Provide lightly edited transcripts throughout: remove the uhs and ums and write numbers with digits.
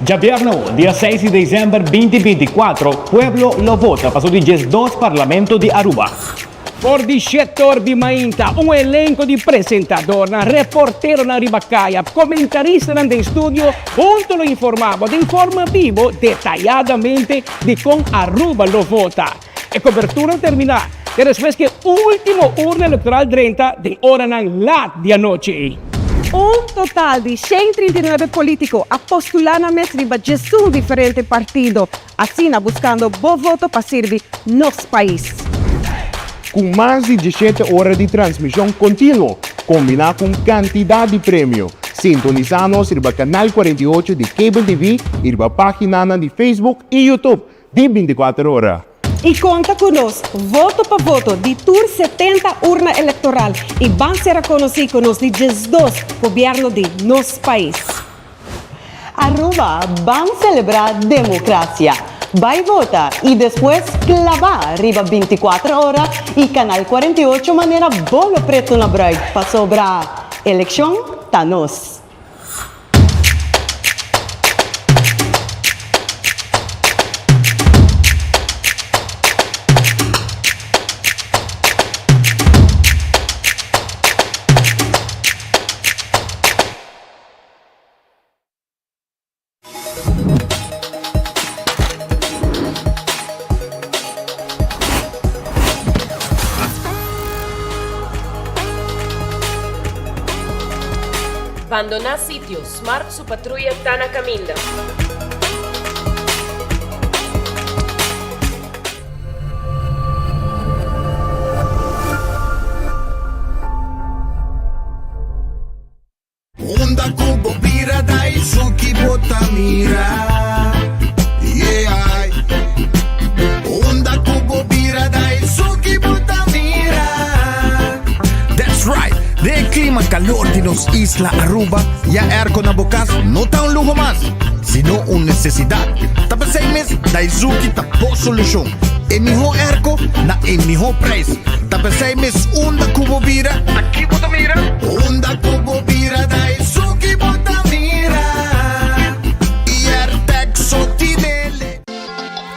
Ya viernes, dia 6 de dezembro 2024, Pueblo lo vota para o 2 Parlamento de Aruba. Por di setor di Mainta, un elenco di presentador, reportero na Ribacaia, comentarista de studio, junto lo informavo, de informativo detalladamente de con Aruba lo vota. E cobertura termina, después que último urna electoral 30 de hora nan la di anoche. Un total di 139 politici a postulare a riba gesù differente partido, assina buscando buon voto para servir nos país. Com mais de 17 horas de transmissão contínua, combinado com quantidade de prêmio. Sintonizanos no canal 48 de Cable TV e na página de Facebook e YouTube de 24 horas. E conta conosco, voto para voto, de tour 70 urna eleitoral e vão ser reconhecidos de 12 governo de nosso país. Aruba, vamos celebrar democracia. Vai votar e depois clavar riba 24 horas e canal 48 maneira bolo preto na braille para sobrar eleição tá nós. Abandonar sitio, Smart su patrulla está na caminda. Onda kubo bira dai suki botamira. Yeah. Onda kubo bira dai suki botamira. That's right. De clima calor de nos isla Aruba, ya airco na bocas no está un lujo más, sino una necesidad. Tapa 6 meses, da izuki tapo solución. En mijo airco, na en mijo price. Tapa 6 meses, onda kubo bira, aquí bota mira. Onda kubo bira, da izuki bota mira. Y artek sotinele.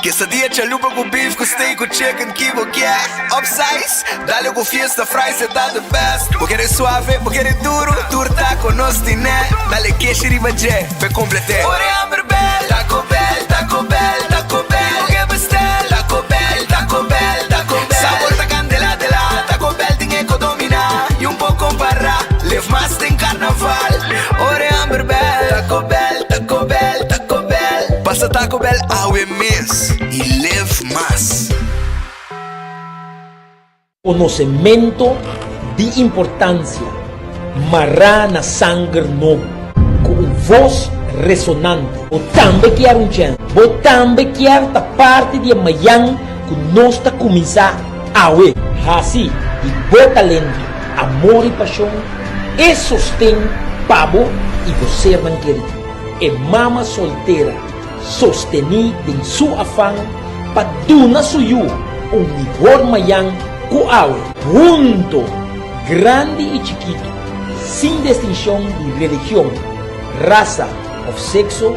Quesadilla chalupa com beef, com steak, com chicken, kibo, yeah. Upsize, dale com fiesta, fries, tá the best. Porque é suave, porque é duro, turta com nós tiné. Dale queijo e ribaje, pe complete. Ore hambre bell, Taco Bell, Taco Bell, Taco Bell. Porque bestel, Taco Bell, Taco Bell, Taco Bell. Sabor ta candela de la, Taco Bell tem que dominar. E pouco para, live mais tem carnaval. Ore hambre bell, Taco Bell, Taco Bell, Taco Bell. Passa Taco Bell, awe mês. E live mais. Conhecimento de importância, marrar na sangue novo, com voz ressonante. O também quer um chance, o também quer a parte de amanhã que nós está começar a ver. Assim, e bom talento, amor e paixão, e sostém pabo e você não querer. É mama solteira, sostenir em sua afã, para donar suyo um melhor amanhã com a junto, grande e chiquito, sem distinção de religião, raça ou sexo,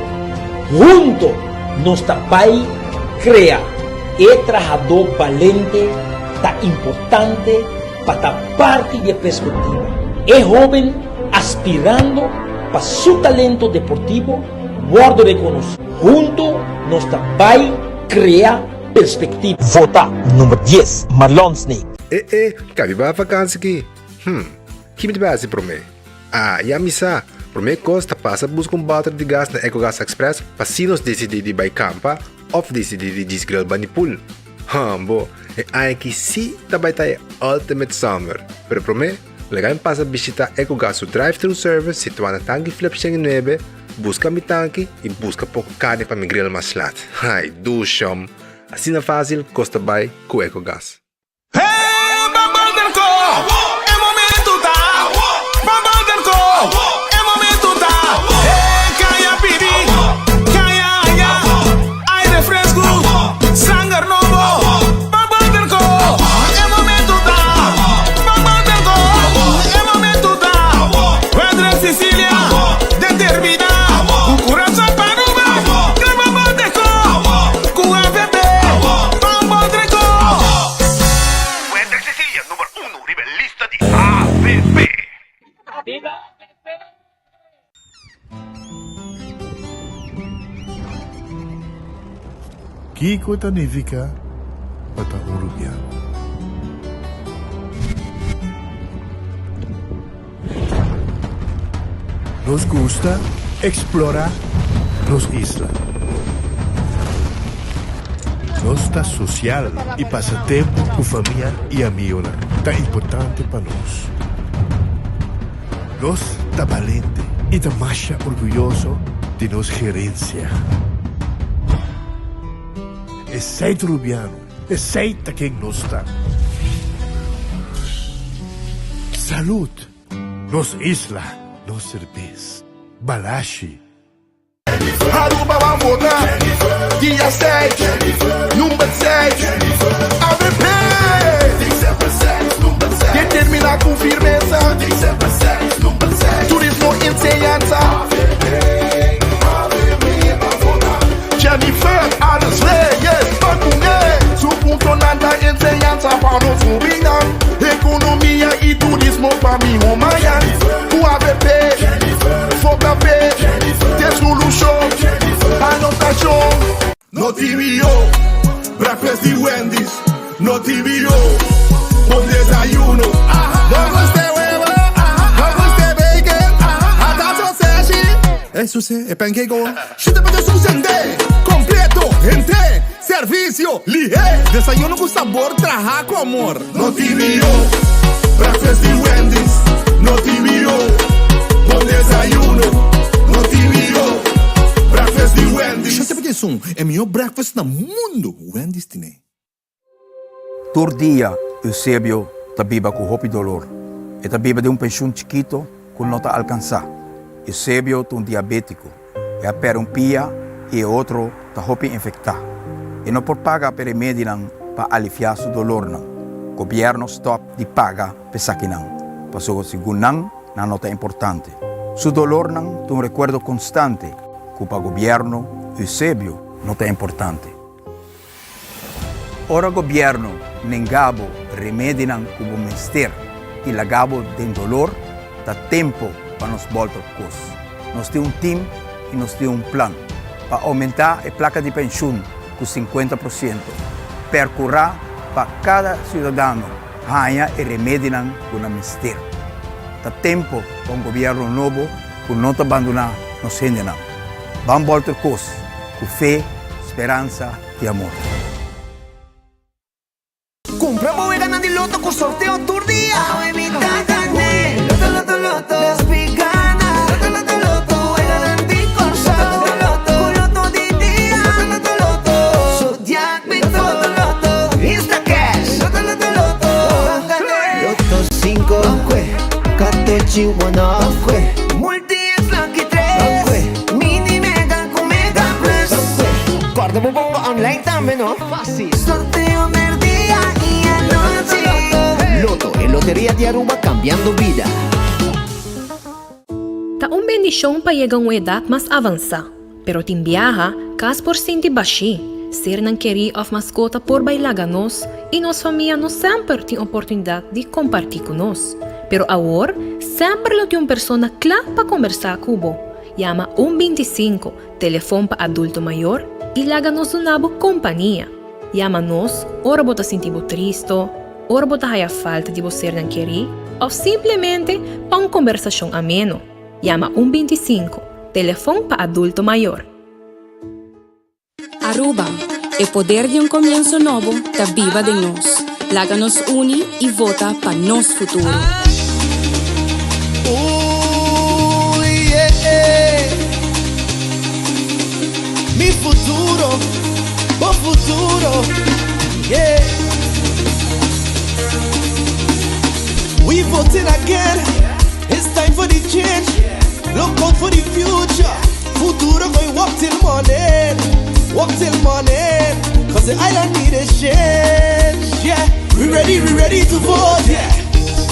junto, nossa pai cria e trabalhador valente, tá importante para a parte de perspectiva. É jovem aspirando para seu talento deportivo, guardo reconhecido. Junto, nossa pai cria perspectiva. Vota número 10, Marlon Snake. Cabe ba vakansi ki? Kimi ba si prome? Ya misa. Prome costa passa busca bater de gás na EcoGas Express para se nos decidir de vai campa ou decidir de desgril banipul. Bo, ai que si também tá ultimate summer. Pero prome, legal passa visitar EcoGas o drive-thru service situado na tanque flip 9, busca mi tanque e busca pouco carne para mi grill mais lat. Ai, do chum. Assim na fácil, costa vai com EcoGas. Kiko Tanifica Pataurubia. Nos gusta explorar nos islas. Nossa social e passatempo com família e amigos tá importante para nós. Nós tá valente e tá mais orgulhoso de nossa gerência. É seito rubiano, é seita quem nós tá. Saúde, nos isla, nos cerveja, balashi. Aruba vai votar, dia 7, número 7, AVP. Determinar com firmeza, turismo e enseñanza. Jennifer, a las leyes, vacune, su punto nada enseñanza para nos subidan. Economía y turismo para mi Homayan. UAVP, FOCAP, de solución, anotación. No TVO, breakfast y Wendy's. No TVO, con desayuno. No guste huevo, no guste bacon, hasta sausage. Eso sí, es pancake. Chute para suceder, completo, entre, servicio, ligero. Desayuno con sabor, trabajar con amor. No TVO, breakfast y Wendy's. No TVO, con desayuno. No TVO, breakfast y Wendy's. Chute para isso, é melhor breakfast no mundo. Wendy's tem. Turdia, Eusebio, tabiba com hopi dolor. E tabiba de pensão chiquito, com não tá alcançar. Eusebio, um diabético. E a per pia e outro tá hopi infectar. E não por pagar per remédio para aliviar su dolor não. Governo stop de paga pesaki não. Passou segundo não nota importante. Su dolor não tem recuerdo constante. Que para governo, Eusebio, não é importante. Ora governo, nengabo, remediam como menester, e lagabo den dolor, dá tempo para nos voltar cos. Nós temos time e nós temos plano para aumentar a placa de pensão com 50%, percurar para cada cidadão, ganha e remediam com o menester. Dá tempo para governo novo, que não te abandonar nos gente não. Vamos voltar cos, com fé, esperança e amor. Compramos y ganan el loto con sorteo Turdia. Evita gané. Loto, loto, loto. Las picanas. Loto, loto, loto. Ganan con sorteo loto. Loto di día. Loto, loto, loto. Zodiac Victor. Loto, loto. Insta Cash. Loto, loto, loto. Loto 5. Catechi 1. Multi es Lucky 3. Mini Mega con Mega Plus. Guarda un po' online también, ¿no? Fácil. Sorteo Merdi. Loto, en Lotería de Aruba cambiando vida. Ta un bendición para llegar a una edad más avanzada, pero tin viaja, cas por senti baixi, ser nan querer of mascota por bailaganos e nos família não sempre tem oportunidade de compartilhar conosco. Pero agora, sempre lo tem uma pessoa clara para conversar com o Llama 125, telefone para adulto maior e laga-nos uma boa companhia. Llama-nos, ora bota sentir triste, ora bota a falta de você não querer, ou simplesmente para uma conversação ameno. Llama 125, telefone para adulto maior. Aruba, o poder de comienzo novo está viva de nós. Láganos une e vota para nosso futuro. Mi futuro, o futuro, yeah. We voting again, it's time for the change. Look out for the future, futuro going walk till morning. Walk till morning, cause the island need a change, yeah. We ready to vote, yeah.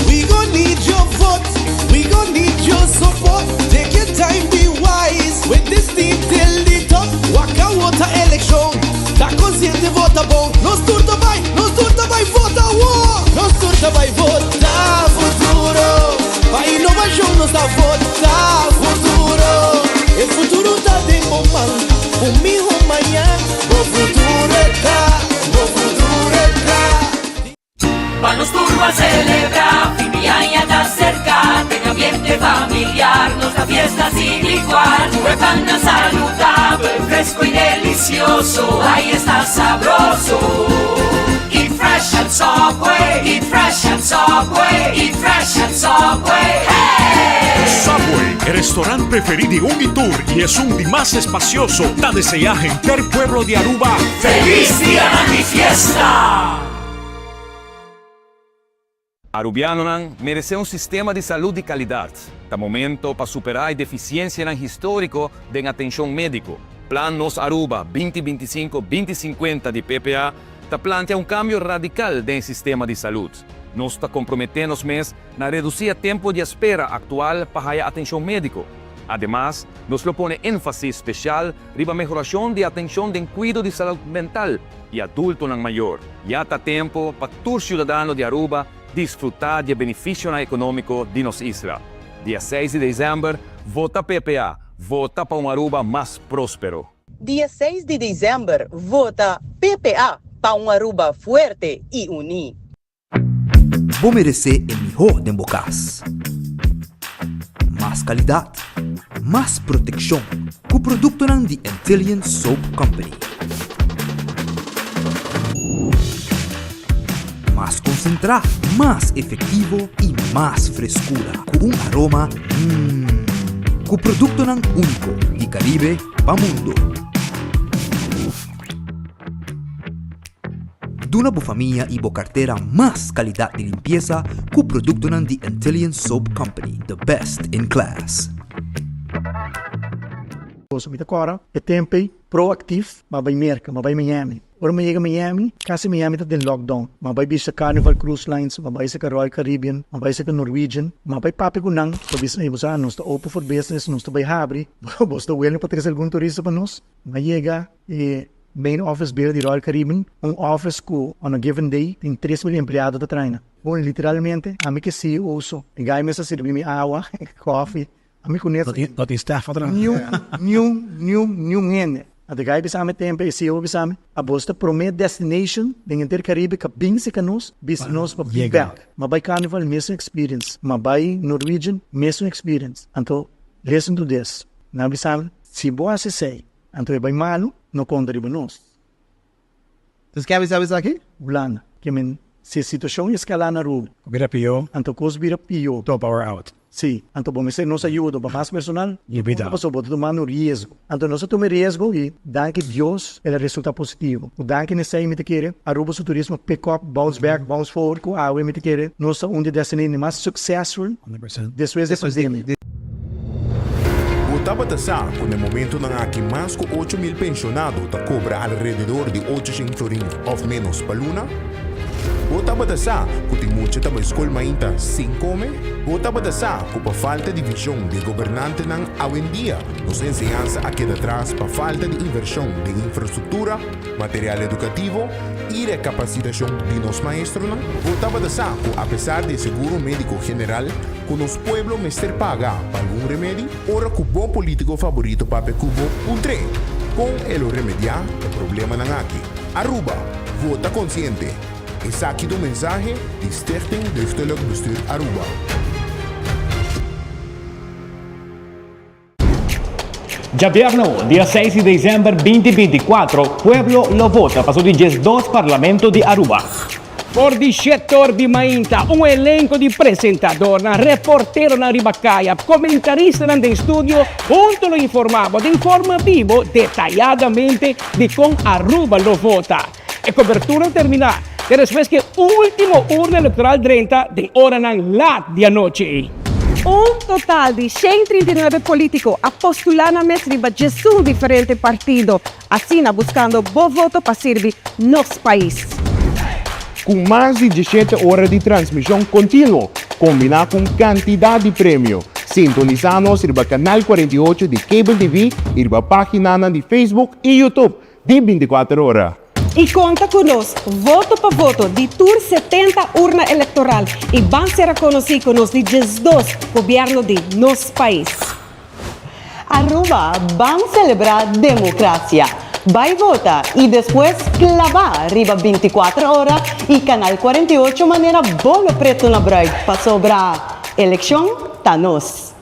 We gon' need your vote, we gon' need your support. Take your time, be wise, with this team till the top. Waka water election, tá consciente, vota bom. Nos turta vai vota war. Nos turta vai votar futuro. A inovação nos dá votar futuro. E futuro tá de bom man, o meu amanhã, o futuro é tan saludable, fresco y delicioso, ahí está sabroso. Eat fresh at Subway, eat fresh at Subway, eat fresh at Subway, hey! Subway, el restaurante preferido de Unitur y es un día más espacioso. Da desear en el pueblo de Aruba. ¡Feliz día de mi fiesta! Arubiano merece un sistema de salud de calidad. Da momento para superar a deficiencia histórico de atención médico. Plan Nos Aruba 2025-2050 de PPA ta plantea un cambio radical del sistema de salud. Nos está comprometiendo mes na reducir tiempo de espera actual para a atención médico. Además, nos propone énfasis especial riba mejoración de atención de cuidado de salud mental y adulto mayor. Ya está tiempo para todo ciudadano de Aruba disfrutar del beneficio económico de nuestra isla. Día 6 de diciembre, vota PPA, vota para un Aruba más próspero. Dia 6 de dezembro, vota PPA para um Aruba fuerte e unido. Vos merecer el mejor de Bocas. Más calidad, más protección. Con producto de Intelligent Soap Company. Más concentrado, más efectivo y más frescura. Con un aroma con producto único de Caribe para mundo. De una familia y cartera más calidad de limpieza con producto de Intelligent Soap Company, the best in class. Mita agora é tempo proativo, mas vai merca, mas vai Miami. Ora me chega a Miami, quase Miami está em lockdown. Mas vai bisa Carnival Cruise Lines, mas vai ser Royal Caribbean, mas vai ser Norwegian, mas vai papi ko nang, pabisa na ibusa, nós está open for business, nós está vai abre, basta willing para trazer algum turista para nós. Mas chega e main office build de Royal Caribbean, office que on a given day tem 3 mil empregados da treina. Bom, literalmente, a mim que se uso, e gai me servir me água, coffee, a mim conheço. Não tem staff atrás. New gente. A de gai bisame tempo e se o bisame, a bosta promet destination den inter Caribe ka bing se kanos, bis nos pa big back. Mabay Carnival mesmo experience, mabay Norwegian mesmo experience. Anto listen to this. Na bisame, se boa se sei, anto e bay malo, no conta riba nos. Então, quer avisar aqui? Ulana, que men se a situação escalar na rua. Vira pior. Anto cos vira pior. Top hour out. Sim, anto bom ser nos ajuda para mais personal. E vida. Passou botar tomando risco. Anto nós tomamos risco e dá que Deus ele resulta positivo. O dá que nesse aí me te querer, Aruba o turismo pick up, bounce back, bounce forward, com a me te querer. Nós onde destino mais successful. 100%. Depois da pandemia. Botaba tasar con el momento ng aking más ko 8,000 pensionado ta cobra alrededor de 800 florin of menos paluna. Botaba tasar ko timucha ta ba escola mainta sin come. Botaba tasar ko pa falta de visión de gobernante ng awendia. Nos enseñanza a quedar atrás pa falta de inversión de infraestructura, material educativo y de capacitación de los maestros. Botaba tasar ko a pesar de seguro médico general, con los pueblos mester paga para algún remedio, ora con buen político favorito Pape Cubo, un tren, con el remediar el problema ng aquí. Aruba, vota consciente. Es aquí tu mensaje de Stichting Deugdelijk Bestuur Aruba. Gobierno, día 6 de diciembre 2024, pueblo lo vota para os 2 Parlamento de Aruba. Por di settor di Mainta, un elenco di presentador, reportero na Ribacaia, comentarista in studio, junto lo informavo, de informativo detalladamente de con Aruba lo vota. E cobertura terminada, después que último urna electoral 30 de hora ng lat di anoche. Un total di 139 politici appostolano riba Gesù differente partido, assim buscando bom voto para servir nosso país. Com mais de 17 horas de transmissão contínua, combinado com quantidade de prêmio. Sintonizanos no canal 48 de Cable TV e na página de Facebook e YouTube de 24 horas. E conta conosco, voto para voto, de tour 70 urna eleitoral e vão ser reconhecidos de 2 governo de nosso país. Aruba, vamos celebrar democracia. Vai votar e depois clavar riba 24 horas e canal 48 maneira bolo preto na break para sobrar eleição tá nós.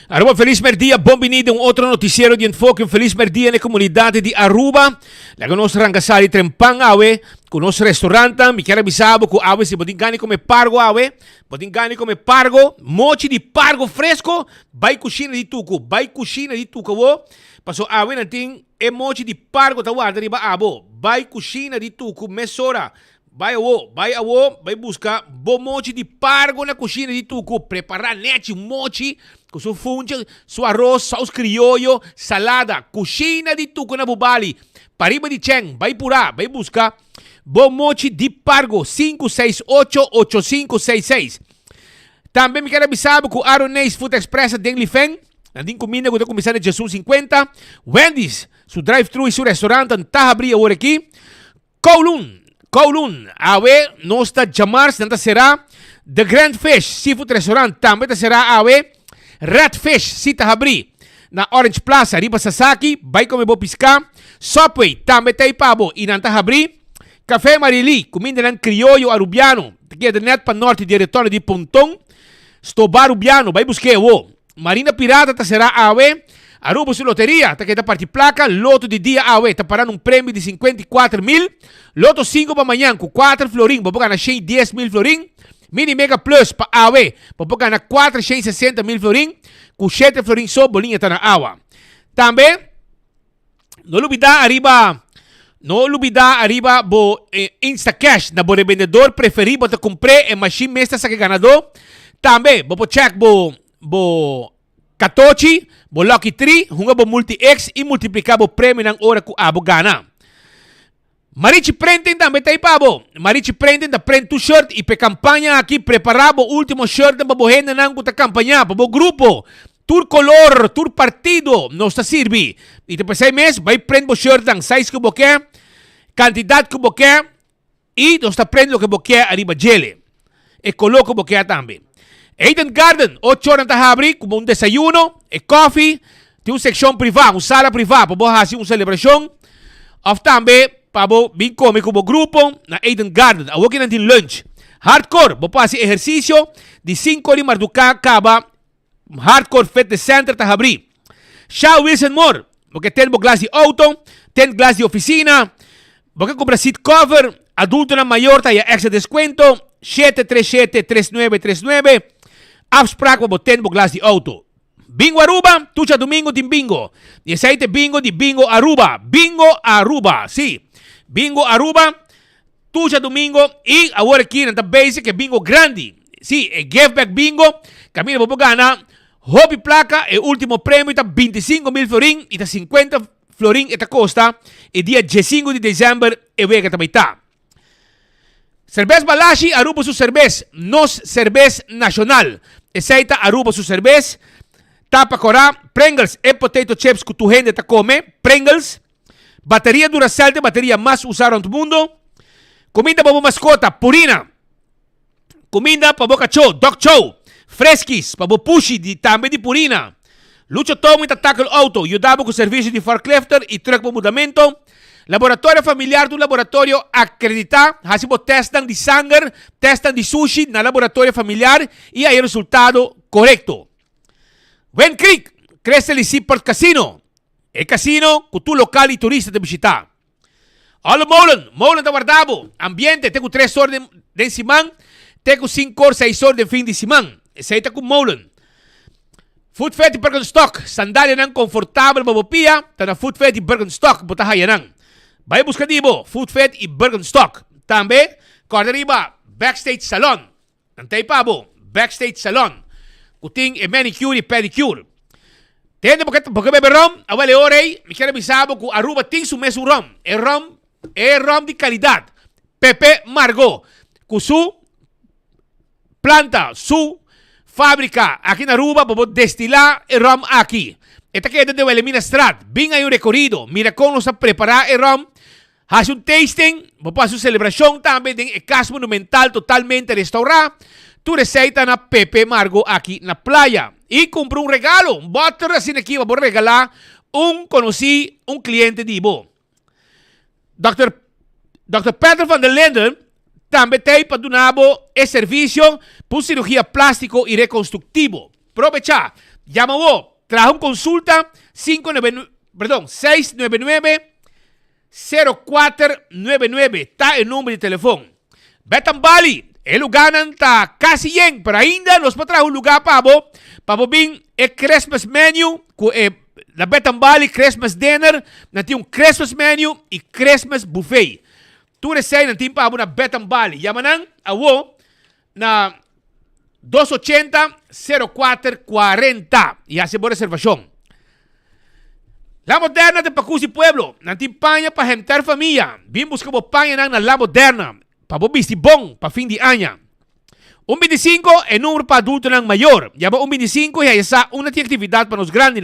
Aruba, feliz merdia, bienvenido a un otro noticiero de enfoque. Un feliz merdia en la comunidad de Aruba. La que nos rangasali trempan awe, con nos restaurante, mi quiera bisabo con awe, si podin gani come pargo awe, podin gani come pargo, mochi di pargo fresco, vai cucina di tuco, wo. Paso awe nanting e mochi di pargo tawada riba abo, vai cucina di tuco mesora. Vai awo, vai buscar bom mochi de pargo na cozinha de tuco. Preparar nete mochi com seu funcha, seu arroz, sauce criollo, salada. Cozinha de tuco na bubali. Pariba de Cheng, vai pura, vai buscar bom mochi de pargo. 568-8566. Também me quero avisar que o Aronês Food Express tem Lifeng. Nanding comida que eu começar de Jesus 50. Wendy's, seu drive-thru e seu restaurante, está abrindo agora aqui. Kowloon, awe, nosta jamars, nanta será The Grand Fish Seafood Restaurant, também será awe, Red Fish, sita abri, na Orange Plaza, riba Sasaki, vai comer bo pisca, Subway, também tem pabo, e nanta abri, Café Marili, comida ng criollo arubiano, que é de net pa norte de retorno de Pontong, Stobar arubiano, vai buscar wo, Marina Pirata, ta será awe, Aruba su loteria, tá que tá parte placa, loto de dia awe, tá parando um prêmio de 54 mil, loto 5 para amanhã, com 4 florim, para ganhar 10 mil florim, mini mega plus para awe, para ganhar 460 mil florim, com 7 florim só, bolinha tá na awa. Também, não olvidar arriba bo Instacash, na bo revendedor preferido para comprar em machine mestra sa que ganador. Também, bo check bo Katochi, bo Lucky 3, hunga bo multi-X e multiplicar bo prêmio ng hora ku abo gana. Marichi Printing também tem pabo. Marichi Printing da print to shirt e pe campanha aqui preparar bo último shirt da bo henda ng buta campanha, bo grupo. Tur color, tur partido, não está sirvi. E depois 6 meses, vai print bo shirt ng size que bo quer, quantidade que bo quer e não está print lo que bo quer arriba gele. E color que bo quer também. Eden Garden, 8 horas na abri, como desayuno, coffee, tem uma secção privada, uma sala privada, para fazer uma celebração. Ou também, para vir comer como grupo, na Eden Garden, a working until lunch. Hardcore, para fazer exercício, de 5 horas mais do que acaba, Hardcore Fitness Center, na abri. Shaw Wilson Moore, porque tem glass de auto, tem glass de oficina, porque compra seat cover, adulto na maior, tem extra descuento, 737-3939, afspraak wat betekent glas die auto. Bingo Aruba, tucha domingo tim bingo. Je zei te bingo di bingo Aruba. Bingo Aruba, sí. Bingo Aruba, tucha domingo e agora aqui na basic é bingo grande. Sí, é give back bingo. Camina po gana. Hobby placa é último prêmio tá 25 mil florin e tá 50 florin e tá costa. E dia 15 de dezembro é wega também tá. Cerveza Balashi, Aruba su cerveza, nos cerveza nacional. Aceita Aruba su cerveza. Tapa Corá, Pringles e potato chips que tu gente te come. Pringles. Batería Duracell, batería más usada en el mundo. Comida para mascota, Purina. Comida para cachorro, Dog Chow. Fresquis, para Pushi, también de Purina. Lucho Tomo e tackle auto. Ayudamos con servicio de forklifter y truck para mudamento. Laboratório familiar do laboratório acreditar, hacemos testan de sangue, testan de sushi na laboratório familiar e aí o resultado correto. Wen Creek, cresce ali Seaport Casino. É casino que tu local e turista te visitar. All Molen da guardabo. Ambiente, tenho 3 horas de semana, tenho 5 horas, 6 horas de fim de semana. Esse tá com Molen. Food Fed e Bergenstock, sandália nang confortável babopia, tá na Food Fed e Bergenstock, botahaya nang. Vai buscar dibo, Food Fed e Bergenstock. Também, corda riba, Backstage Salon. Antay pabo, Backstage Salon. Kuting e manicure e pedicure. Tende porque bebe rom, awale orei, me quero avisar que Aruba tem su mesmo rom. É rom de qualidade. Pepe Margot. Com su planta, su fábrica aqui na Aruba, para destilar e rom aqui. Esta queda de Elimina Strat. Bem aí um recorrido. Mira como nos preparar e rom. Haz un tasting, para su celebración también en Casa Monumental totalmente restaurado. Tu receita na Pepe Margo aquí na playa. Y compró un regalo, un bottle así aquí, vamos a regalar un cliente de Ibo. Dr. Peter van der Linden también te para donar el servicio por cirugía plástico y reconstructivo. Aprovecha, Llama vos, trajo un consulta 699-0499. Está el número de teléfono. Betan Bali, el lugar está casi bien, pero ainda nos trajo un lugar para vos bien el Christmas menu, la Betan Bali Christmas dinner, nanti un Christmas menu y Christmas buffet. Tu resei nanti para vos na Betan Bali. Llamanan a vos na 280-0440 y hace por reservación. La Moderna de Pacusi Pueblo, nanti paña para jantar familia. Bien buscamos paña na La Moderna, para vos vestir bon, para fin de año. 25 é número para adulto ng mayor. Llama 25 y hay esa una actividad para los grandes.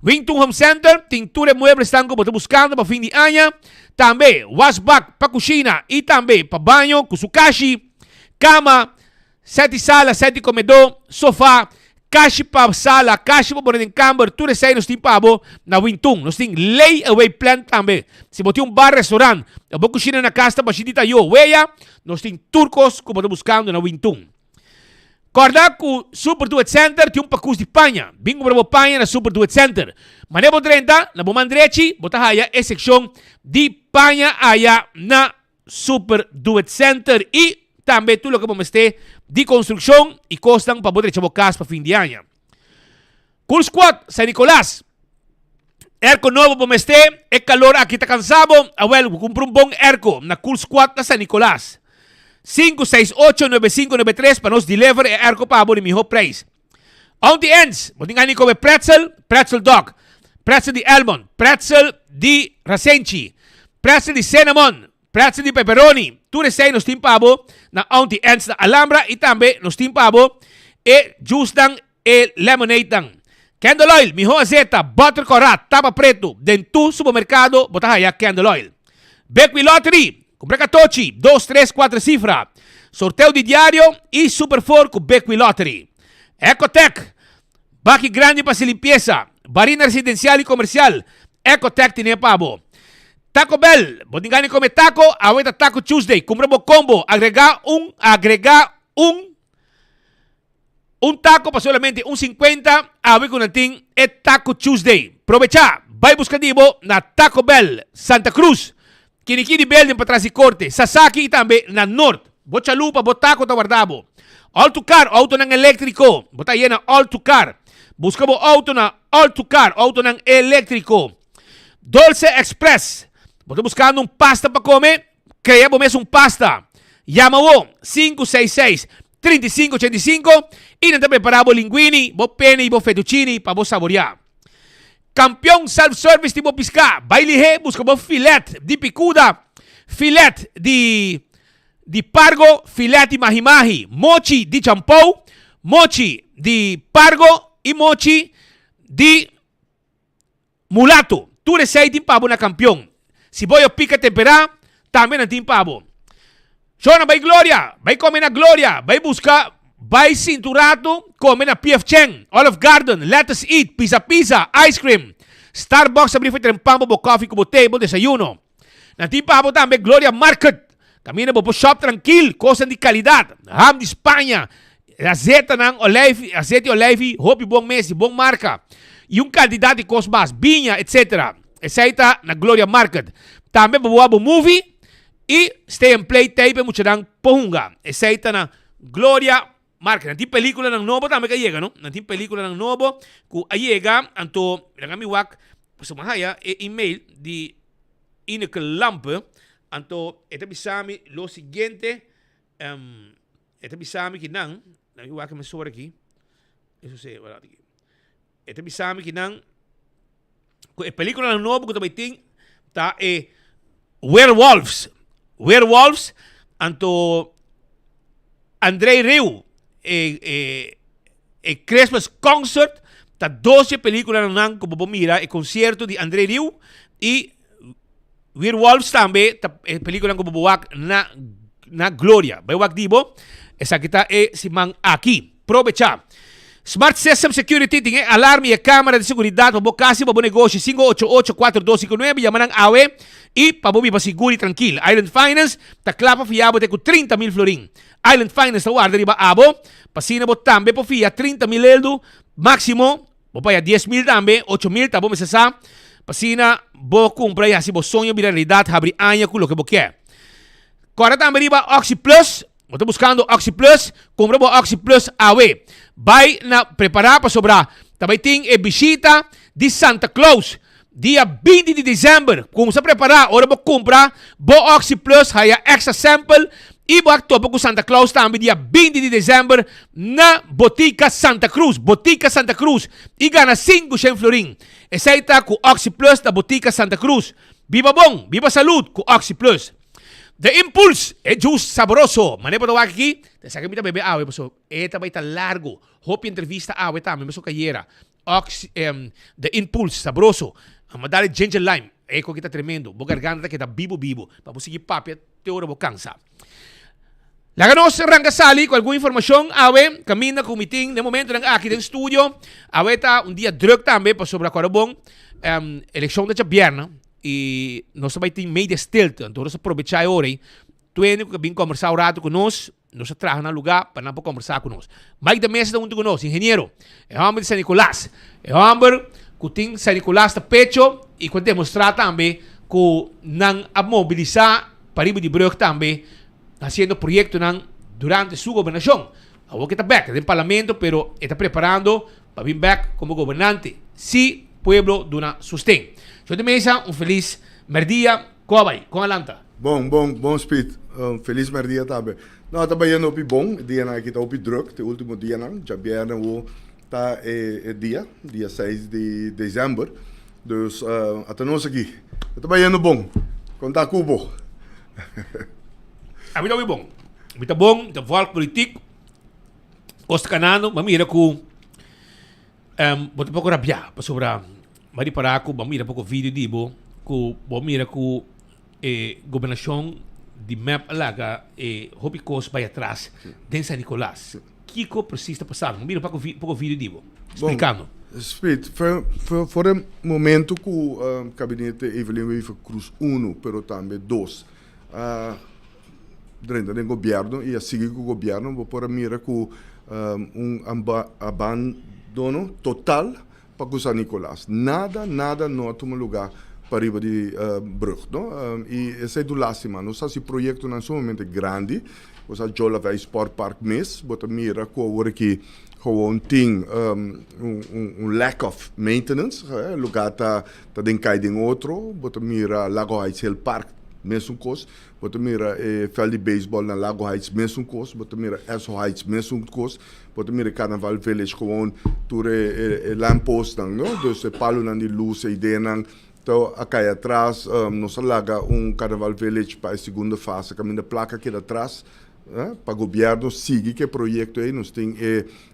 Wington Home Center, tintura e muebles están como buscando para fin de año. También washback para cocina y también para baño, kusukashi, cama, 7 sala, 7 comedor, sofá, caixa para sala, caixa para poner en camber, tudo isso aí nós temos para na Wington. Nós temos layaway plan também. Se você tem um bar, restaurante, a boa cozinha na casa, para você ter weia, nós temos turcos como estamos buscando na Wington. Corda que o Super Duet Center tem pacus de panha. Bingo para a panha na Super Duet Center. Mané bo 30, na bom andrechi, bota haya a seção de panha aya na Super Duet Center e também tudo que vamos ter de construção e costam para poder echar casa para fim de ano. Cool Squad, San Nicolás. Erco novo vamos ter, é calor aqui está cansado. Abuelo, compra bom erco na Cool Squad na San Nicolás. 568-9593 para nos deliver erco para abrir melhor preço. On the ends, podem ganhar como pretzel dog, pretzel de almond, pretzel de rasenchi, pretzel de cinnamon, pretzel de pepperoni. Tudo isso aí nos tem para na on the ends da Alhambra e também nos tem para e juice dan e lemonade dan. Candle oil, melhor azeta, butter corat, tapa preto, dentro do supermercado, botar aí candle oil. Beckwith Lottery. Compra catochi, 2, 3, 4 cifra. Sorteio de diário e Super 4 com Beckwith Lottery. Ecotec, baque grande para se limpeza. Barina residencial e comercial. Ecotec tem pavo. Taco Bell, botingani come taco, aguenta Taco Tuesday. Compra combo, agregar un taco para solamente 1.50. Awe con natin e Taco Tuesday. Provecha, vai buscadibo na Taco Bell, Santa Cruz. Kinikini Building para trás e corte. Sasaki também na Norte. Bocha lupa, botaco tá guardado. All to car, auto ng elétrico. Bota aí na all to car. Busca mo auto na all to car, auto ng elétrico. Dolce Express. Bota buscando pasta para comer. Crea mo mesmo pasta. Llama mo 566-3585 e não tá preparado linguini, bo penne e bo fettuccine para bo saborear. Campeão self-service tipo piscar. Baile busca bom filete de picuda, filete de pargo, filete de mahi-mahi, mochi de champou, mochi de pargo e mochi de mulato. Tudo isso aí tem pavo na campeão. Se voy a pica temperar, também não tem pavo. Jona, vai Glória, vai comer na Glória, vai buscar, vai cinturado, comer na P.F. Chang, Olive Garden, Let's Eat, Pizza, Ice Cream. Starbucks abrir feito pampo bo coffee como table, desayuno. Na pavo também Gloria Market. Camina po shop tranquilo, coisa de qualidade. Ham de Espanha, azeite ng olive, azeite olive, hopi bom mês, bom marca. E quantidade de coisas mais, vinha, etc. Essa na Gloria Market. Também po buabo movie e stay and play tape mucho ng pohunga. Essa na Gloria Market. Nanti película ng novo também que llega, no? Nanti película ng novo que llega anto mi wak pasumahaya email di Ineke Lampe anto ete bisami lo siguiente ete bisami kinang nami wak me sobre aquí eso se wala aquí ete bisami kinang película ng novo que tabiting ta Werewolves anto Andrei Rieu Christmas concert, ta 12 películas nang como mira, concierto de Andrei Rieu e Werewolves também, ta película como buwak na Gloria. Buwak dibo, esa kita si mang aquí. Provecha. Smart System Security tem alarme e câmera de segurança para bocasi para negócio 588-4259 llaman AWE e para bobi para seguro e tranquilo. Island Finance ta clapa fiabo te com 30,000 florin. Island Finance ta guarda riba abo pasina bo tambe po fia 30,000 eldo máximo bo pa 10,000 tambe 8,000 ta bo mesasa pasina bo compra ya si bo sonho bila realidade abri anya com lo que bo quer. Agora tambe riba Oxy Plus. Você está buscando Oxy Plus, compra o Oxy Plus AWE. Vai na preparar para sobrar. Também tem a visita de Santa Claus, dia 20 de dezembro. Como você preparar, hora para comprar o Oxy Plus, aí extra sample e vai topa com Santa Claus também dia 20 de dezembro na Botica Santa Cruz. Botica Santa Cruz. E ganha 500 florin. Essa aí está com Oxy Plus da Botica Santa Cruz. Viva bom, viva saúde com Oxy Plus. The Impulse é juice saboroso. Mané pa tawag aqui. Sa kami bebe awe so. Eta ba ita largo. Hope entrevista awe ta me so kayera. The Impulse saboroso. Ang madali ginger lime. Eko kita tremendo. Bo garganta kita bibo. Tapos sige papi te ora bo kansa. Laganos rangasali com alguma informação awe kami na kumiting de momento ng aqui ng studio. Awe ta un dia druk também pa sobra korabong eleksyon da Bierna. E nós também temos meio stilte, então nós aproveitar agora, tu que vem conversar um rato conosco, nós traga no lugar para não conversar conosco. Mas da mesa junto conosco, engenheiro, é homem de São Nicolás, é homem que tem São Nicolás de pecho e que demonstrar também que não a mobilizar para ir de brug também, fazendo projeto durante sua governação. Agora que está back, no parlamento, pero está preparando para vir back como governante, se o pueblo dona sustém. Yo de mesa, un feliz merdia, Coabay, con Alanta. Bom speed. Feliz merdia também. Não, tá bem op bom, dia na kita op druk, o último dia não, já bierna o tá dia 6 de dezembro. Dus até nós aqui. Tá bem bom. Conta cubo. A mim tá bom. A mim tá bom, tá volta político. Costa Canano, mamira com bota pouco rabia, para sobrar. Mari para ako, bamira po ko video dibo, ko bamira ko gobernação de map alaga hopi kos vai atrás de San Nicolás. Kiko precisa passar, bamira pa ko video dibo, explicando. Speed, foi um momento que o gabinete Evelyn Weaver Cruz 1, pero também 2. Dentro do governo e a seguir com o governo, vou pôr a mira com abandono total para San Nicolás. Nada não toma lugar para ir de brug. E esse é do lástima. Nós esse projeto não é somente grande. Nós a Jola vai Sport Park mes, bota mira com o que gewoon tem lack of maintenance. Lugar tá den cai den outro. Bota mira Lago Heights Hill Park mesmo coisa. Bota mira veld de baseball na Lago Heights mesmo coisa. Bota mira Esso Heights mesmo coisa. Bota mira Carnaval Village gewoon ture lamppost dan, no? Dus palo nan die luz e ideia então aqui atrás nós alaga Carnaval Village para a segunda fase, caminho da placa aqui atrás, para o governo seguir que projeto aí, nós tem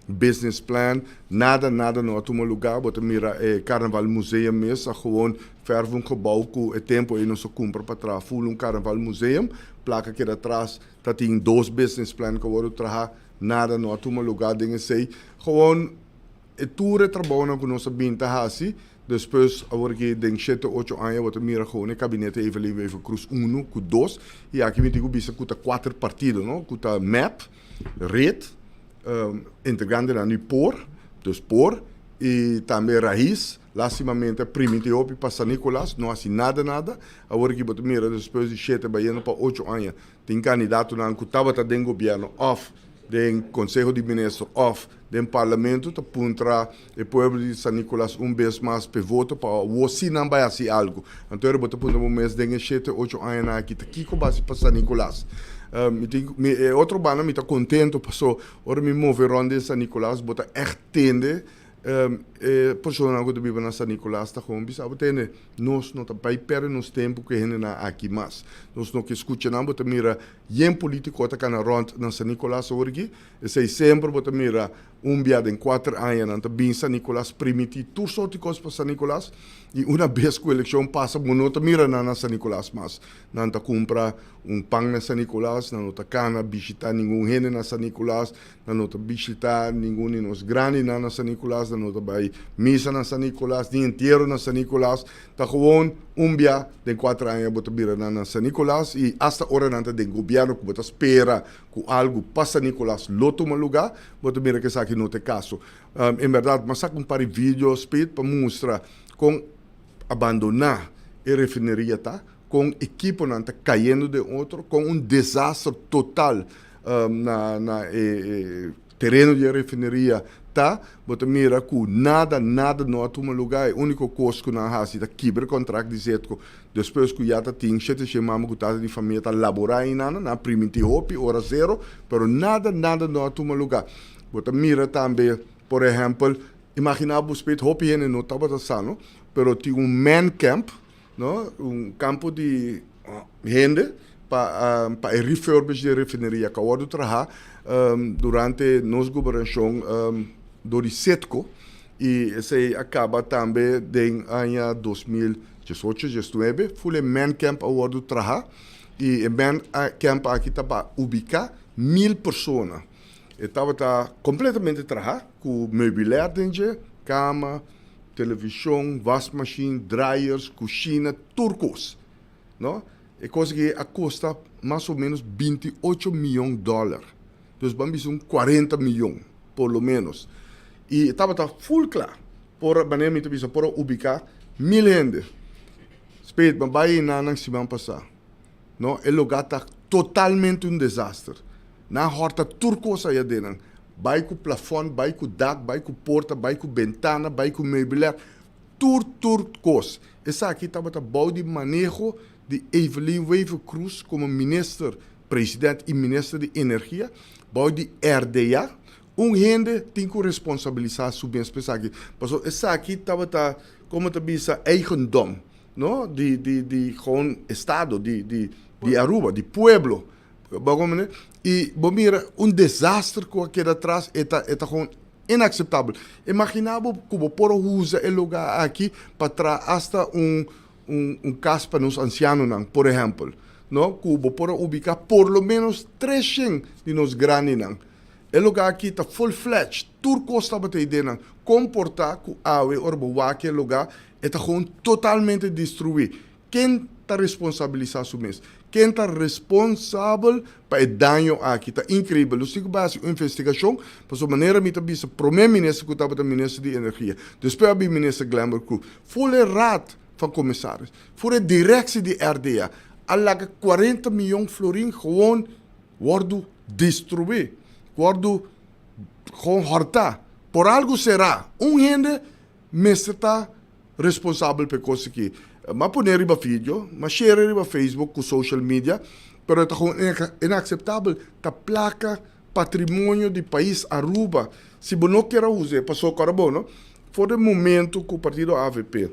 business plan, nada não toma lugar, bota mira Carnaval Museum mesmo, gewoon verve gebouw que tempo aí nós compra para trás, full Carnaval Museum, placa aqui atrás, tá tem 2 business plan que eu trabalhar nada não toma lugar dingen sei gewoon toere trabalho com nossa binta hasi depois agora que den 7 8 anos wat mira gewoon o gabinete Evelyn Weaver Cruz 1 com 2 e aqui me digo bisa com 4 partidos não com map red integrando na por dus por e também raiz lastimamente primitivo para San Nicolás não assim nada agora que bota mira depois de 7 baiano para 8 anos tem candidato na que estava dentro do governo off do Conselho de Ministros of do Parlamento para puntra o povo de San Nicolás vez mais para voto para o se não vai assim algo. Então eu boto por um mês de 7 8 anos aqui com base para San Nicolás. Outro bana me está contente passou ora me mover onde San Nicolás bota ertende persona que vive na San Nicolás está com bisa botene nós não tá vai perder nos tempo que rende na aqui mais nós não que escuta não bota mira yen político tá cana rond na San Nicolás orgi sei sempre bota mira Umbia de 4 anos, nanta bin San Nicolás primiti, tur sorti cos para San Nicolás, e uma vez que a eleição passa, monota mira na San Nicolás, mas nanta compra pão na San Nicolás, nanta cana, visitar nenhum rene na San Nicolás, nanta visitar nenhum de nos grandes na San Nicolás, nanta vai missa na San Nicolás, dia inteiro na San Nicolás, tá gewoon Umbia de 4 anos, bota mira na San Nicolás, e hasta hora nanta de governo, que bota espera, que algo para San Nicolás, loto uma lugar, bota mira que aqui não tem caso. Em verdade, mas sabe par vídeos para mostrar com abandonar a refineria, tá? Com equipo não tá caindo de outro, com desastre total na terreno de refineria, tá? Bota mira que nada não toma lugar, o único custo que não há é quebrar contrato de zetco. Depois que já tá tem sete chamamos que tá de família tá laborar em na primitivo hopi hora zero, pero nada não toma lugar. Bota mira também, por exemplo, imaginava os peitos hopi não estava sano, pero tinha man camp, no? Campo de gente para refurbish de refineria que eu trabalhar durante nossa governação do Setco e se acaba também em ano 2018, 2019, foi man camp eu trabalhar e man camp aqui está para ubicar 1000 pessoas. Estava completamente trabalhar com meubilaire dentro, cama, televisão, wash machine, dryers, cozinha, turcos, não? E coisa que custa mais ou menos $28 milhões. Então, vamos dizer 40 milhões, por lo menos. E estava full claro, por maneira muito por ubicar 1000 gente. Espera, mas vai na semana passada, não? O lugar está totalmente desastre. Na horta turcos aí dentro. Vai com plafond, vai com dak, vai com porta, vai com ventana, vai com meubilaire, turcos. Essa aqui estava bom de manejo de Evelyn Wever Cruz como ministro, presidente e ministro de energia, bom de RDA. Gente tem que responsabilizar sobre essa pessoa aqui. Porque essa aqui estava como essa eigendom, não? De gewoon estado, de Aruba, de pueblo. E, bom, mira, desastre que aqui atrás é gewoon inaceitável. Imaginava que eu posso usar o lugar aqui para trazer hasta casa para os ancianos, por exemplo. Não? Que eu posso ubicar por lo menos 300 de nos grandes. O lugar aqui está full-fledged. Tudo custa para ter ideia. Comportar que a água ou aquele lugar está gewoon totalmente destruído. Quem está responsabilizado sobre isso? Quem está responsável para o dano aqui? Está incrível. Eu sigo base uma investigação, para sua maneira, me também, o primeiro ministro que estava o ministro de energia, depois o ministro Glamour Cruz, foi o rato van commissaris, foi a direção de RDA, alaga 40 milhões de florins gewoon worden destruídos, worden gewoon hortar. Por algo será. Gente me está responsável por coisa que mas poner riba vídeo, mas share riba Facebook com social media, pero está inaceitável, tá placa patrimônio do país Aruba. Se você não quer usar, passou carbono, foi o momento que o partido AVP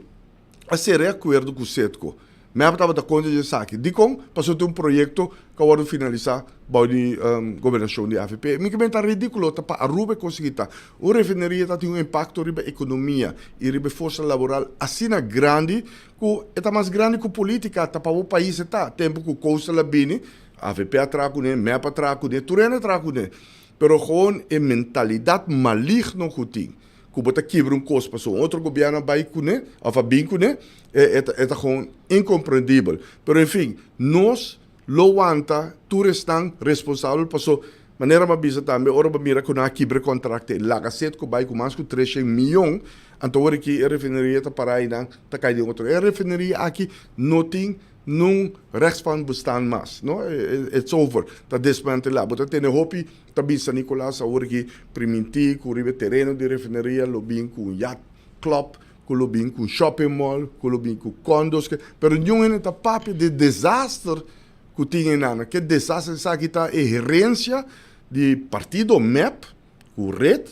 a ser acordo com o Setco. Me estava da conta de saque. Dicom passou ter projeto que eu vou finalizar para a governação de AVP. Me está ridículo, tá para Aruba conseguir tá. O refineria tem impacto na economia e na força laboral assim grande, que é mais grande que a política, tá para o país tá. Tempo que o costa lá bem, AVP atrás com ele, MEP atrás com ele, Turena atrás com ele. Pero gewoon a mentalidade maligna que tem. Que bota quebra custo para outro governo vai com ele, ou bem com ele, é gewoon incompreendível. Pero enfim, nós lo anta, tu estão responsável por sua maneira de bisa também, ora para mira que na quebra contrato, laga cedo que vai com mais que 300 milhões, então ora que a refineria está para aí, está caindo outro. A refineria aqui não tem não rechtsvan bestaan mais, no? It's over. Está desmantelado. But tem hopi, tabi San Nicolás, agora que primiti, com o terreno de refineria, lobbying com yacht club, com lobbying com shopping mall, com lobbying com condos, pero não é tá papo de desastre que tinha nana. Que desastre essa aqui tá herência de partido MEP, com Red,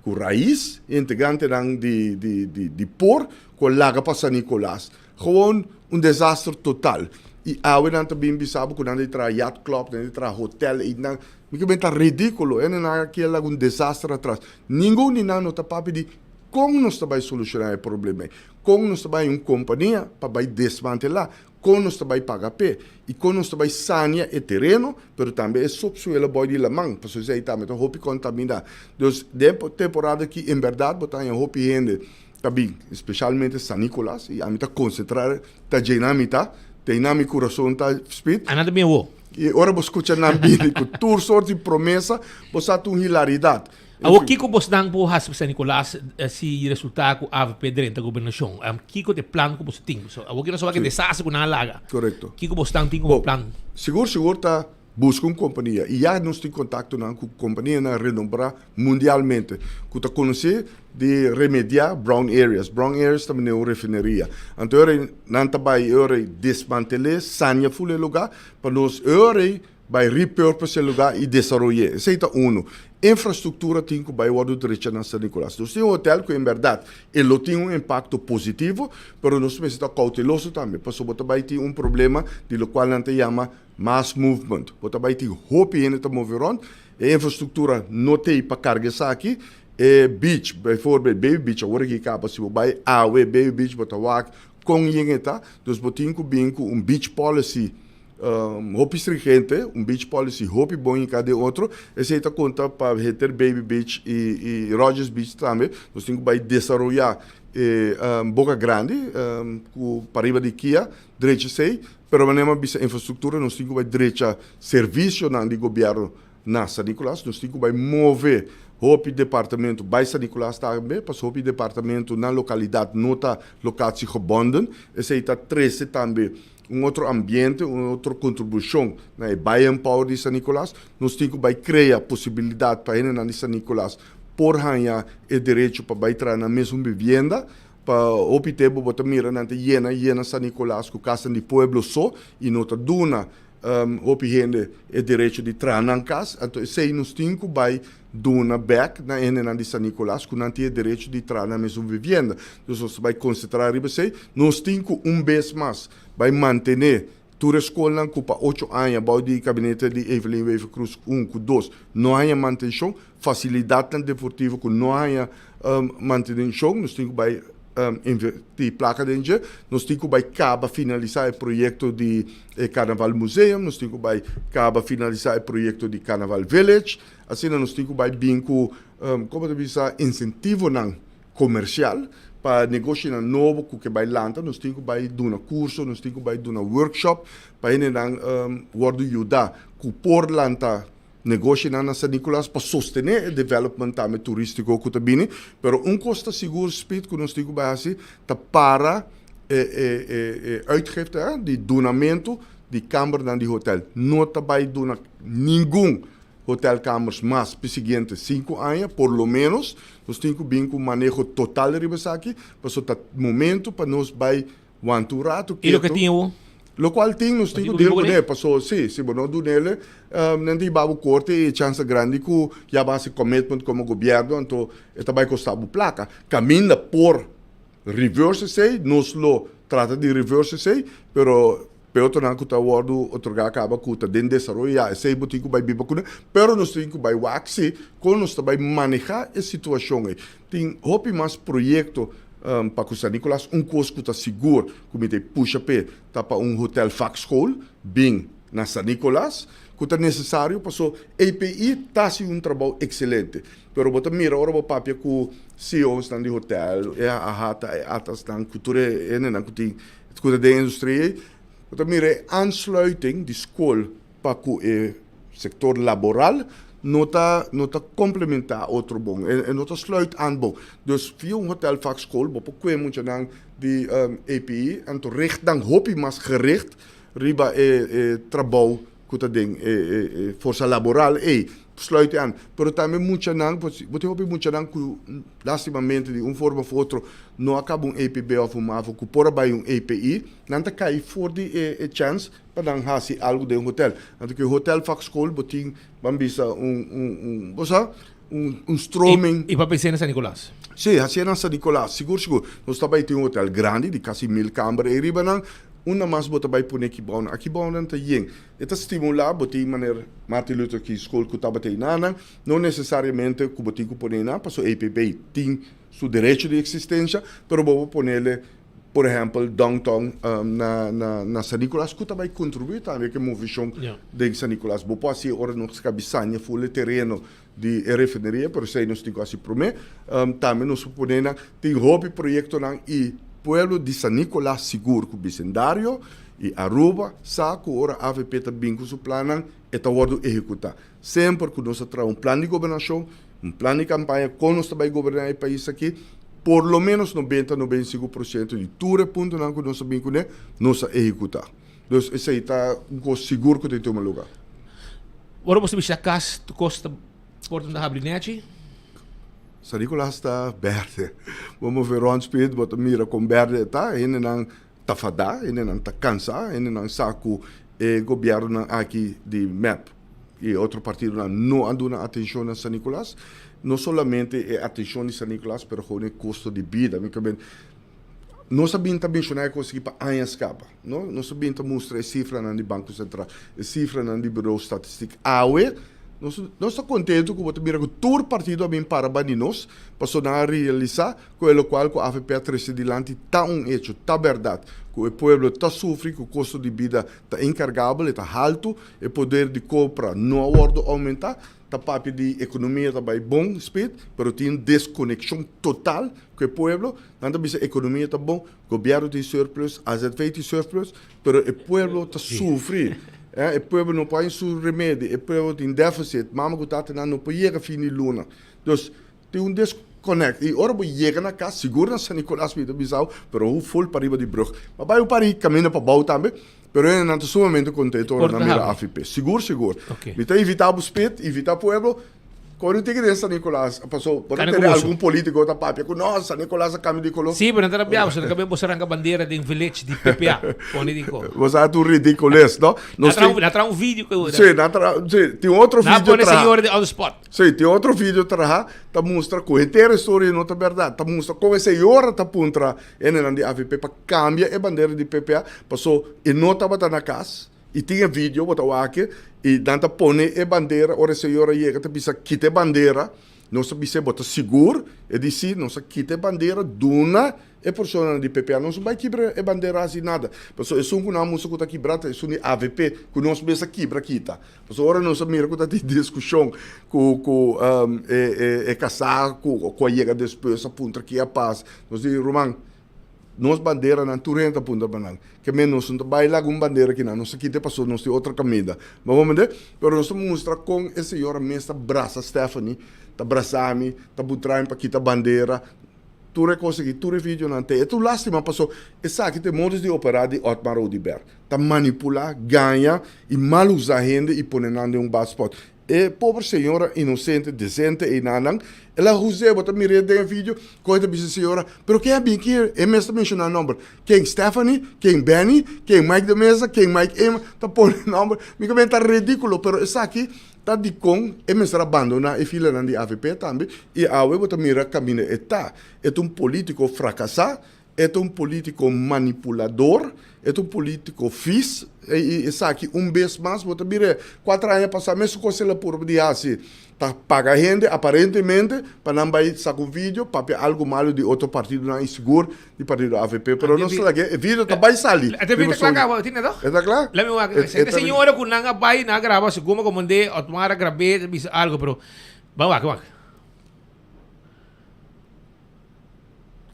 com Raiz, integrante de POR, com Laga para San Nicolás. Gewoon desastre total. E awe nan também bisabo quando ande tra yacht club, ande tra hotel e nan, me que tá ridículo, e na aquela um desastre atrás. Ninguém nem não tá papi de como nós vai solucionar o problema, como nós vai uma companhia para vai desmantelar, como nós vai pagar pé e como nós vai sanear o terreno, mas também é subsuelo boy de la mão, para você também então hope contaminar. Então, temporada que em verdade botar em hope gente também, especialmente San Nicolás e a mim tá concentrar, tá dinâmica, tem na meu coração tá speed. Anada bem o. E agora você escuta na bíblica, toda sorte de promessa, você tem uma hilaridade. O Kiko bos dang po has sa Nicolas si resulta ko ave pedrenta gobernasyon. Kiko de plan ko bos ting. So awo kina so que desastre ko na laga. Correcto. Kiko bos dang ting ko plan. Seguro tá busca uma companhia e já nós tem contato com companhia na renombrada mundialmente. Que tá conhecer de remediar brown areas. Brown areas também é uma refineria. Então não tá vai desmantelar, sanear full lugar para nós vai repurpose o lugar e desenvolver. Esse é infraestrutura tem que vai o direito na San Nicolás. Nós temos um hotel que, em verdade, ele tem um impacto positivo, mas nós precisamos cauteloso também, porque você vai ter um problema de lo qual a gente chama mass movement. Você vai ter roupa e a mover on, a infraestrutura não tem para carregar isso aqui, beach, por exemplo, Baby Beach, agora que acaba, se você vai Baby Beach, você vai com ninguém, tá? Então, você tem que vir com um beach policy hope stringente, beach policy hope bom em cada outro, esse aí conta para reter Baby Beach e Rogers Beach também, nós temos que desenvolver Boca Grande, para riba de Kia, direito sei, pero manema bisa infraestrutura, nós temos que direito serviço na de governo na San Nicolás, nós temos que mover hope departamento by San Nicolás também, para hope departamento na localidade nota locatie gebonden, esse aí está 13 também outro ambiente, outra contribuição na Bayern Power de San Nicolás, nós temos que criar possibilidade para ele na San Nicolás por ganhar o direito para entrar na mesma vivenda, para obter botar mira na llena San Nicolás com casa de pueblo só e não tá duna gente o direito de entrar na casa, então sei nós temos que duna back na ena de San Nicolás com não tem direito de entrar na mesma vivenda. Então você vai concentrar riba sei, nós temos que vez mais vai manter toda a escola com 8 anos, vai de gabinete de Evelyn Wever Cruz 1 com 2, não há manutenção, facilidade deportiva com não há manutenção, nós temos que de placa de engenho, nós temos que acabar finalizar o projeto de Carnaval Museum, nós temos que acabar finalizar o projeto de Carnaval Village, assim nós temos que vir com, como dizer, incentivo comercial para negócio novo que vai lançar, nós temos que dar um curso, nós temos que dar um workshop para ele ajudar com por lançar negócio na San Nicolás para sostener o desenvolvimento também turístico que também, pero custo seguro speed que nós temos que fazer para uitgifte de donamento de câmara de hotel. Não vai donar nenhum hotelkamers mais para seguinte 5 anos, por lo menos, nós temos que vir com manejo total de aqui, para o momento para nós vai rato. E o que tinha o? Lo qual nós temos que dizer, passou, sim, se não do nele, não tem babo corte e chance grande que já vai se commitment como governo, então vai custar a placa. Caminha por reverse sei, nós lo trata de reverse sei, pero outro não que está word otorgar acaba que está dentro dessa roia, sei botico vai biba kuna, pero nós temos que vai waxi, quando nós vai manejar a situação aí. Tem hope mais projeto para que San Nicolás custo que está seguro, como te puxa pé, tá para hotel fax school, bem na San Nicolás, que está necessário para o API está um trabalho excelente. Pero bota mira ora papia que CEO estão de hotel, a hata estão cultura não que tem de indústria, bota mira aansluiting de escola para o sector laboral nota complementar outro bom, nota sluit aan bom. Dus via hotel vakschool, bo kwam moet je dan die API en to richt dan hopi mas gericht riba trabalho kuta ding força laboral sluit aan. Pero também muito não, você hopi muito não que lastimamente de forma ou outra não acaba APB of mavo que por by API, não tá cai for de chance para não hasi algo de hotel. Então que hotel vakschool boting bambisa streaming. E para pensar em San Nicolás? Sim, assim na San Nicolás, seguro. Nós também tem hotel grande de quase 1000 câmaras e riba não uma mais bota vai pôr aqui bom não tá yeng. Eta estimular boti maneira Martin Luther King School que tava teinando, não necessariamente que boti que pôr na, passou APB tem seu direito de existência, pero vou pôr ele, por exemplo, downtown na San Nicolás que vai contribuir também que movição de San Nicolás. Vou passar hora nos cabeçanha full terreno de refineria, por isso aí nós temos assim para mim, também nós podemos tem hobby projeto na e pueblo de San Nicolás seguro com bicendário e Aruba saco ora AVP também com seu plano e tá word executar sempre que nós traz plano de governação plano de campanha com nós vai governar o país aqui por lo menos 90-95% de tudo ponto não que nós bem com nós executar então isso aí tá seguro que tem um lugar agora você me casa tu costa porta da Habrinete San Nicolás está verde. Vamos ver onde speed, bota mira com verde tá, ele não tá fadá, ele não tá cansado, ele não saco o governo aqui de map e outro partido não anda atenção na San Nicolás, não somente atenção de San Nicolás, mas também custo de vida, nós sabemos também mencionar coisas para a escapa, não? Nós sabemos mostrar cifra no Banco Central, cifra no Bureau Statístico, nós estamos contentes com o que todo partido vem para nós, para realizar com o qual a AVP Trecidilante está hecho, está verdade, que o povo está sofrendo, que o custo de vida está encargável, está alto, o poder de compra não aumenta, está papo de economia está bem bom, speed, mas tem desconexão total com o povo, tanto que a economia está bom, o governo tem surplus, a ZV tem surplus, mas o povo está sofrendo. O povo não põe seu remédio, o povo tem déficit, mama que está não pode chegar a fim de luna. Então, tem desconecto. E agora vou chegar na casa, seguro na San Nicolás, mas o full para riba de Brug. Mas vai o para caminho para Bau também, mas eu não estou sumamente contente na minha AFP. Seguro. Então, evitar o speed, evitar o povo. Quando tem que San Nicolás, passou, pode ter algum político da papia com nós, San Nicolás a caminho de colô. Sim, mas não trabalhamos, não acabamos de a bandeira de village de PPA, onde digo. Você é tudo ridículo, não? Nós traz vídeo que eu. Sim, tem outro vídeo atrás. Senhor de on the spot. Sim, tem outro vídeo atrás, tá mostra com inteira história não tá verdade, tá mostra como essa hora tá puntra, de AVP para cambiar a bandeira de PPA, passou e não estava na casa. E tinha vídeo, botava aqui, e danta põe a bandeira, ora a senhora chega, te pisa quita a bandeira, não se pisa botar seguro, e disse, não se quita a bandeira, duna, e pessoa de PPA, não se vai quebrar a bandeira assim nada. Pessoal, isso que não música que está quebrada, isso é AVP, que não se pisa quebra, quita. Pessoal, ora não se mira que está de discussão, com casar, com a chega depois, a punta que a paz. Nós dizemos, Romão, nós bandeira na turenta punta banal que menos não vai lá com bandeira aqui não sei que te passou não sei outra camisa mas vamos ver pero nós mostra com essa senhora mesmo braça Stephanie tá braçami tá butraim para quitar bandeira tudo conseguir tudo vídeo não tem tu lástima passou essa aqui tem modos de operar de Otmar Odiber tá manipular ganha e mal usar gente e pôr em spot e pobre senhora inocente decente e nanang ela usou bota mire de vídeo coisa disse senhora pero quem é bem que é mesmo mencionar nome quem Stephanie quem Benny quem Mike de mesa quem Mike Emma tá por nome me comenta ridículo pero essa aqui tá de com é mesmo abandona e fila na de AVP também e a web bota mira caminho é um político fracassado é um político manipulador é um político fis e aqui vez mais bota mira 4 anos passar mesmo com ela por dia assim tá paga gente aparentemente para não vai sacar um vídeo para algo malo de outro partido não é seguro de partido AVP pero não sei lá que vídeo tá vai sair até vídeo claro tinha não é claro lá mesmo essa senhora que não vai na grava seguro como de Otmar gravei algo pero vamos lá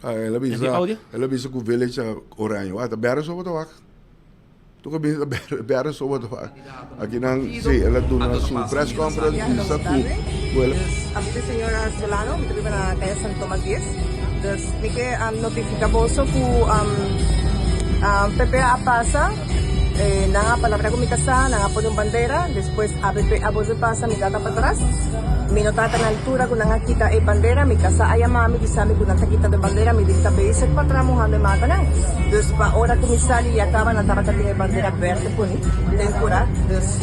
ela bisa que o village oranho tá bera só botar tu que bisa bera só botar aqui não sim ela dona sua press conference bisa que ela a minha senhora Solano me vive na calle San Tomás 10 das que notifica bolso que PPA pasa nanga palabra con mi casa nanga pone un bandera después AVP a voz de pasa mi data para atrás mi notata na altura con nanga kita bandera mi casa ay mami gisami con nanga kita de bandera mi dicta beise para atrás mojando mata nang dus pa ora comissário e acaba na tava de bandera verde puni temporada dus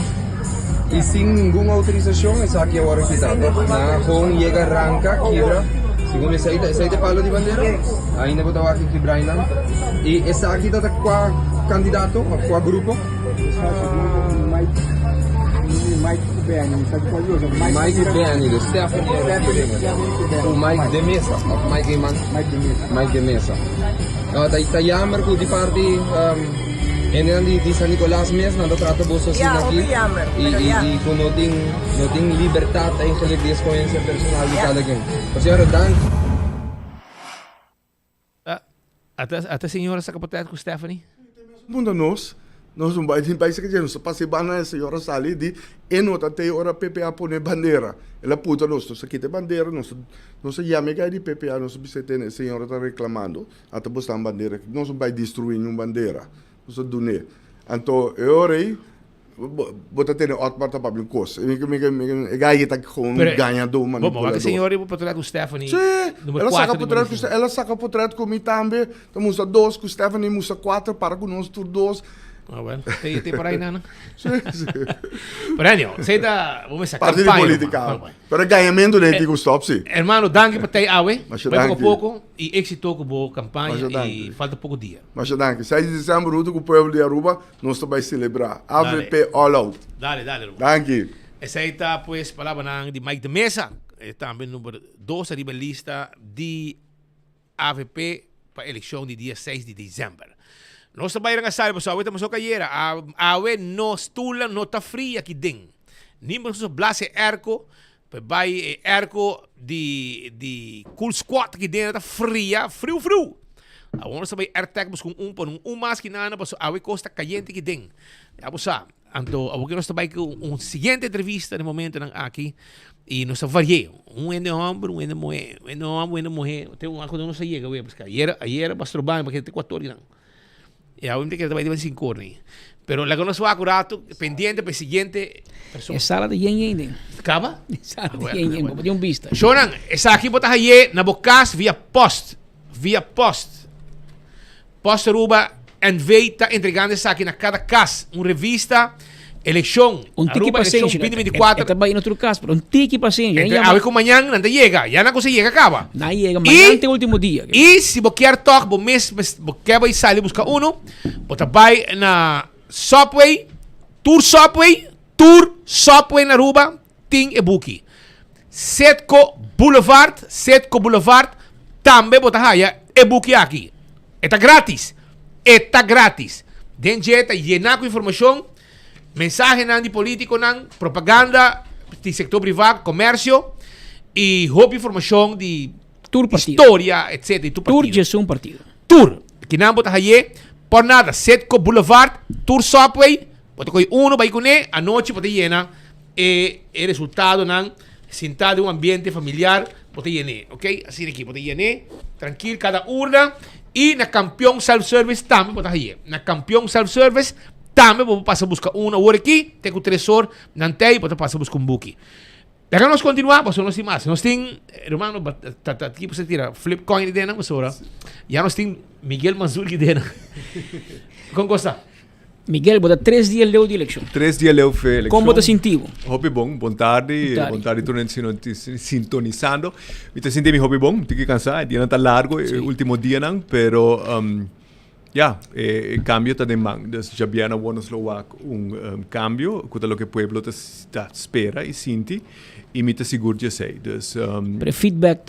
y sin ninguna autorización esa aquí ahora quitado na con llega arranca quiebra según esa ide palo de bandera ainda botava aqui quebrar ainda e essa aqui tá qua candidato a grupo? Mike Beni, Stephanie, o Mike de Mesa, Mike Iman, Mike de Mesa. Tá jammer ko di party en di San Nicolas mes na trato boso sin aqui e com noting libertad eigenlijk die experiência personal de cada quem. O senhor Dan Até a senhora sa kapatid ko Stephanie? Mundo nós um país que já nos passei bana a senhora sali de enota até hora PPA pone bandeira. Ela puta nós aqui tem bandeira, nós chama que de PPA nós tem a senhora está reclamando, até postar bandeira, nós vai destruir uma bandeira. Nós dune. Então eu orei bota ter outro para o coisa. Me ganha tá com ganhador manipulador. Bom, a senhora eu portrait com Stephanie. Ela saca portrait com mim também. Então musa 2 com Stephanie, musa 4 para com nós tur 2. Ah, bueno, tem para aí, não? Sim. Pero você dá, vamos sacar parte de política. Pero ganhamento nem digo stop, sim. Hermano, danke para ter awe. Vai pouco e êxito com boa campanha e falta pouco dia. Mas danke. 6 de dezembro com o povo de Aruba, nós vai celebrar. AVP All Out. Dale. Danke. Essa aí tá, pues, palavra de Mike de Mesa. Também número 2 arriba lista de AVP para a eleição de dia 6 de dezembro. Nós trabalhamos a salvo, so awet mo so kayera. Awe no stula no ta fria aqui den. Nimmer so blase erco, pe bai erco de cool squat aqui dentro ta fria, frio. Awe nós trabalhamos ertek bus com mas que nana, so awe costa caliente aqui den. Abusa, anto awe nós trabalhamos com seguinte entrevista no momento nang aqui e nós variei. Ende homem, ende mulher, tem uma coisa não se chega, we buscar. Ayer bastro bem porque tem 4 horas. E a única que trabalha de 5 horas. Pero la que no se va a curar, pendiente para el siguiente persona. É sala de yen. Acaba? Sala de yen, vou ter vista. Shonan, essa aqui botar aí na bocas via post. Post Aruba envia está entregando essa aqui na cada casa, uma revista, eleição. Tiki paciência. 2024. Também em outro caso, pero tiki paciência. A ver como amanhã não chega, já não consegue acaba. Não chega, amanhã tem o último dia. E se você quer tocar, você quer ir sair buscar você vai na Subway, Tour Subway na Aruba, tem e-book. Setco Boulevard, também você vai e-book aqui. Está grátis. Den jeta llenar com informação, mensagem de político, propaganda de sector privado, comércio e roupa informação de história, etc. Tour é um partido. Tour, que não botar aí, por nada, Setco Boulevard, Tour Subway, botar com vai com a noite botar llena e o resultado sentado um ambiente familiar, botar llena, ok? Assim aqui, botar llena, tranquilo, cada urna e na Campeão Self-Service também botar aí. Na Campeão Self-Service também vou passar a buscar uma hora aqui, tem o tresor, não tem, vou passar a buscar book. Daí nós continuamos, nós temos mais. Nós temos, hermano, aqui você tira flip coin de dentro, já nós temos Miguel Manzul de dentro. Como gosta? Miguel, bota 3 dias leu de eleição. 3 dias leu de eleição. Como você sentiu? Hobby bom, boa tarde, sintonizando. Me senti meu hobby bom, tive que cansar, dia não está largo, último dia não, pero cambio está de mão. Já viene buenos loak cambio, que é o que o pueblo espera e sente. E me seguro que sei. Pero feedback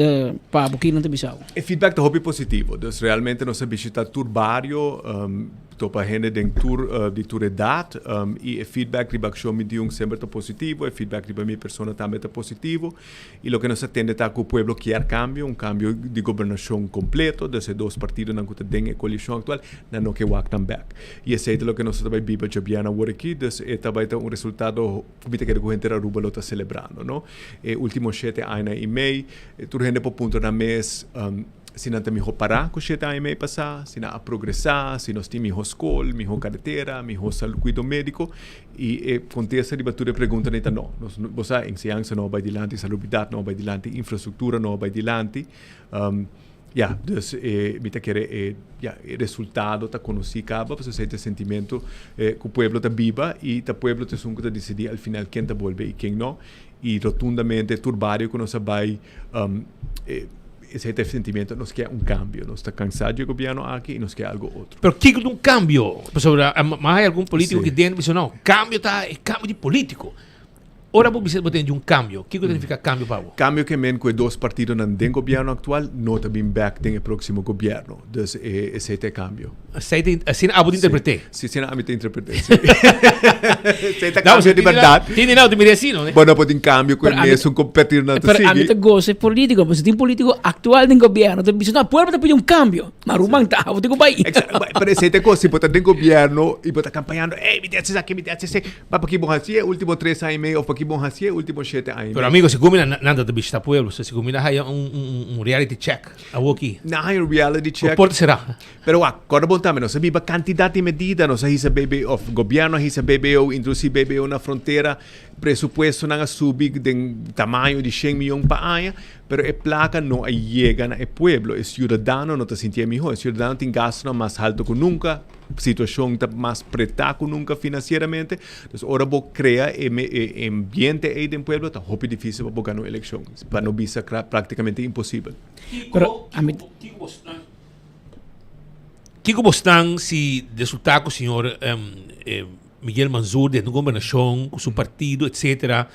para Burkina não te bisau. O feedback é hobby positivo. Realmente nós visitamos tour barrio, para gente de tour idade, e o feedback riba que me deu sempre é positivo, o feedback riba minha pessoa também é positivo. E o que nós atende é que o pueblo quer cambio, cambio de governação completo, desses 2 partidos na que tem a coalição atual, não que walk them back. E esse é o que nós também viva já bem agora aqui, é também um resultado que a gente a Aruba está celebrando, não? Último 7 anos e meio, tudo gente por ponto na mês, se não tem melhor parar com 7 anos e meio passar, se não progressar, se nós temos melhor escola, melhor carretera, melhor cuidado médico, e acontece que tu pergunta não, você ensinança não vai adiante, salubridade não vai adiante, infraestrutura não vai adiante, dus me quer resultado tá conheci acaba para esse sentimento que o pueblo está viva e o pueblo tem que decidir al final quem tá volve e quem não e rotundamente turbario que nós vai ese sentimiento nos queda un cambio, nos está cansado el gobierno aquí y nos queda algo otro. Pero ¿qué es un cambio? Más hay algún político que dice, no, cambio de político. Ora você tem um cambio. O que significa cambio, Pablo? Cambio que men que dois partidos no governo atual não também back no próximo governo. Então, esse é o cambio. Assim, eu interpretei. Sim, eu interpretei. Esse é o cambio de verdade. Tem não, de medicina, né? Bom, não pode cambio com mesmo competir na Pero a mí te goce político, pues tem político actual del gobierno, te dice, no, pueblo te pide un cambio. Marumang ta, eu tenho país. Pero esse é coisa, pode ter governo e pode campanhando, me desse aqui, para que bom assim, último 3 anos e meio, para que bom assim, último 7 anos. Pero amigo, se combina nada de visitar pueblo, se combina hay reality check. Aqui. Não hay reality check. O porto será. Pero agora bom também, nós sabemos quantidade de medida, nós sabemos o governo, nós sabemos inclusive BBO na fronteira, presupuesto não subir de tamanho de 100 milhões para ano, pero a placa não chega no pueblo, o cidadão não está sentindo melhor, o cidadão tem gasto mais alto que nunca, situação está mais preta que nunca financeiramente, então agora vou criar ambiente aí no pueblo, está muito difícil para ganhar eleição, para não ser praticamente impossível. Pero a mí que gostam se resultar com o senhor Miguel Manzur dentro da governação, com seu partido, etc.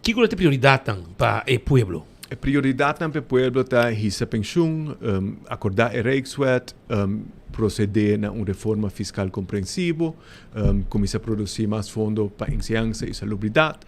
Que é a prioridade para o povo? A prioridade para o povo está a pensão, acordar a Rijkswet, proceder a uma reforma fiscal compreensiva, começar a produzir mais fundos para enseñança e salubridade,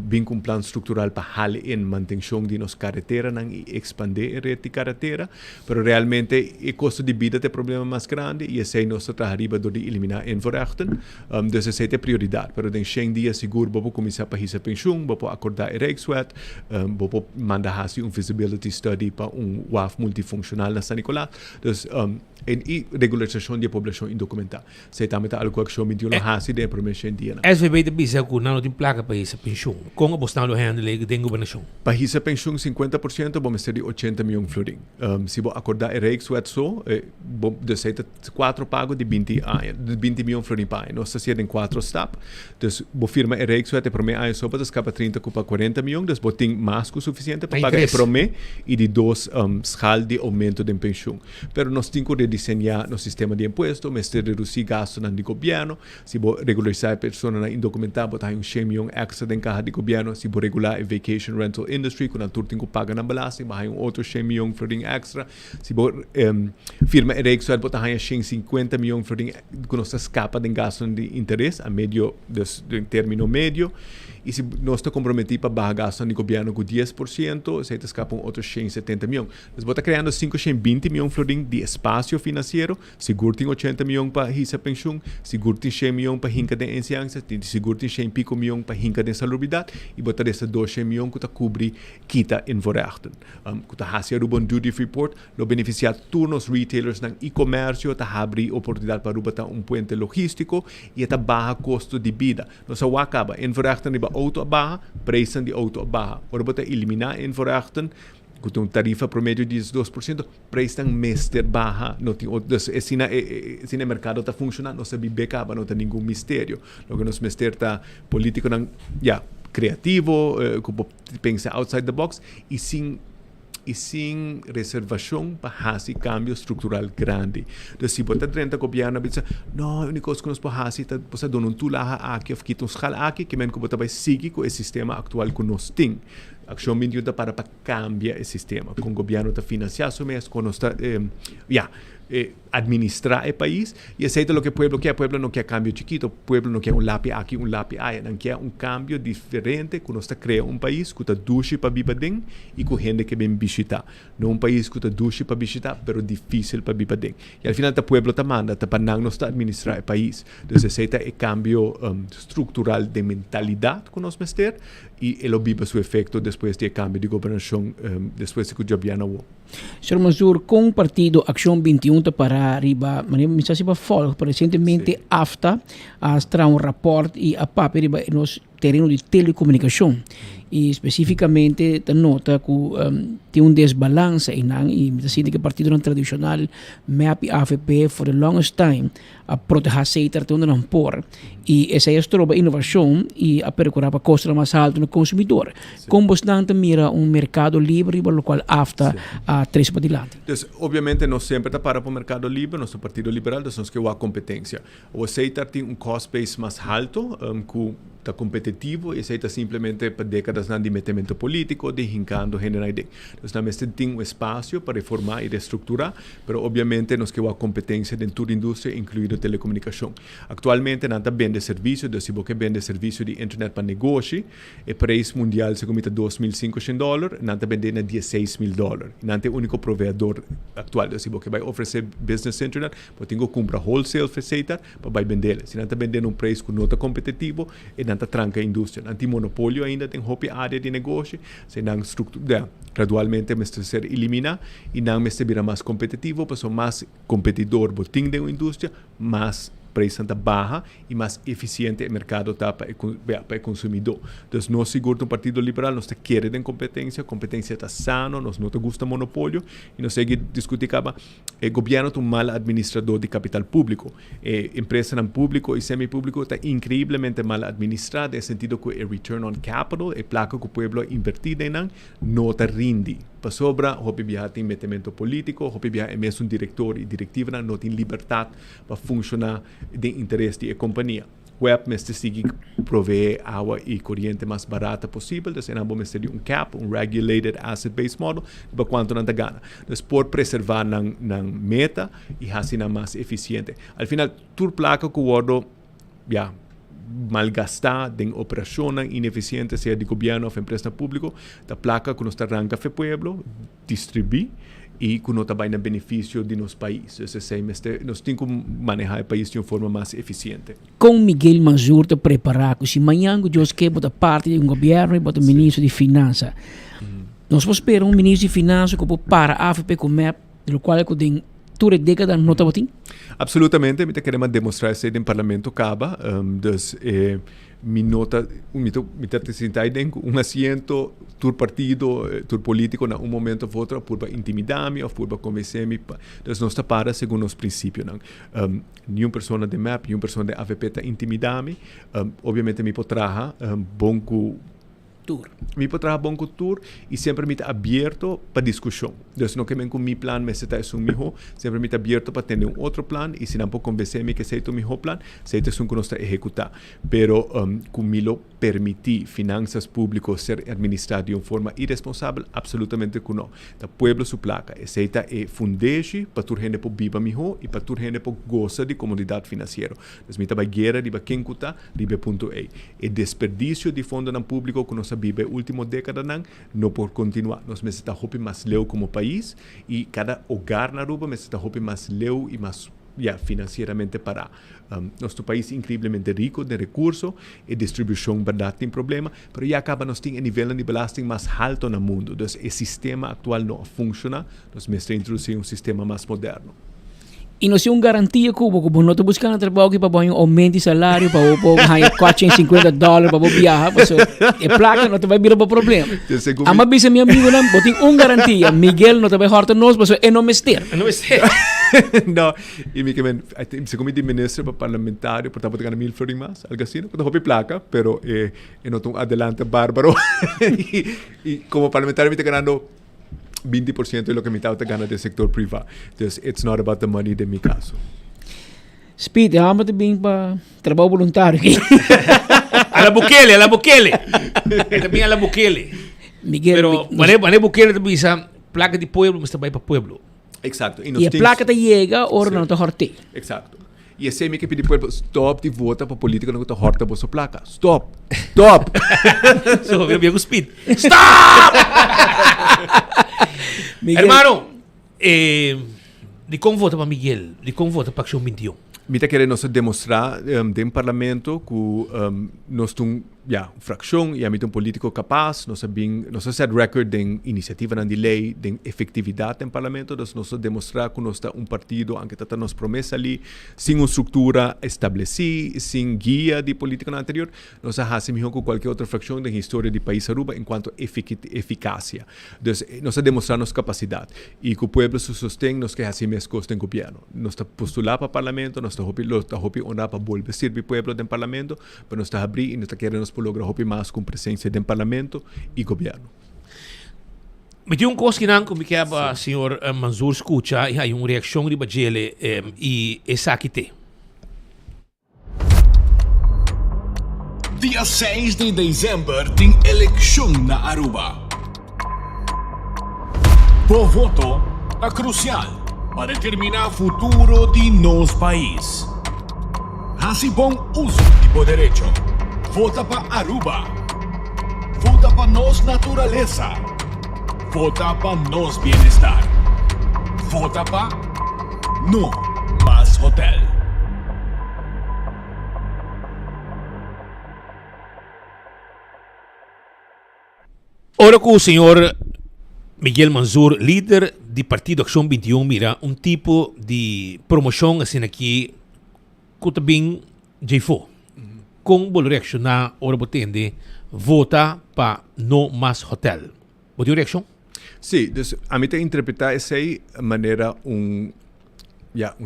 vir com um plano estrutural para haler em manutenção de nossas carreteras e expandir a rede de carretera, mas realmente o custo de vida é o problema mais grande e esse é nosso trabalho de eliminar inverrechten. Então, essa é a prioridade. Mas em 100 dias seguro, vamos começar para a pensão, vamos acordar a Rijkswet, vamos mandar feasibility study para WAF multifuncional na San Nicolás. Então, e regularização da população indocumentada. Se também está algo que eu me digo de promessa em dia. SVB de bisa que não tem placa para essa pensão. Como você está olhando ali da governação? Para essa pensão 50% vamos ter de 80 milhões de florins. Se você acordar a Rijkswet só, você tem 4 pagos de 20 milhões de florins para ano. Nós estamos em 4 etapas. Então, você firma a Rijkswet, para mim, só para escapar 30 para 40 milhões, então você tem mais que o suficiente para pagar a promessa e de 2 escalas de aumento de pensão. Mas nós temos que desenhar no sistema de imposto, mas reduzir gastos no governo, se você regularizar a pessoa indocumentada, você tem 100 milhões extra em carro de governo, se você regular a vacation rental industry, quando a turma tem que pagar na balagem, você tem outro 100 milhões de florins extra, se você firma a Rijkswet, você tem 150 milhões de florins que não se escapa de gasto de interesse, a médio, em término médio, e se nós estamos comprometidos para baixar gasto no governo com 10%, você escapa outros 170 milhões. Você está criando 520 milhões de florins de espaço financeiro, seguro tem 80 milhões para essa pensão, seguro tem 100 milhões para hinca de enseñança, seguro tem 100 pico milhões para hinca de salubridade, e botar essa 200 milhões que cobre quita inverrechten. Que está fazendo um duty free port, lo beneficiar todos os retailers no e-comércio, está abrir oportunidade para botar puente logístico e está baixar custo de vida. Não só acaba, inverrechten riba auto a barra, preço de auto a barra. Ora, você eliminar inverrechten, com uma tarifa promédio de 12%, preço mester barra, não tem se o mercado está funcionando, não se becaba, não tem nenhum mistério. Logo, nosso mistério está político, criativo, que pensa outside the box, e sem reservação para fazer cambio estrutural grande. Então, se você está governo, você diz, não, a única coisa que nós podemos fazer é você dar tulaha aqui, ou quitar escala aqui, que você vai seguir com o sistema atual que nós temos. A ação medida para cambiar o sistema. Com o governo está financiando o mês, quando está administrar o país, e aceita o que o povo quer. O povo não quer cambio chiquito, o povo não quer lápis aqui, lápis aí, não quer cambio diferente, que nós está criando país que está duche para viver dentro e com gente que vem visitar. Não país que está duche para visitar, mas difícil para viver dentro. E ao final o povo está manda, está para não está administrar o país. Então aceita o cambio estrutural de mentalidade que nós mestre e ele vive seu efeito depois do cambio de governação, depois que o governo. Sr. Manzur, com o partido Ação 21 para arriba, mensaje para follow, recentemente AFTA, traz um rapport e a PAP riba nos terreno de telecomunicação. E especificamente ta nota que tem desbalance e me assim que o partido tradicional MEP e AFP for the longest time a proteger seita onde não por e essa é a inovação e a procurar para custo mais alto no consumidor. Como bastante mira mercado livre para o qual afta a três para dilante. Então, obviamente, não sempre está para o mercado livre, nosso partido liberal, nós que há competência. O seita tem cost base mais alto, que está competitivo, e seita simplesmente para décadas de metimento político, de hincando generar ideia. Então, nós temos espaço para reformar e reestruturar, mas obviamente nós que há competência dentro da indústria, incluindo telecomunicação. Atualmente, nós vende serviço, se você vende serviço de internet para negócio, o preço mundial se comita $2.500, nós vendemos $16,000. Nós é o único provedor atual. Se você vai oferecer business internet, você tem que comprar wholesale seita para vender. Se nós vendendo preço com nota competitivo, e nós tranca a indústria. Nós tem monopólio ainda, tem roupa área de negócio, se nós estrutura gradualmente mas ser elimina e nós vira mais competitivo, para mais competidor botim da indústria, mais preço barra e mais eficiente o mercado está para o consumidor. Então, nós seguro um partido liberal, nós queremos competência está sano, nós não gusta monopólio e nós seguimos discutir que o governo é um mal administrador de capital público. Empresa não público e semi-público está incrivelmente mal administrada, no sentido que o return on capital, a placa que o povo invertido em não está rinde. Para sobra, o PBA tem metimento político, o PBA é mesmo um diretor e diretiva, não tem liberdade para funcionar de interesse da companhia. O web mestre sigue prover água e corrente mais barata possível, então não vamos ter cap, regulated asset-based model, para quanto não dá gana. Então, por preservar na meta e assim mais eficiente. Al final, toda placa que o ordo, malgastar em operação ineficiente, seja de governo ou empresa pública, a placa que nos arranca para o pueblo, distribui e que não vai no benefício de nosso país. Nós temos que manejar o país de uma forma mais eficiente. Com Miguel Manzur te preparar, se amanhã o Deus quer botar parte de governo e botar ministro de finanças. Nós vamos esperar ministro de finanças que para a AFP com MEP, do qual é que tem toda década não está botando? Absolutamente, nós queremos demonstrar isso no parlamento caba, um assento tur partido, tur político na momento ou outro por intimidar-me ou por convencer-me. Então, não está para segundo os princípios. Nenhuma pessoa de MEP, nenhuma pessoa de AVP está intimidar-me. Obviamente, me potrá bom tour. Me potrá bom tour e sempre me está aberto para discussão. Então, não que com meu plano, mas está é um meu, sempre me está aberto para ter outro plano e se não pode convencer-me que esse é o meu plano, esse é um que nós está executar. Pero, como permitir finanças públicas ser administradas de uma forma irresponsável, absolutamente que não. O povo su placa, esse é fundeixe para toda gente pode viver melhor e para toda gente pode gozar de comodidade financeira. Então, me está vai guerra, riba quem cuta, riba ponto E. E desperdício de fundo no público que nós vive última década não pode continuar. Nós necessitamos roupa mais leu como país e cada hogar na Aruba necessita roupa mais leu e mais financeiramente para nosso país incrivelmente rico de recursos e distribuição verdade tem problema, mas já acaba nós tem nível de belasting mais alto no mundo. Então, o sistema atual não funciona, nós necessitamos introduzir sistema mais moderno. E não tem garantia que não está buscando trabalho para um aumento de salário, para ganhar $450 para viajar, a placa não vai virar para problema. A minha bisa, meu amigo, não tem garantia. Miguel não vai hortar nós, mas é não mester. Não, e me se como de ministro para parlamentário, portanto, ganhar $1,000 mais, algo assim, não tem placa, pero não tem adelante bárbaro. e como parlamentário me está ganhando 20% de lo que me está ganando do sector privado. Então, it's not about the money de mi caso. Speed, vamos também para trabalho voluntário. A la Bukele. Também a la Bukele. Miguel, pero mané Bukele também essa placa de pueblo, mas também para pueblo. Exacto. E a placa te chega, ou não te horte. Exacto. E esse é que pedir pueblo, stop de vota para política não te horta para sua placa. Stop. So, eu speed. Stop! Miguel. Hermano, de como vota para Miguel? De como vota para Action 21? Me está querendo demonstrar dentro do parlamento que nós temos fracción e a mim um político capaz, nós set record de iniciativa de lei, de efetividade no parlamento, nós demonstrar que nós está partido que está nos promessa ali, sem uma estrutura estabelecida, sem guia de política no anterior, nós fazemos com qualquer outra fracção da história do país Aruba enquanto eficácia. Então, nós demonstrar nossa capacidade e que o povo se sustém, nós queremos fazer mais coisas no governo. Nós está postular para o parlamento, nós está honrar para volver servir o povo no parlamento, mas nós está abrir e nós está querendo lograr mais com presença do parlamento e governo. Me dio coisa que não como que a senhor Manzur escuta e há uma reação de Bajele e essa aqui tem. Dia 6 de dezembro tem eleição na Aruba. O voto é crucial para determinar o futuro de nosso país. Assim bom uso de poder direito. Vota para Aruba. Vota para nossa natureza. Vota para nosso bem-estar. Vota para No Más Hotel. Ora com o senhor Miguel Manzur, líder do Partido Acción 21, mira um tipo de promoção assim aqui que também já foi. Com o reaccionar, ora botende, vota para No Más Hotel. Boa reação? Sim, então, a mim interpretar essa maneira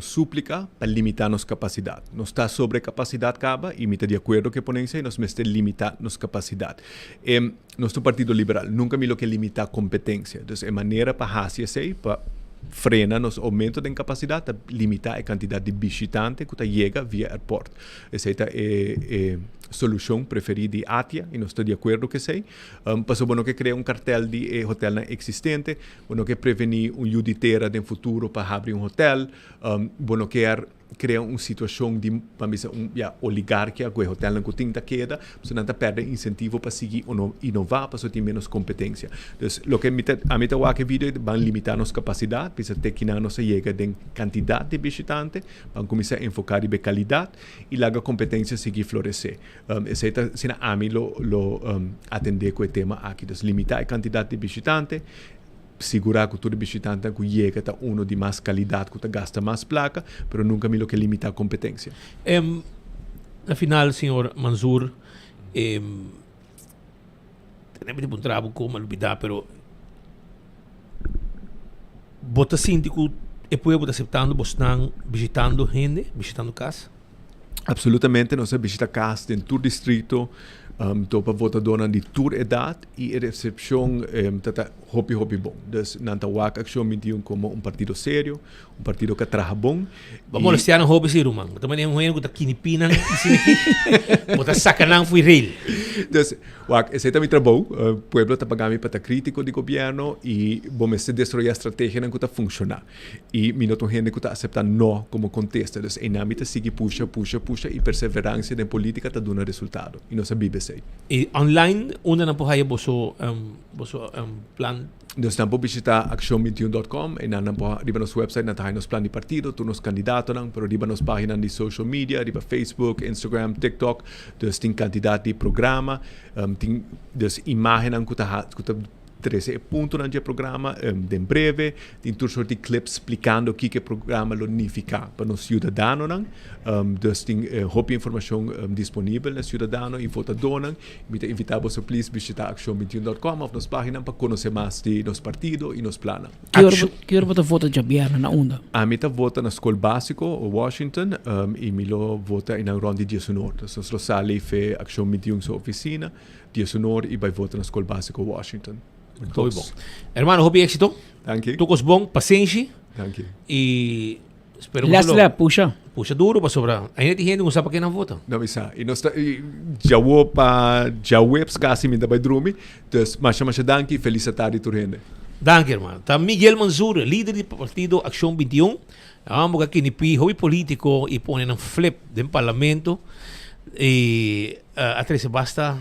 súplica para limitar nossa capacidade. Nós está sobre capacidade acaba e me está de acordo que ponem nós temos que limitar nossa capacidade. Nosso Partido Liberal nunca me lo que limitar competência. Então, é maneira para fazer isso para frena nos aumento de capacidade, para limitar a quantidade de visitantes que chega via aeroporto. Essa é a solução preferida de ATIA e nós estamos de acordo que sei. Passou bueno que cria cartel de hotel existente, bueno que prevenir juditeira no futuro para abrir hotel, bueno que cria uma situação de oligarquia que o hotel não tem da queda, você não perde incentivo para seguir inovar, para ter menos competência. Então, o que a mim que vídeo vai limitar nossa capacidade, para ter que não se chega de quantidade de visitantes, para começar a enfocar em qualidade e lá a competência seguir florescer. Esse é se a mim atender com o tema aqui, então limitar a quantidade de visitantes, segurar que todo visitante que chega está uno de mais qualidade, que gasta mais placa, mas nunca me lo que limitar a competência. Afinal, senhor Manzur, tenemos um trabalho como olvidar, pero bota síndico e pueblo aceptando, bostão visitando gente, visitando casa? Absolutamente, nós visitamos casa em todo distrito, para votadores de toda idade e a recepção está hobby bom. Então, não há Acción 21 como partido sério, partido que trabalha bom. Vamos molestar hobby sim, Roman. Também é um erro que está quinipinang, bota sacanang foi real. Então, esse é o trabalho. O povo está pagando para estar crítico do governo e vamos destruir a estratégia que está funcionando. E minuto gente que está aceitando não como contesta. Então, em âmbito sigue puxa e perseverança da política está dando resultado. E nós sabemos. E online, onde não pode boso plan? Nós estamos visitar acción21.com e não pode ir nosso website, não tem nosso plano de partido, todos os candidatos, mas ir nossa página de social media, ir Facebook, Instagram, TikTok, dus tem quantidade de programa, tem dus imagens que está 13 pontos no programa, em breve, tem toda sorte de clips explicando o que o programa significa para os cidadãos, dus tem muita informação disponível para os cidadãos e votadores. Me invitamos a please visitar acción21.com ou nossa página para conhecer mais de nosso partido e nosso plano. Que hora você vota de Biarna na onda? A mim vota na escola básica, Washington, e me vota na ronda de 19. Então, nós saímos para Acción 21 sua oficina, 19 e vai votar na escola básica, Washington. Muito bom. Hermano, hobby éxito. Thank you. Tucos bom, paciência. Thank you. E espero que puxa duro para sobrar. Ainda tem gente que não sabe para quem não vota. Não, isa. E nós já webs quase me dá para dormir. Então, mas danke, feliz tarde a gente. Danke, hermano. Tá Miguel Manzur, líder do partido Acción 21. Vamos aqui nipi hobby político e põe um flip do parlamento. E atrás basta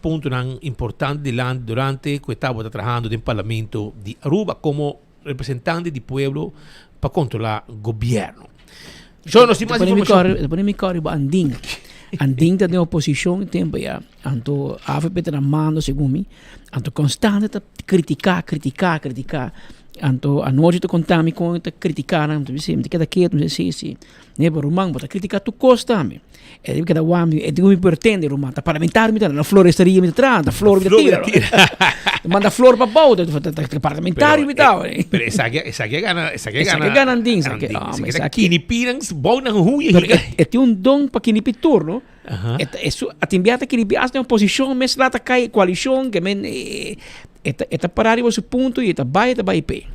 ponto importante de land durante que estava trabalhando no parlamento de Aruba como representante do povo para controlar o governo. Só nós temos mais informação. Depois me corre anding. Anding da oposição tempo ya. Anto AFP tá mando segundo anto constante tá criticar. Anto a noite tá contami com tá criticar, anto me sempre cada quieto, me sim. Ne por rumang bota criticar tu costa me. E cada wami e digo me pretende rumang tá parlamentar me tá na florestaria me tá na flor me tira. Manda flor para bauta, parlamentar me tá. Pero esa que gana anding, esa que kinipirang bau nang huya. É dom para kinipitur, no? Isso atimbiata kinipi as na oposição, mas lá tá cai coalição que men eta parar o seu ponto e eta vai pé.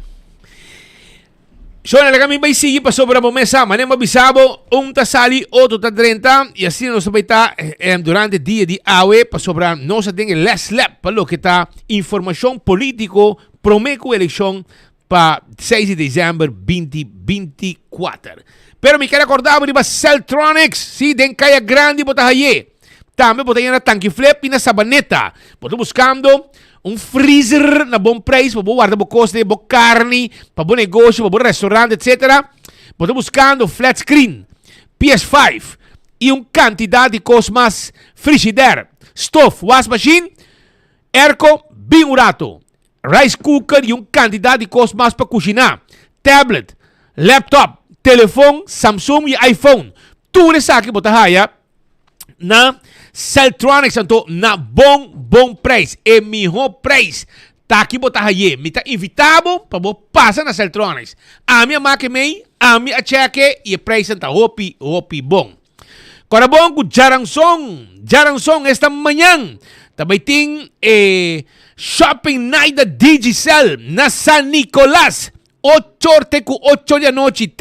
So, nalagami ba sige pa sobra mo mesa, manem mabisabo, tasali, 8:30, e assim nós vai estar durante dia de awe, pa sobra nós tem last lap, pa lo que tá informação político, promeco eleição pa 6 de dezembro 2024. Pero me quero acordar de Celtronics, si den kaya grande bota haye. Também bota na tanque flip e na sabaneta. Bota buscando freezer na bom preço, para guardar bom custo, bom carne, para bom negócio, para bom restaurante, etc. Bota buscando flat screen, PS5 e quantidade de coisas mais frigidaire, stove, wash machine, airco, bem urato, rice cooker e quantidade de coisas mais para cozinhar, tablet, laptop, telefone, Samsung e iPhone. Tudo isso aqui bota haya na Celtronics anto na bom preço, e melhor preço. Tá aqui botar aí, me tá invitado para passar na Celtronics. A minha máquina, a minha cheque e o preço tá hopi bom. Agora bom com Jaransong esta manhã. Também tem Shopping Night da Digicel na San Nicolás. 8 da noite,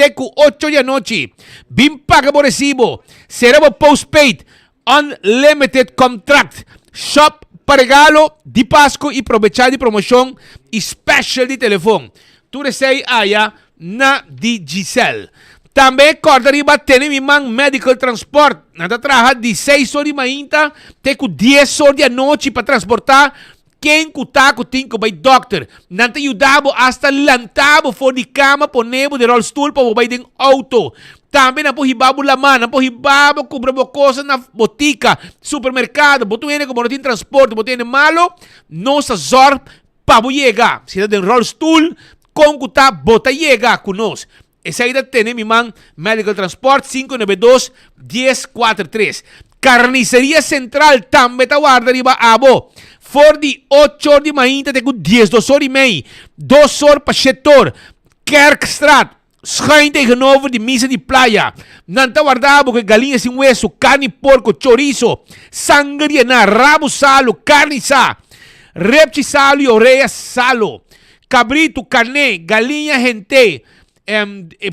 Bim paga por recibo. Será postpaid, unlimited contract. Shop para regalo de Páscoa e aproveitar de promoção special de telefone. Tudo isso aí na Digicel. Também corda riba tem mi man medical transport. Nada trabalha de 6 horas de manhã, tem 10 horas da noite para transportar. Quem kutaku tinko by doctor. Nanta yudabo hasta lantabo for di cama ponebo de roll stool pa bobay ding auto. Também na po hibabo laman, na po hibabo compramos coisas na botica, supermercado, botuene como não tem transporte, botuene malo, nossa zor pa boyega. Se den roll stool, com kuta bota yega kunos. Essa aí tem mi man Medical Transport 592-1043. Carniceria Central também tá guarda riba abo. For di 8 horas de manhã, tenho 10, 2 horas e meia. 2 horas para setor. Kerkstraat. Schijn tegenover de misa de playa. Nanta guardabo que galinha sem hueso, carne porco, chorizo, sangria na rabo salo, carne sa, repchi salo e orelha salo, cabrito, carne, galinha gente,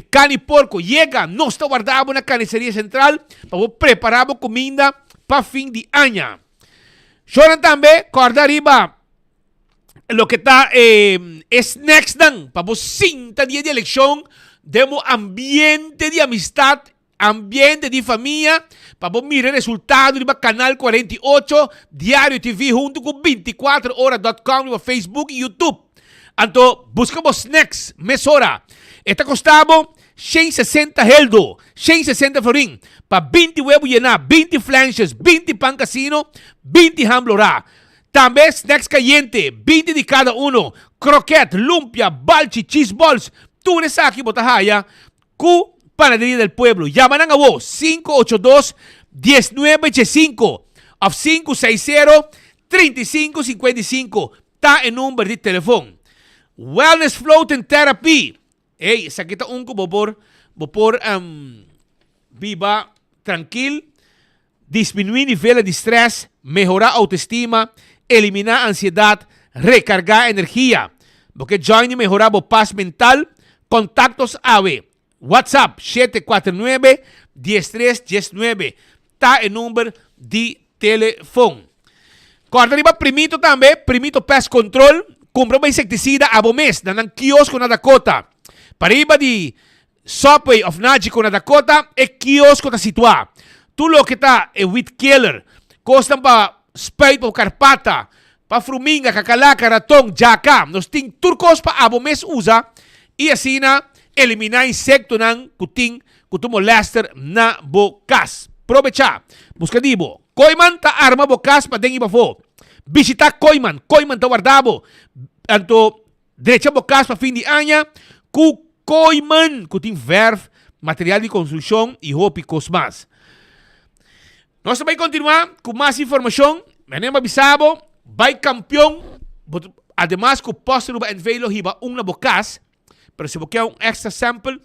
carne porco. Llega, não está guardado na carniceria central para preparar comida para fim de ano. Choran também, corda arriba, lo que está snacks dan, para vos 5 días de elección, demos ambiente de amistad, ambiente de familia, para vos mirar resultado de Canal 48, Diario TV, junto con 24horas.com, Facebook y YouTube. Anto, buscamos snacks, mesora. Esta costaba 160 heldo, 160 florín, para 20 huevos llenar, 20 flanches, 20 pan casino, 20 hamblorá. También snacks caliente, 20 de cada uno, croquette, lumpia, balchi, cheese balls, tú eres aquí, botajaya, Q Panadería del Pueblo. Llaman a vos, 582-1985, of 560-3555, está el número de teléfono. Wellness Floating Therapy. Hey, esa aquí está un bopor viva, tranquilo, disminuir niveles de estrés, mejorar autoestima, eliminar ansiedad, recargar energía. Porque join y mejorar paz mental. Contactos AVE. WhatsApp 749-1319. Está el número de teléfono. Corta arriba Primito también. Primito Pest Control. Comprou insecticida a mes na quiosco na Dakota. Para iba de Subway of Nagico na Dakota, é quiosco na situar. Tudo que está é weed killer. Costam para spray para carpata, para fruminga, cacalaca, ratão, jaca. Nós tem turcos para mes usa e assim eliminar insecto nang kuting kuto molester na bokas. Aprovecha. Buscadibo. Koyman ta arma bokas pa deng ibafo. Bisita Koyman. Koyman ta Wardabo. Anto, derecha bokas pa fin de anya. Ku Koyman. Kuting verf, material de construção e roupa mais. Nós também continuar com mais informação. Menemos avisado. Vai campeão. Además, que o póster vai enviar hiba na bokas. Pero se você quer extra sample,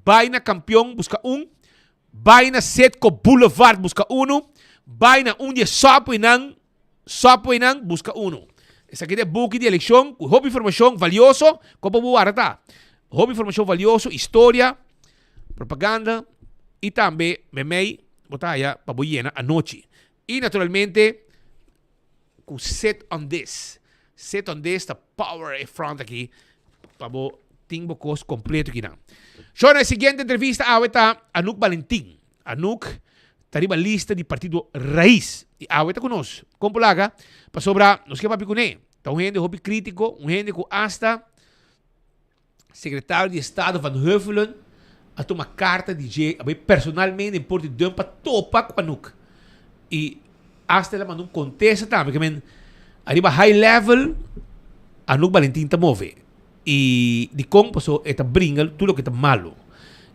vai na campeão, busca vai na Setco Boulevard, busca vai na de Sopoinang, busca Essa aqui é book de eleição, com informação valioso, como buara tá. Informação valioso, história, propaganda, e também, memei, botaya, paboyena, a noite. E, naturalmente, com set on this, the power front aqui, pabo, ting bocos completo aqui na. So, na seguinte entrevista, aweta Anouk Valentin. Anouk, tariba lista de Partido Raiz. E aweta conosco. Como laga, para sobra, nos que papicune. Tá um gente hobby crítico, gente com hasta secretário de Estado Van Huffelen a tomar carta de G, personalmente em Porto de para topar com Anouk. E hasta ela mandou contesta também, que arriba high level, Anouk Valentin tá move. E de como passou, esta brinca tudo que está malo.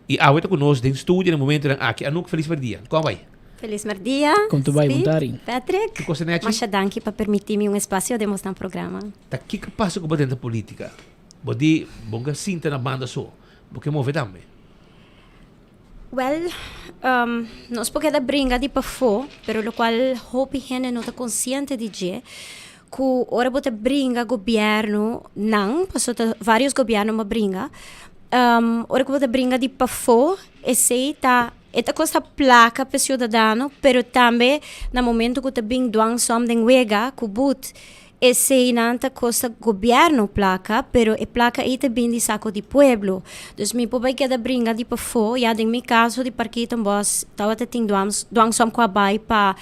E a outra conosco dentro do estúdio no momento que Anouk feliz per dia. Como vai? Feliz per dia. Como tu vai, Montari? Patrick. Mas danke para permitir-me espaço de mostrar um programa. Tá que passa com a dentro da política? Bodi, bonga sinta na banda só. Porque move também. Well, nós podemos brincar de pafo, pero lo qual hope gente não está consciente de que ora bota brinca governo não, passou vários governos ma brinca. Ora bota brinca de pafo, esse tá esta costa placa para cidadano, pero também no momento que tá bem doang som den wega ku but esse nanta costa governo placa, pero e placa ita bem de saco de pueblo. Dus mi po vai cada brinca de pafo, ya den mi caso de parquito boss, tawa te ting doang som kwa bai pa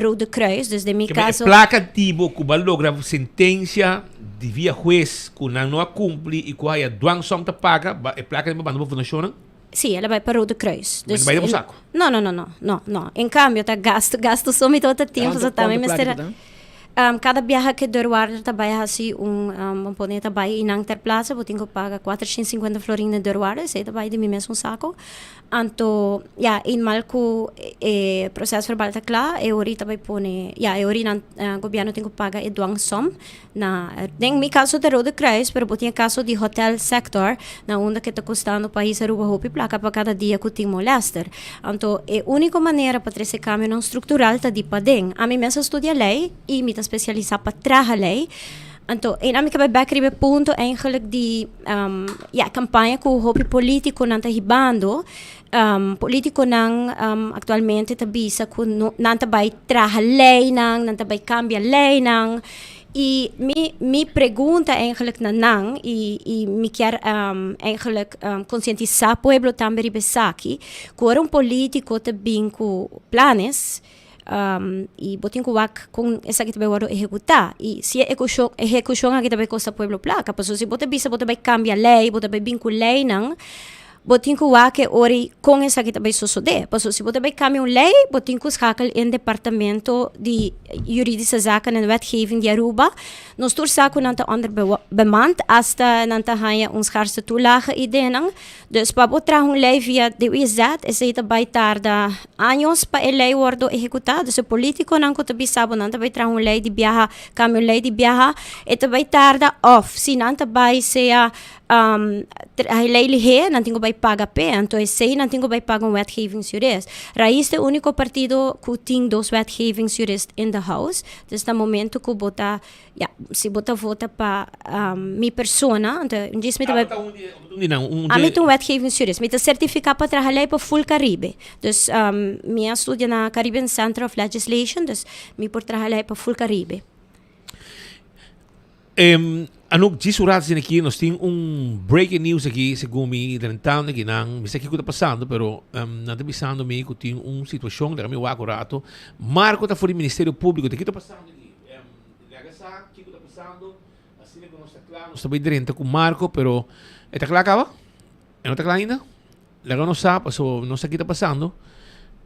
Rode Kruis, dus de mi caso placa tibo ku logra sentença de via juez ku não cumpre e ku haya doang som ta paga, e placa de bando funciona. Sì, ela vai para o Rode Kruis. Dus vai de saco. No. Em cambio, tá gasto some todo o tempo, só também cada viaje que Dorwaarder trabalha assim componente trabalha em Interplaza, eu tenho que pagar 450 florins de Dorwaarder, sei trabalha de mim mesmo saco. Então, em malco processo verbal tá claro, eu ahorita vai pone, eu ahorita governo tenho que pagar doang som na, em meu caso de Rode Kruis, pero eu tinha caso de hotel sector, na onde que tá custando o país a ruba hopi placa para cada dia que tem molester. Então, a única maneira para trazer cambio não estrutural tá de padeng. A mim mesmo estudia lei e me specialisar para trabalhar lei. Então, en amica bij Bakribe punto eigenlijk die campagne com o hobby político não está ribando. Político não atualmente está bisa com não está vai trabalhar lei não está vai cambiar lei não. E me pergunta eigenlijk na nang e me quer eigenlijk conscientizar o pueblo também ribesaki que político também com planos e botin ko wak kung esa kita bay waro executar e se execution nga kita bay costa pueblo placa paso si bote bisa bote bay cambia lei bote bay vinculei nang botin ko wak ori kung esa kita bay sosode paso si bote bay cambia lei botin ko schakel in departamento di juridische zaken en wetgeving di Aruba nos tur sako nanta onder bemand hasta nanta haya ons schaarste toelage idee dus pa botra hong lei via de UZ esa ita bay tarda años pa lei wordo executado se politico nang ko tabi sabo nanta bay tra hong lei di biaha cambio lei di biaha ita bay tarda off si nanta bay seya lei lihe nanti ko bay paga pe anto ese nanti ko bay paga wetgevingsjurist Raiz de único partido que tem dos wetgevingsjurist in the house dus na momento que bota si bota vota para mi persona então diz me também a mim tem wetgevingsjurist me te certificar para trabalhar para full Caribe dus minha estudia na Caribbean Center of Legislation dus me por trabalhar para full Caribe. Anouk, Gisurados aqui, nós temos breaking news aqui, segundo me, durante aqui, não sei o que está passando, pero não está passando me que tem situação, que me wago rato, Marco está fora do Ministério Público, o que está passando aqui? O que está passando? Assim que nós está claro, nós estamos dentro com Marco, pero está claro acaba? Não está claro ainda? Legal não sabe, não sei o que está passando,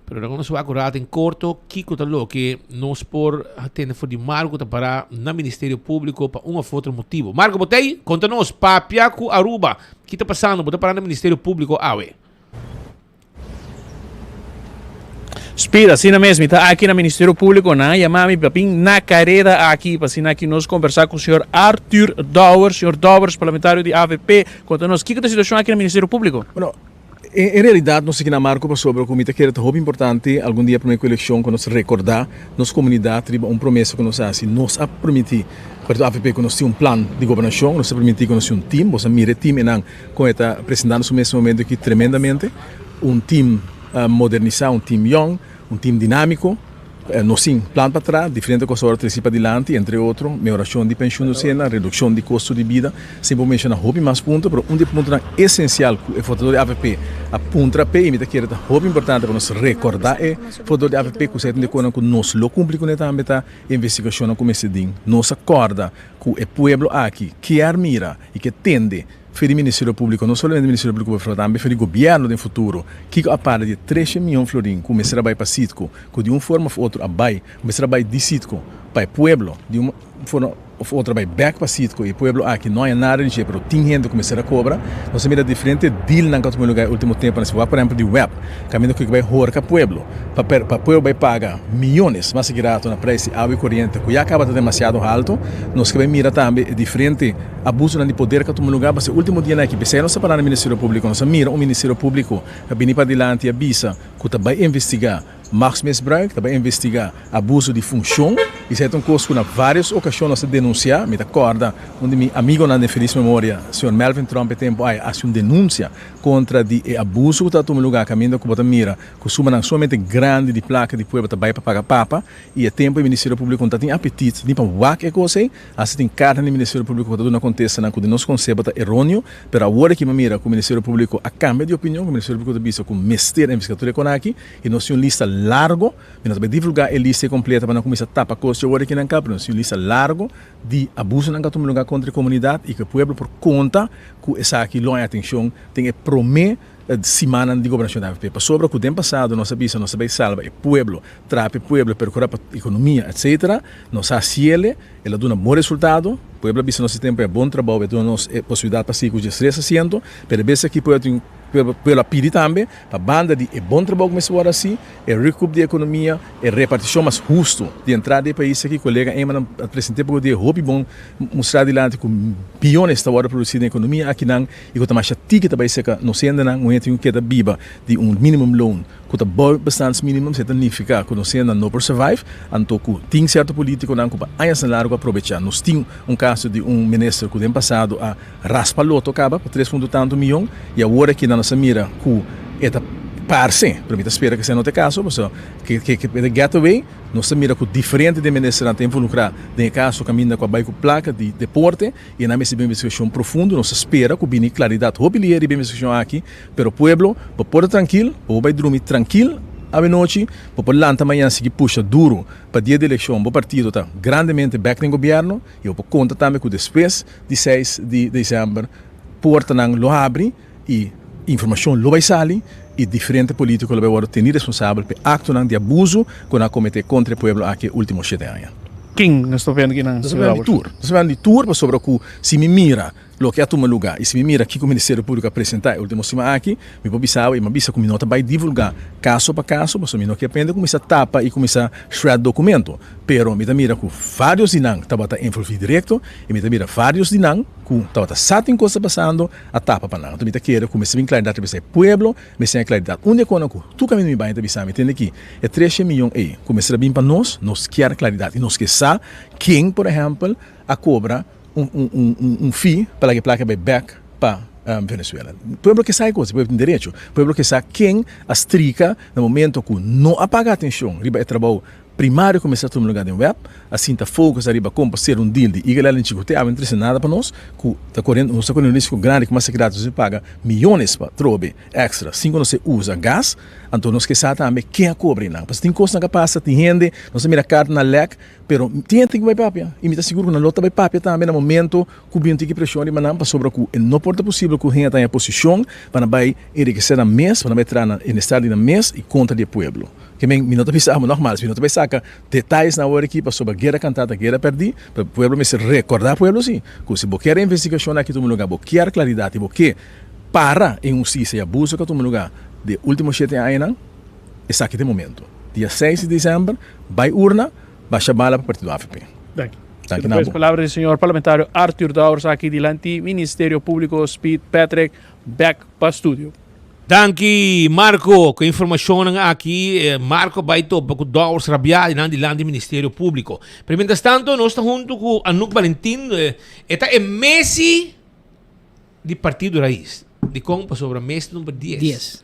Pero não se vai acordar em corto, Kiko talo que nós por atender for de Marco tá para na Ministério Público para um ou outro motivo. Marco Botei, conta-nos, Papiaco Aruba, que está passando, bota para no Ministério Público, awe. Spira, assim mesmo, está aqui no Ministério Público, na Yamami, papim, na carreira aqui, para assim aqui nós conversar com o senhor Arthur Dowers, parlamentário de AVP, conta-nos, o que é a situação aqui no Ministério Público? Bueno, em realidade, nós aqui na Marco sobre o comitê que era muito importante, algum dia para uma eleição, quando nós recordar, nossa comunidade, uma promessa que nós fazemos, nós a permitir, para a AVP, que nós temos plano de governação, nós a permitir que nós temos time, nós a mirar time, com esta apresentando no mesmo momento aqui tremendamente, time modernizado, time young, time dinâmico, nós sim, plano para trás, diferente coisa agora para adiante, entre outros, melhoração de pensão do Sena, redução de custo de vida, sempre mencionar hobby mais ponto, mas de ponto essencial que o futuro de AVP aponta para e me quer hobby importante para nós recordar é o futuro de AVP que você tem que nós lo cumpre com esta ambita investigação como esse din, nós acorda que o povo aqui que mira e que tende para o Ministério Público, não somente o Ministério Público, mas também para o governo do futuro, que a parte de 13 milhões de florins começará a ir para Sitco, que de uma forma ou outra começará a ir de Sitco para o povo, de uma forma ou outra vai back para Sitco e o povo aqui não é nada de jeito, mas tem gente que começará a cobrar, nós temos diferente deal na último lugar, no último tempo, nós vamos por exemplo de web, caminho que vai rolar com o povo, para o povo vai pagar milhões, mas que na preço água e corrente, que já acaba de demasiado alto, nós que vai mirar também diferente abuso de poder que todo lugar, mas o último dia na equipe, se nós separar no Ministério Público, nós mira o Ministério Público, que vem para adiante e avisa que vai investigar machtsmisbruik, que vai investigar abuso de função, e se é um coisa que na várias ocasiões nós denunciar, me acorda, onde meu amigo na feliz memória, o senhor Melvin Trump, tempo aí, faz uma denúncia contra de abuso que está todo lugar, caminho que você mira, que suma não somente grande de placa de povo, vai para pagar papa, e é tempo o Ministério Público não tem apetite, nem para qualquer coisa, assim tem carta no Ministério Público que tudo não acontece, que o nosso conceito é errôneo, mas agora que me mira que o Ministério Público a cambio de opinião, o Ministério Público está com mestre investigador aqui, e nós temos uma lista largo, nós vamos divulgar a lista completa para não começar a tapar coisas agora aqui na capa, nós temos uma lista largo de abuso na todo lugar contra a comunidade e que o povo por conta que essa aqui não é atenção, tem que prometer semana de governação da AVP. Sobre o que tem passado, nós sabemos, nós sabemos salva o povo, trape o povo, percorrer para a economia, etc. Nós hacemos, ela dá um bom resultado, o povo visa nosso tempo é bom trabalho, dá nos possibilidade para seguir com 13%, pero vez aqui pela pedir também, a banda de bom trabalho começou agora assim, recup de economia, repartição mais justo de entrada de país aqui, colega, apresentei para o dia, hobby bom, mostrar adiante com bilhões de horas produzidas na economia aqui não, e que mais ticket para isso que não se ainda não, tem que dar biba de minimum loan, que está bastante mínimo, se significa que não se ainda não por survive, então que tem certo político não que para anos largo aproveitar. Nós tínhamos caso de ministro que tem passado a raspa loto acaba por 3,tanto milhão e agora que na nossa mira que é parse, permita espera que seja no caso, mas que gateway, nós mira que diferente de ministro tem involucrar de caso caminha com a bike placa de deporte e na mesma investigação profunda, nós espera que bine claridade robilier e investigação aqui, pero pueblo pode tranquilo, vai dormir tranquilo à noite, para lanta amanhã seguir puxa duro para dia de eleição, o partido está grandemente back no governo e eu conta também que depois de 6 de dezembro porta não lo abre e informação lo vai sair e diferente político lo vai ter responsável por acto de abuso que na comete contra o povo aqui último 7 anos. Quem nós estamos vendo aqui na tour? Nós estamos vendo de tour sobre o que se me mira lo que é toma lugar e se me mira aqui que o Ministério Público apresentar o último semana aqui me pobisava e me avisa que o minota vai divulgar caso para caso mas o minota que aprende começa a tapa e começa a shred documento pero me mira que vários dinang estava envolvido direto e me mira vários dinang que estava sabe em coisa passando a tapa para não então me quer começa a vir claridade para o povo me sem claridade onde quando tu caminho me vai avisar me entende aqui é 13 milhões aí começa a vir para nós quer claridade e nós que sabe quem por exemplo a cobra fee para que a placa vai back para Venezuela. O povo que sabe coisa, o povo tem direito. O povo que sabe quem astrica no momento que não apaga atenção, riba é trabalho primário começar a tomar lugar de um web, assim tá focus arriba como ser um deal de igual em chico, não interessa nada para nós, que tá correndo um risco grande que mais secreto você paga milhões para trobe extra, assim quando você usa gás, então nós que sabe também quem a cobre não, porque tem coisa que passa, tem rende, nós mira carta na leque, pero tem que vai papia, e me tá seguro que na lota vai papia também no momento que o bicho tem pressão e manam para sobre que não pode possível que o renda tenha posição para vai enriquecer na mês, para entrar na estado na mês e contra do pueblo. Que me não tá pensando normal, se não tá pensando detalhes na hora aqui para sobre guerra cantada, guerra perdi, para o pueblo me se recordar pueblo sim, que se você quer investigação aqui todo lugar, você quer claridade, você para em justiça e abuso que todo lugar de último 7 anos, esse aqui é o momento. Dia 6 de dezembro, vai urna, baixa bala para o partido AFP. Depois, palavra do senhor parlamentário Arthur Dowers aqui dilante Ministério Público Speed Patrick back para o estúdio. Danke, Marco, com informação aqui, Marco vai para o Dowers Rabiá dilante Ministério Público. Primeiro tanto, nós estamos junto com Anuk Valentim, esta é Messi de Partido Raiz, de compa sobre Messi número 10.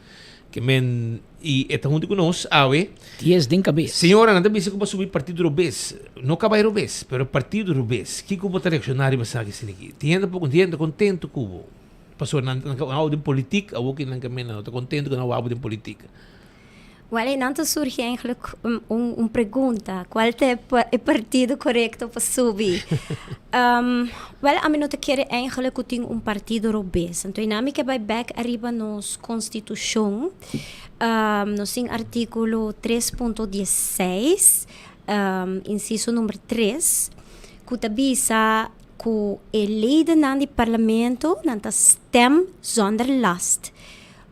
Que men e está junto com nós, awe. 10 de cabeça. Senhora, não deve ser que subir Partido Rubês. Não acaba Rubês, mas Partido Rubês. Que cubo está reaccionário para saber se aqui. Tiendo contento cubo. Passou na áudio de política, ou que não está contente com a áudio de política. Well, não surge eigenlijk uma pergunta. Qual é o partido correto para subir? Well, a mim não quer eigenlijk que tem partido robês. Então, a mim que vai back arriba nos Constituição, nos tem artículo 3.16, inciso número 3, que avisa que a lei do parlamento não stem zonder last.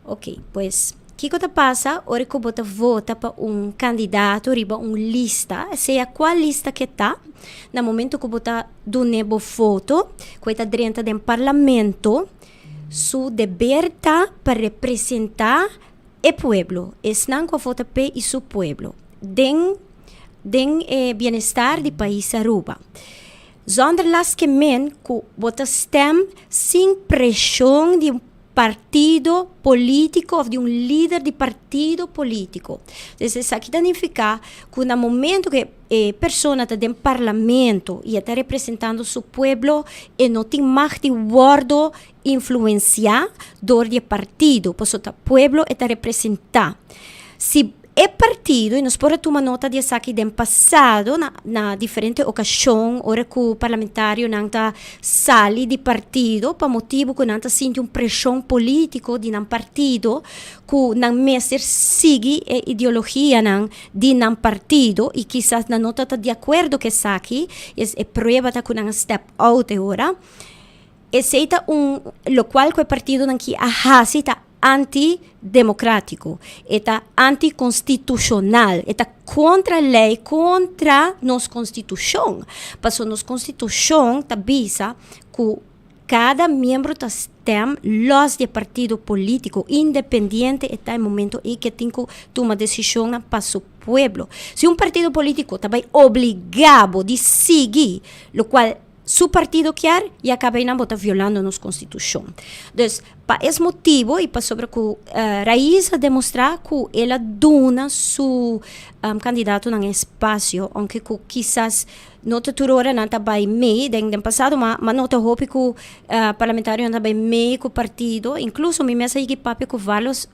Ok, pues... O que passa? Ora que você vota para candidato, riba lista, seja qual lista que está, no momento que você dá foto, que está dentro do parlamento, seu dever está para representar o povo, não que vota para o seu povo, den bem-estar do país Aruba. Zonder las que men, que você stem sem pressão de partido político ou de líder de partido político. Então, isso aqui significa que no momento que a pessoa está dentro do parlamento e está representando o seu povo, e não tem mais de guardo influenciar do partido, porque o povo está representando. Se é partido, e nós podemos tomar nota de isso aqui do passado, na diferente ocasião, hora que o parlamentário não está sali de partido, para motivo que não está sentindo pressão política de um partido, que não mestre sigue a ideologia de um partido, e quizás não está de acordo com isso aqui, é prova de que não step out agora, esse é lo qual que o partido não que está antidemocrático, está anticonstitucional, está contra a lei, contra nossa Constituição. Porque nossa Constituição avisa que cada membro tem los de partido político independente está em momento em que tem que tomar decisão para o povo. Se partido político está obrigado a seguir, o qual su partido quer e acaba violando nossa Constituição. Então, para esse motivo e para sobre que Raiz demonstrar que ela dona seu candidato num espaço onde quizás não turora não está bem meio no passado, mas não está hope que o parlamentário não está bem meio com o partido, incluso me mesa aqui papo com vários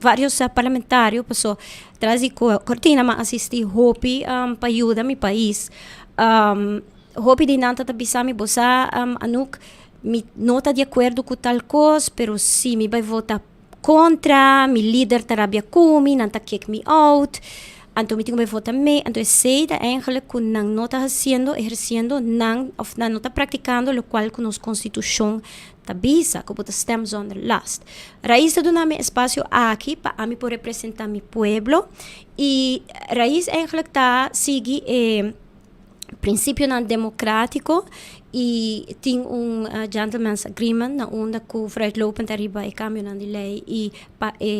parlamentários, passou trazer cortina mas assistir hope para ajudar meu país. Hope de nanta tabisa mi bosa anuk mi nota de acordo com tal coisa, pero se mi vai votar contra, mi líder tarabia kumi, nanta kick me out, então mi tenho que votar me, então sei da eigenlijk que não nota exercendo, não nota praticando, o qual que nossa Constituição tabisa, que bota stem zonder last. Raiz do nome espaço aqui para mim por representar mi pueblo e Raiz eigenlijk tá sigue princípio não democrático e tem gentleman's agreement na onde que o vrijloopend arriba e cambio na lei e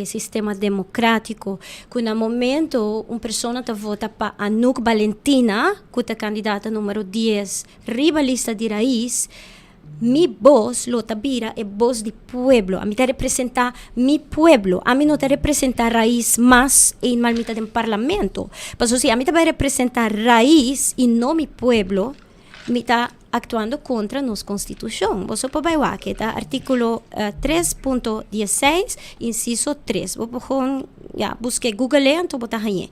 sistema democrático que no momento pessoa está vota para Anuk Valentina que é candidata número 10 riba lista de Raiz mi voz lo tabira é voz de pueblo. A mim te representar mi pueblo. A mim não te representar raiz mais em malmita do parlamento. Mas se a mim te vai representar raiz e não mi pueblo, me está actuando contra nossa Constituição. Você pode ver que está artículo 3.16, inciso 3. Vou buscar Google então botar aí.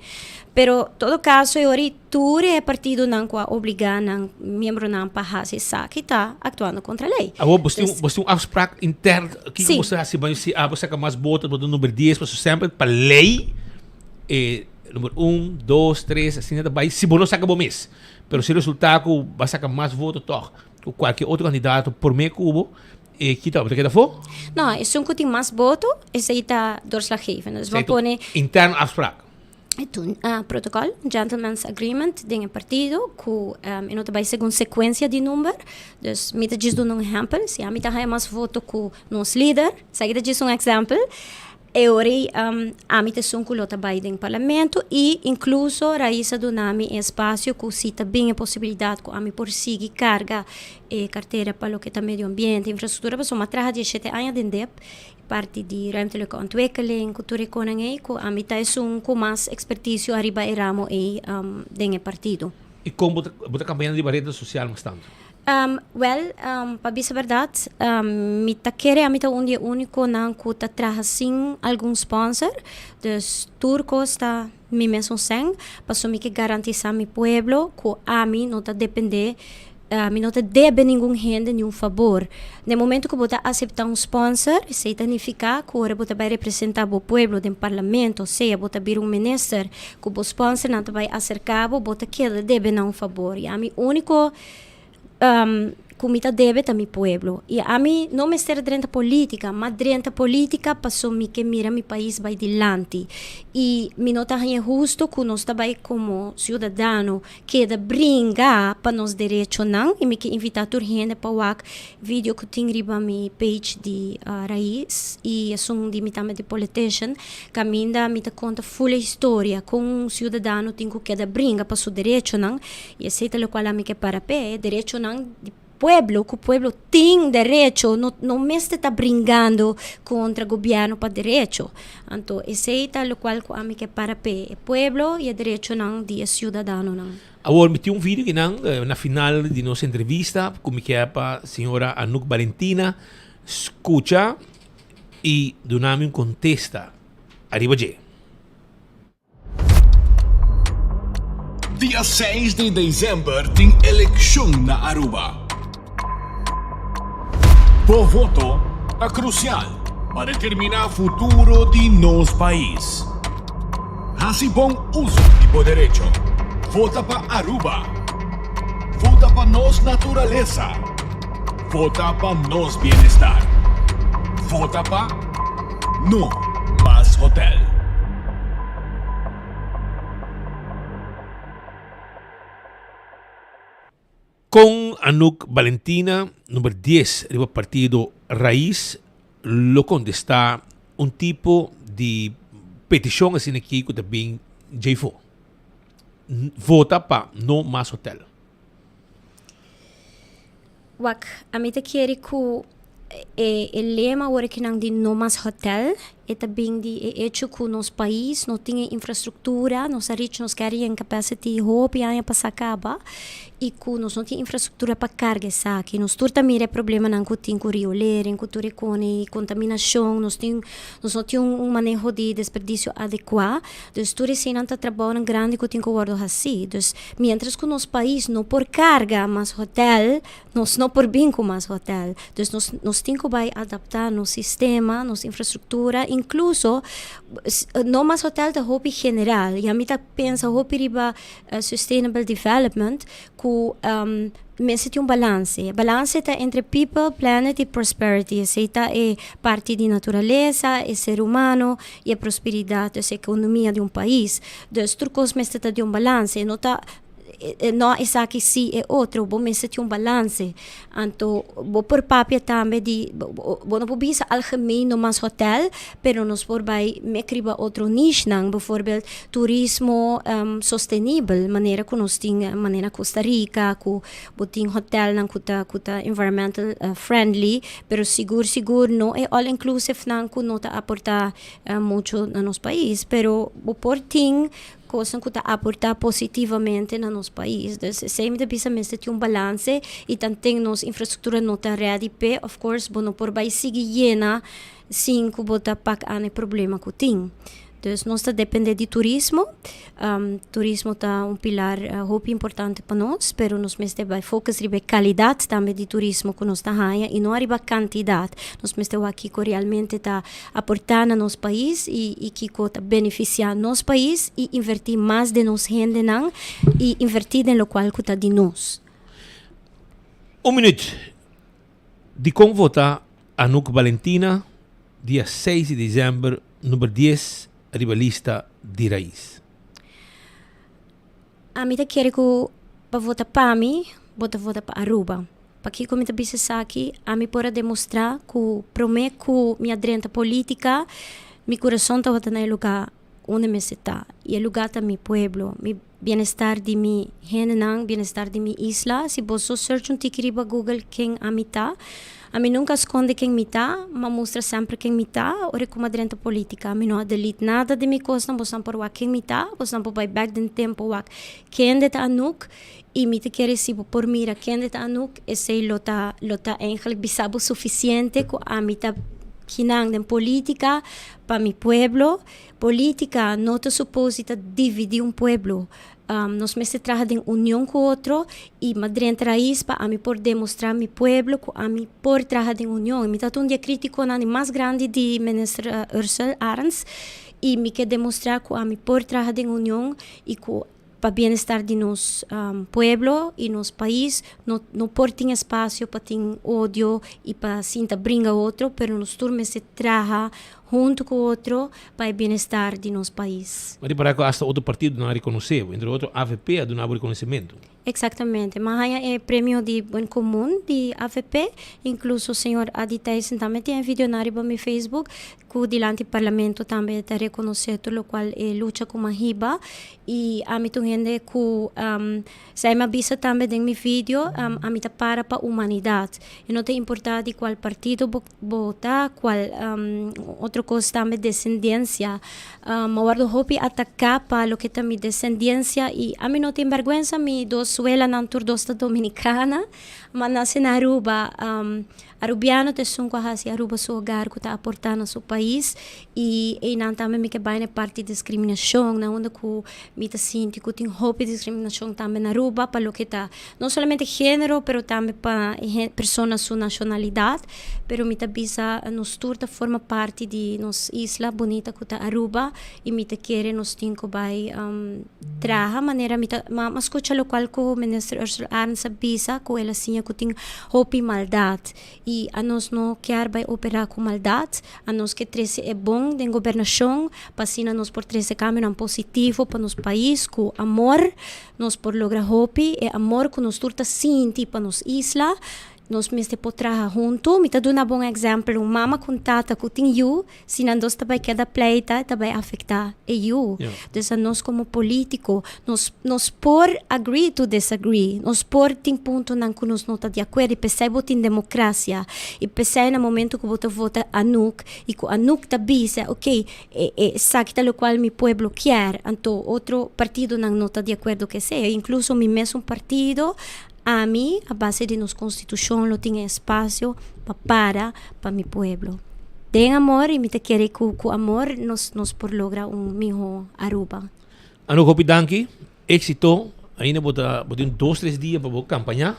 Pero todo caso ori tu é partido não qua obrigar não membro não para se que está actuando contra a lei. Você afspraak intern que você se você mais bota do número 10 para sempre para lei número 1, 2, 3 assim vai se você saca bom mês. Pero se o resultado vai sacar mais votos toch ou qualquer outro candidato por meio cubo que tá, porque for? Não, é um que tem mais votos, esse aí está doorslaggevend. Dus we pone interno afspraak. Toen protocol, gentleman's agreement, dingen partido, que não vai segundo sequência de número. Dus, mita diz do um exemplo, se a mita mais voto com nos líder, seguida diz exemplo. Ori a mita são culota vai em parlamento e incluso raíza do nome espaço que cita bem a possibilidade que a mim por seguir carga carteira para o que está meio ambiente, infraestrutura, para uma traja de 7 anos de DEP, parte de ruimtelijke ontwikkeling, cultura economie, que a mim tá com mais expertise arriba e ramo e denge partido. E como bota campanha de rede social mais tanto? Para dizer a verdade, me tá querendo a mim tá único não que tá traja sem algum sponsor, dus turco está me mesmo sem, para me que garantir a mi pueblo que a mim não tá depender me não te deve nenhum gente nenhum favor. No momento que você aceitar um sponsor, isso significa que você vai representar o povo no parlamento, ou seja, você vir ministro, que o sponsor não vai acercar, você quer deve não um favor. E a mim único comida deve a mi pueblo. E a mim não me estar dentro da política, mas dentro da política passou me que mira mi país vai dilante. E me não está justo que nós também como cidadão que brincar para nos direitos não e me que invitar a gente para o vídeo que tem riba mi page de raiz e assunto de mitame de politician que me conta full história com um cidadão tem que brincar para seu direito não e aceita o qual a mim que para pé direito não pueblo, que o pueblo tem direito, não me está brincando contra o governo para direito. Então, esse é o qual a mim que para pé, o pueblo e o direito não de cidadão não. Agora, me tem vídeo que não, na final de nossa entrevista, como que é para a senhora Anouk Valentina, escuta e do contesta. Arriba de. Dia 6 de dezembro tem eleição na Aruba. O voto é crucial para determinar o futuro de nosso país. Assim bom uso de poder direito. Vota para Aruba. Vota para nossa natureza. Vota para nosso bem-estar. Vota para No Más Hotel. Com Anouk Valentina, número 10 do partido Raiz, lo contesta um tipo de petição assim aqui que também já foi. Vota para No Más Hotel. Wak, a mim te quer que o lema agora que não de No Más Hotel é também de hecho que nosso país não tem infraestrutura, nossa rich nos querem capacity hope e para acaba e que nós não tem infraestrutura para carga saque nós também é problema não que tem com rio ler com tudo com contaminação nós não tem manejo de desperdício adequado dus tudo assim não está trabalhando grande que tem que guardar assim dus mientras que nosso país não por carga mas hotel nós não por bem com mais hotel dus nós tem que vai adaptar no sistema nossa infraestrutura incluso no mais hotel da hope general e a mim tá pensa hope riba sustainable development que mas tem balance está entre people, planet e prosperity. Essa é parte da natureza, é ser humano e a prosperidade, a economia de um país. Dos turcos mas está de balance, não tá não é só que sim é outro, vou me sentir balance. Então, vou por papel também de, vou não vou bisa algemeen no mas hotel, pero nos por vai me criba outro niche nang, bijvoorbeeld turismo sustainable, maneira que nós ting maneira Costa Rica, ku boting hotel nang kuta environmental friendly, pero seguro não é all inclusive nang ku nota aportar muito no nosso país, pero vou por ting coisas que aportar positivamente no nosso país. Então, sempre precisamos ter balance e também nossa infraestrutura não está ready, of course, não por vai seguir llena sem que botar para ane problema que tem. Então, nós depende de turismo. Turismo está pilar muito importante para nós, pero nós vai focar na qualidade também de turismo que nós está e não arriba quantidade. Nós aqui que realmente está aportar no nosso país e que está beneficiar nosso país e invertir mais de nossa gente e invertir no local que está de nós. Minuto. De como votar Anouk Valentina, dia 6 de dezembro, número 10, arriba lista de raiz. A mim quer que para votar para mim, votar para Aruba. Para que como bisa aqui, a mim pode demonstrar que prometo que minha adrenta política, meu coração está no lugar onde me está. E o lugar está meu pueblo, meu bem-estar de minha gente, bem-estar de minha isla. Se você search riba Google quem a mim está, a mim nunca esconde quem me está, mas mostra sempre quem me está, ou como adrenta política. A mim não delete nada de minha coisa, você não pode quem me está, você não pode back no tempo, quem é Anouk, e me te quer se por mira quem é Anouk, e sei lota eigenlijk bisabo suficiente, que a mim está kinang de política para mi pueblo. Política não te suposita dividir pueblo. Nós me se traja de união com outro e madrente raiz para a mim por demonstrar mi pueblo que a mim por traja de união. E me tá um dia crítico na mais grande de ministro Ursula Arens e me quer demonstrar que a mim por traja de união e que para bem-estar de nosso pueblo e nosso país, não por ter espaço para ter ódio e para sinta brinca outro, pero nos turmes se traja junto com outro para o bem-estar de nosso país. Mas para que hasta outro partido não reconheceu, entre outros AVP do não reconhecimento. Exatamente, mas é prêmio de bem comum de AVP, incluso o senhor Adi Tyson também tem um vídeo na meu Facebook, que diante do parlamento também está reconhecido, o qual é luta com a riba, e a mim gente que se me avisa também em meu vídeo, a mim para a humanidade, e não tem importância de qual partido votar, qual outra coisa também descendência, mas guardo hopi atacar para o que está minha descendência, e a mim não tem vergonha, me dos suela na turdosta dominicana, mas nasce na Aruba. Arubiano te são quase Aruba seu lugar que está aportando no seu país e não também me que vai na parte de discriminação, na onde que me tá sinto que tem roupa de discriminação também na Aruba para o que está não somente gênero, pero também para pessoas sua nacionalidade, pero me tá bisa nos turta forma parte de nos isla bonita que está Aruba e me tá querer nos tinco vai traha maneira me tá mas escuta local que o ministro Ursula Arens bisa que ela sim que tem roupa e maldade. E a nós não quer vai operar com maldade, a nós que trece é bom de governação, para assim nós por trece caminho positivo para nosso país, com amor, nós por lograr hope, é amor que nós turta sinti para nos isla, nós mesmo por trabalhar junto, me tá dando um bom exemplo, mama com tata que tem eu, se não nós também queda pleita, também afetar eu. Então nós como político, nós por agree to disagree, nós por tem ponto não que nós não tá de acordo, e percebo tem democracia, e percebo no momento que vota Anouk, e que Anouk tá bisa, ok, sabe que o qual mi pueblo quer, então outro partido não tá de acordo que seja, incluso mi mesmo partido, a mim, a base de nossa Constituição, não tem espaço para meu pueblo. Tem amor e me te quer que com amor nós por lograr melhor Aruba. Anouk Hopidanki, éxito. Ainda bota 2-3 dias para campanhar.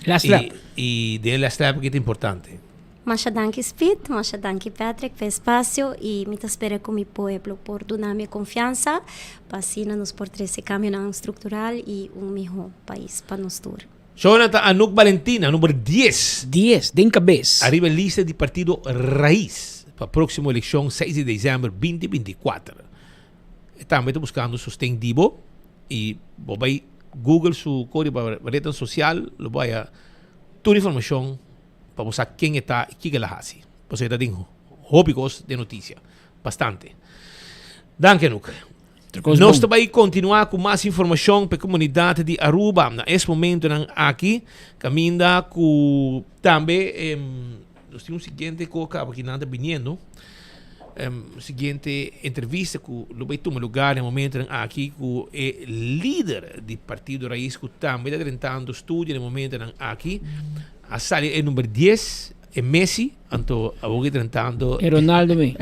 Last lap. E de last lap que é importante. Masha danki Speed, masha danki Patrick, pelo espaço e me espera com meu pueblo por dar minha confiança para assim nos por esse caminho estrutural e melhor país para nós todos. Jonathan Anouk Valentina, número 10. 10, de cabeça. Arriba a lista de partido Raiz para a próxima eleição, 6 de dezembro de 2024. Também estou buscando sustento e vai Google su código para rede social, lo voy a toda información para mostrar quién está y qué la hace. Pues está tengo hópicos de noticia, bastante. Danke Nuk. Nós também continuar com mais informação para a comunidade de Aruba. Nesse momento, aqui, caminha com também. Nós temos o seguinte coisa aqui nada vindo. Seguinte entrevista com o Beito lugar no momento aqui com o líder do Partido Raiz que também está tentando estudar no momento aqui. A sala é número 10, é Messi, então a boca tentando. É Ronaldo mesmo.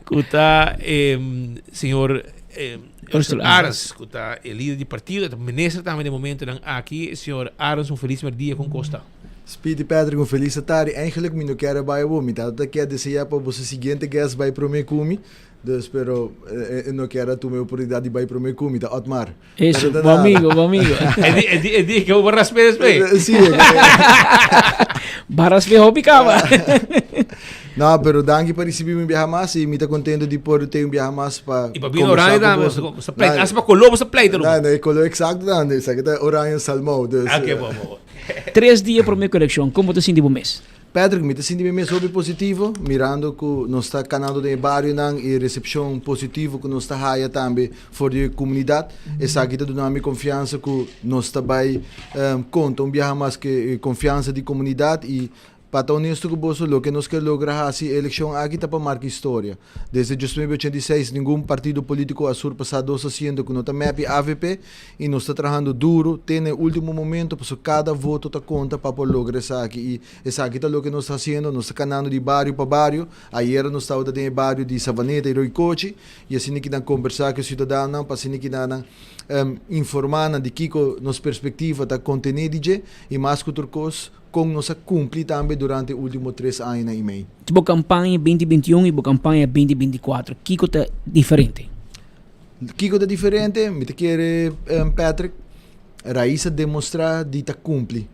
Que está senhor Arans, que está o líder do partido, o ministro também no momento aqui, senhor Arans, feliz dia com Costa. Speedy Patrick, feliz tarde. Eigenlijk me não quero vai o me tá quer desejar para você seguinte guest vai pro me comi. Dus pero não quero tu minha oportunidade vai pro me comi, tá Otmar. Isso, bom amigo. É dia que eu vou raspar isso. Sim. Barras me hobby cava. Não, pero danke para receber me viajar mais e me tá contento de poder ter um viajar mais para. E para vir orange da, sa plate, asa para colou sa plate não. Não, colou exato dan, sa kita orange salmão. Dus. Okay, bom. 3 dias para minha coleção, como te senti bom mês? Patrick, me senti bem sobre positivo, mirando que nós está canando de bairro nang e recepção positivo que nós está haia também for a comunidade. Essa aqui dá minha confiança que nós está vai conta viajar mais que confiança de comunidade e para honesto com você, o que nós queremos lograr essa eleição aqui está para marcar história. Desde 2086, nenhum partido político ha surpassado haciendo que nós está MEP AVP e nós está trabalhando duro, tem o último momento, porque cada voto está conta para poder lograr essa aqui. E essa aqui está o que nós está fazendo, nós está canando de bairro para bairro. Ayer nós estávamos no bairro de Savaneta e Roicochi, e assim que nós conversar com os cidadãos, para assim que nós informar de que nos perspectiva está contenido e mais que outra coisa, com nossa cumprir também durante os últimos 3 anos e meio. Tipo campanha 2021 e campanha 2024, que está diferente? Que está diferente, me te quer Patrick, raiz demonstrar de ta cumprir.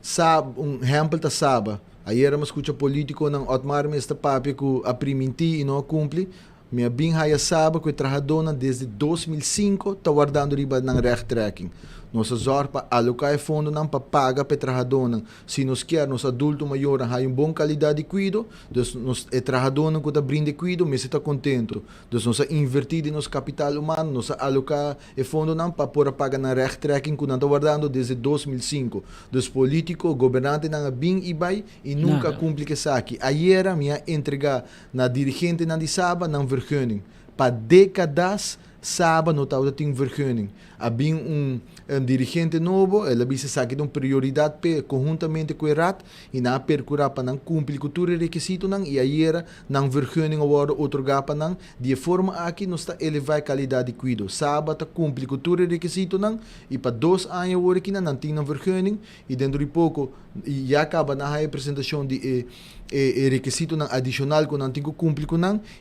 Sabe, exemplo ta sabe. Ayer me escuta político nang Otmar me esta papi que a priminti e não cumpre. Minha bem raia sabe que trabalhadora desde 2005 está guardando riba ng rechttrekking. Nossa zorpa alocar fundo não para pagar para trabalhadora. Se nós quer nos adultos maiores ter uma boa qualidade de cuidado, dus nos trabalhadora que está brinde cuidado, mas está contento. Dus nós invertir em nosso capital humano, nós alocar fundo não para poder pagar na rechttrekking que não está guardando desde 2005. Dus político, governante não bem e vai e nunca cumpre que saque. Ayer minha entregar na dirigente na de Saba não vergunning. Para décadas Saba não estava tendo vergunning. Havia dirigente novo, ele disse que é uma prioridade conjuntamente com o RAT e não percurar para não cumprir com todo o requisito e aí não vergunning agora otorgar para não de forma aqui nós está elevar a qualidade de cuidado. Saba está cumprir com todo o requisito e para 2 anos agora aqui não tem vergunning e dentro de pouco já acaba na apresentação de requisito adicional que não tem que cumprir com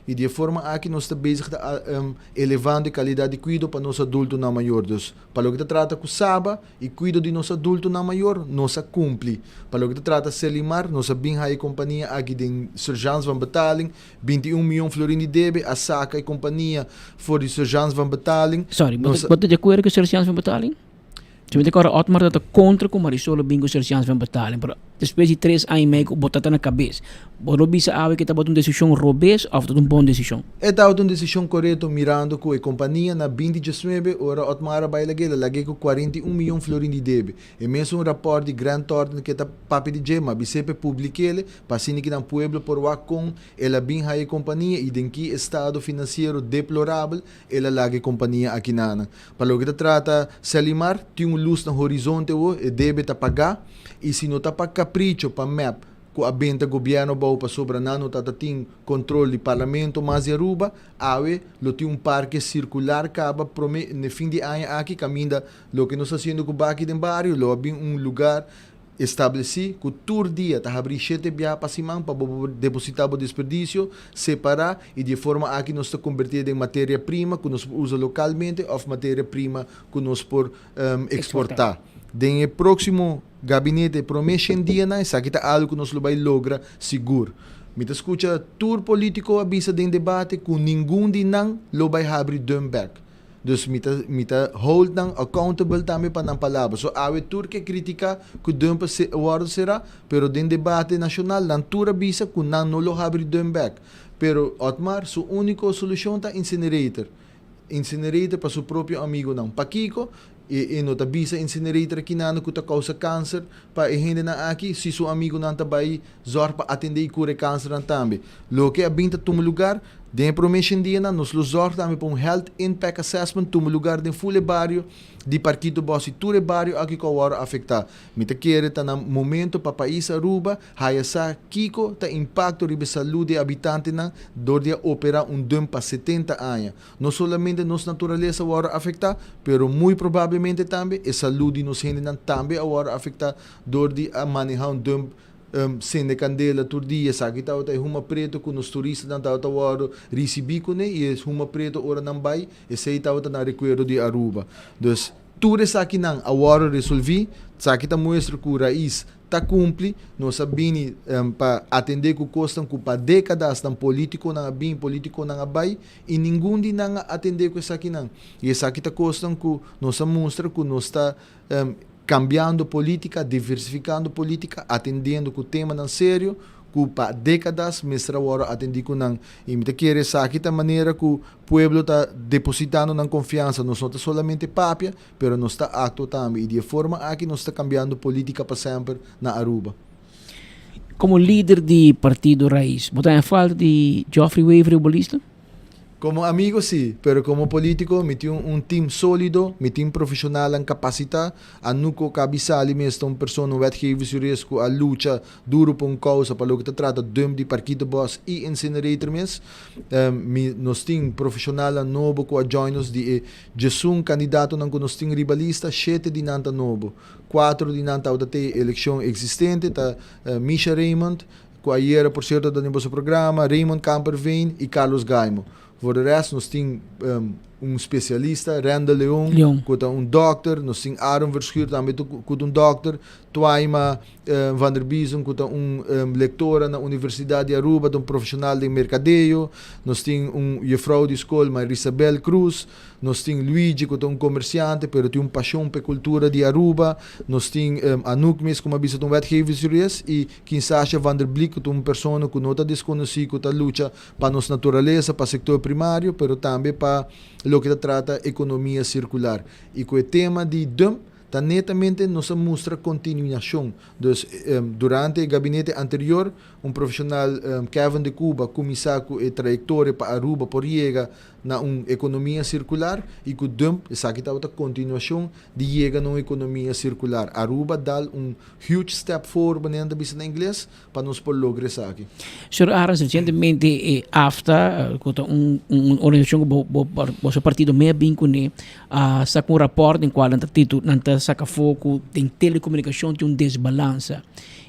e de forma aqui nós está bezig elevando a qualidade de cuidado para nosso adulto na maior. Dus, para o que trata com Saba e cuido de nosso adulto na maior, nós cumpre. Para o que trata Selimar, nós bem a companhia aqui de surgeons van betaling, 21 milhões florini debe, a saca e companhia for de surgeons van betaling. Sorry, wat de acordo com surgeons van betaling? Se me decora Otmar dat contra com Marisol bingo surgeons van betaling, pero depois de 3 anos e meio botar na cabeça. Boro bisa ave que tá botando decisão robês ou tá uma boa decisão? É tá uma decisão correta mirando que a companhia na 2019 ora Otmar vai lagi com 41 milhões florin de debe. E mesmo rapport de Grand Ordem que tá papi de gema, bisepe publiquele, passini que na pueblo por wa com ela bem a companhia e em que estado financeiro deplorável ela lagi companhia aqui nana. Para o que trata Selimar, tem luz no horizonte e debe tá pagar e se não tá para capricho para map com a benta governo bau para sobranano tá tem controle do parlamento mas Aruba awe lo tem parque circular acaba no fim de ano aqui caminha lo que nós fazendo com baqui de barrio lo bem lugar estabeleci que todo dia tá abrir 7 via para cima para depositar o desperdício, separar e de forma aqui nós está convertido em matéria-prima que nós usa localmente ou matéria-prima que nós por exportar. Den próximo gabinete promessa em dia na essa aqui tá algo que nós vai logra seguro. Me te escuta tour político avisa de debate com nenhum de não lo vai abrir dumback. Dus mita hold nang accountable também para não palavra. So awe turque critica que dumpa word será, pero den debate nacional nan tura bisa que nan nolo habri dump back. Pero Otmar, su único solução tá incinerator. Incinerator para seu próprio amigo não. Pakiko e nota bisa incinerator que nano que causa câncer para a gente na aqui se seu amigo não tá vai zor para atender e curar câncer também. Lo que abinta tum lugar den promession dia na nos zorg também para health impact assessment tum lugar den fule barrio di parquito bossi ture barrio aqui que o afetar. Mita querer tá no momento para país Aruba, haya sa kiko tá impacto ribe saúde habitante na dor dia opera dump para 70 anos. Não somente nos natureza o afetar, pero muito provavelmente também a saúde nos gente também o afetar dor dia manejar dump sem de candela todo dia, sabe que tá uma preto com os turistas não tá waro recebi com né e uma preto ora não vai e sei tá na recuerdo de Aruba. Dus tudo isso aqui não a waro resolvi, sabe que tá mostra que o raiz tá cumpre, nós sabini para atender com costam com para décadas tam político não bem político não vai e ninguém de não atender com isso aqui não. E isso aqui tá costam que nós mostra que nós tá cambiando política, diversificando política, atendendo com o tema não sério, que para décadas mestra agora atendi com não. E me querer saber da maneira que o povo está depositando na confiança, não só somente papia, mas nós está acto também. E de forma aqui nós está cambiando política para sempre na Aruba. Como líder do Partido Raiz, botar em falta de Geoffrey Wavery, o bolista? Como amigo sí, pero como político me tiene un team sólido, me tiene profesional en capacidad, a nuco cabisali mesmo uma persona wetgevingsjurist a lucha duro por causa para lo que te trata de parquito boss e incinerator mes. Nós tem profissional novo que a join nos de Jesus candidato não nós tem rivalista 7 de nanta novo, 4 de nanta da eleição existente tá Misha Raymond, que ayer por certo da nosso programa, Raymond Camperveen e Carlos Gaimo. Voor de rest, nós temos especialista, Randall Leon, que é dokter, nós temos Aaron Verschuur, também que é dokter, Twaima Van der Biesen, que é lectora na Universidade de Aruba, profissional de mercadeio, nós temos juffrouw de escola, Marisabel Cruz, nós temos Luigi, que é comerciante, mas tem paixão pela cultura de Aruba, nós temos Anouk mesmo, como avisa, wetgevingsjurist, e Kinshasa Van der Blik, que é uma pessoa que não está desconhecida, que luta para nossa natureza, para o sector primário, mas também para o que trata economia circular. E com o tema de dump, tá netamente nos mostra continuação. Dus, durante o gabinete anterior, profissional Kevin de Cuba começou com a trajetória para Aruba por chegar na economia circular e com o dump, essa aqui está a continuação de chegar na economia circular. Aruba dá huge step forward, na inglês, para nos por lograr isso aqui. Sr. Aras, recentemente, AFTA, uma organização que o partido meio bem com sacou um rapport em qual não saca foco em telecomunicação tem desbalança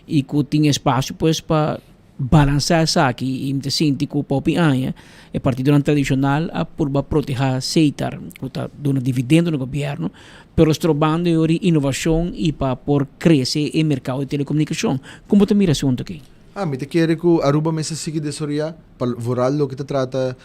e que tem espaço para balançar isso aqui e me sinto que o opinião é partido tradicional a por proteger Seitar que está dando dividendo no governo pero trobando inovação e para por crescer o mercado de telecomunicação. Como te mira assunto aqui? Me te quer que Aruba me siga desoriar para vorar lo que te trata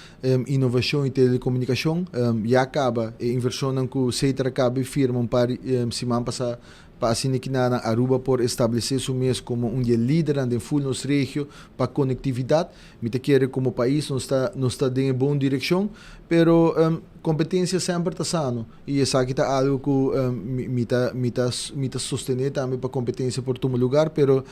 inovação e telecomunicação. Já acaba a inversão que o Seitar acaba e firma para semana passada para assim que na Aruba por estabelecer su mês como líder em full nos região para conectividade. Me te quer como país não está em boa direção, pero competência sempre está sano e essa aqui está algo que me tá sostener também para competência por todo lugar, pero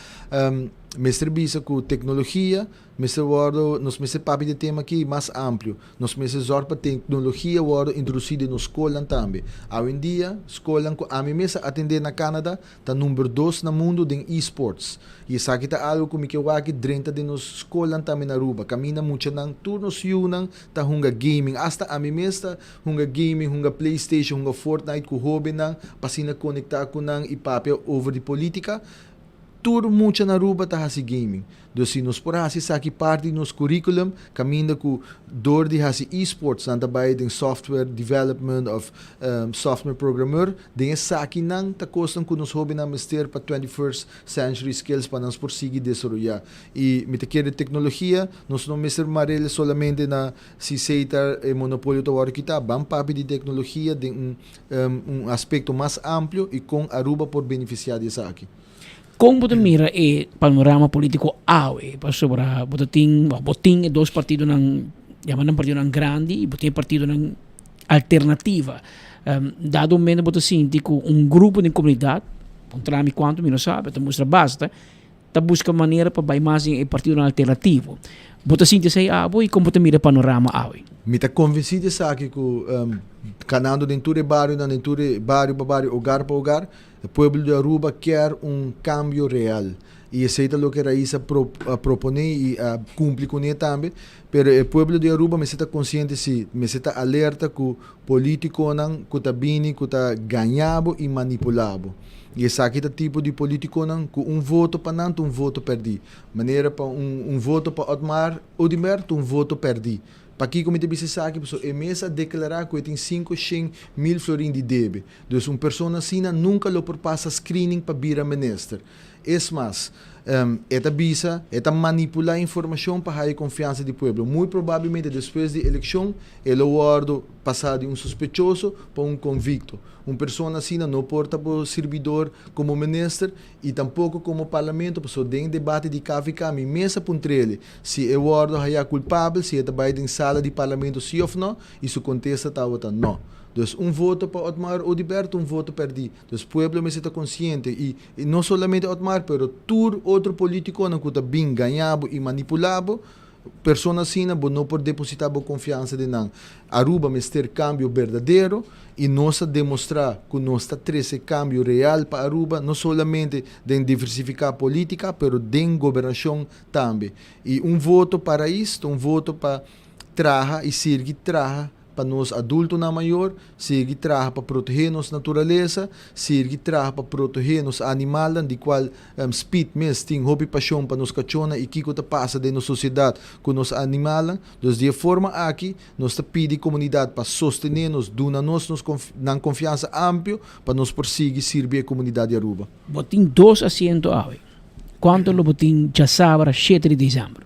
me serviço com tecnologia, me guardo nos me papi de tema aqui mais amplo, nos me zor para tecnologia guardo introduzida na escola também. Hoje em dia, escola a mim mesmo atender na Canadá está número 2 no mundo de esports. E essa aqui está algo que me que aqui dentro de nos escola também na Aruba. Camina muito nang turnos yunang tá hunga gaming, hasta a mim mesmo hunga gaming, hunga PlayStation, hunga Fortnite com hobby nang pasina conectar com nang e papel over de política. tur mucha na Aruba ta hasi gaming. Dus si nos por hasi saki parte nos curriculum, caminda ku door di hasi esports nanta bay ding software development of software programmer, ding saki nang ta kostan ku nos hobby na mister pa 21st century skills pa nos por sigi desarrollar. E me te quer tecnologia, nos não mister marele solamente na si seita monopolio to war kita, bam papi de tecnologia de aspecto mais amplo e com Aruba por beneficiar dessa aqui. Como você mira o panorama político awe, sobre botin dois partidos nang yaman partido nang grande e botin partido nang alternativa. Dado momento você sente que grupo de comunidade, trami quanto me não sabe, tá mostra basta, tá busca maneira para vai mais em partido alternativo. Você sente sei e como você mira panorama awe. Me tá convencido aqui que canando dentro do bairro, dentro do bairro para bairro, hogar para hogar, o povo de Aruba quer cambio real. E aceita o que a Raíssa propõe e cumpre com ele também. Mas o povo de Aruba me está consciente, me está alerta que o político não está bem, que está ganhado e manipulado. E esse aqui é o tipo de político não, que voto para não, voto perdi. Maneira para voto para Otmar Odiberto, voto perdi. Para aqui, como eu disse aqui, é mesa declarar que tem 500 mil florins de débito. Então, uma pessoa assim nunca lhe passa screening para vir a minister. É mais, esta visa, esta manipular informação para a confiança do povo. Muito provavelmente, depois da eleição, ele vai passar de suspeitoso para convicto. Uma pessoa assim não porta para o servidor como ministro e tampouco como parlamento, porque tem debate de KVK, mesa para ele. Se o guarda é culpável, se ele vai em sala de parlamento, sim ou não, isso contesta, não. Então, voto para Otmar Odiberto, voto perdi. Então, o povo me está consciente e não somente Otmar, mas todo outro político que está bem ganhado e manipulado, pessoa assim não pode depositar a confiança de não. Aruba me ter cambio verdadeiro e nós demonstrar que nós temos cambio real para Aruba, não somente de diversificar a política, mas de governação também. E voto para isto, voto para trabalhar e seguir trabalhar para nós adultos na maior, seguir trabalhar para proteger nossa natureza, seguir trabalhar para proteger nos animais, de qual speed mesmo tem hobby paixão para nos cachorros e que passa dentro da sociedade com os animais. Então, de forma aqui, nós pedimos a comunidade para sostener-nos, dar-nos confiança ampla para nos prosseguir servir a comunidade de Aruba. Botin 2 assentos ave. Quanto lo botin já sabra 7 de dezembro?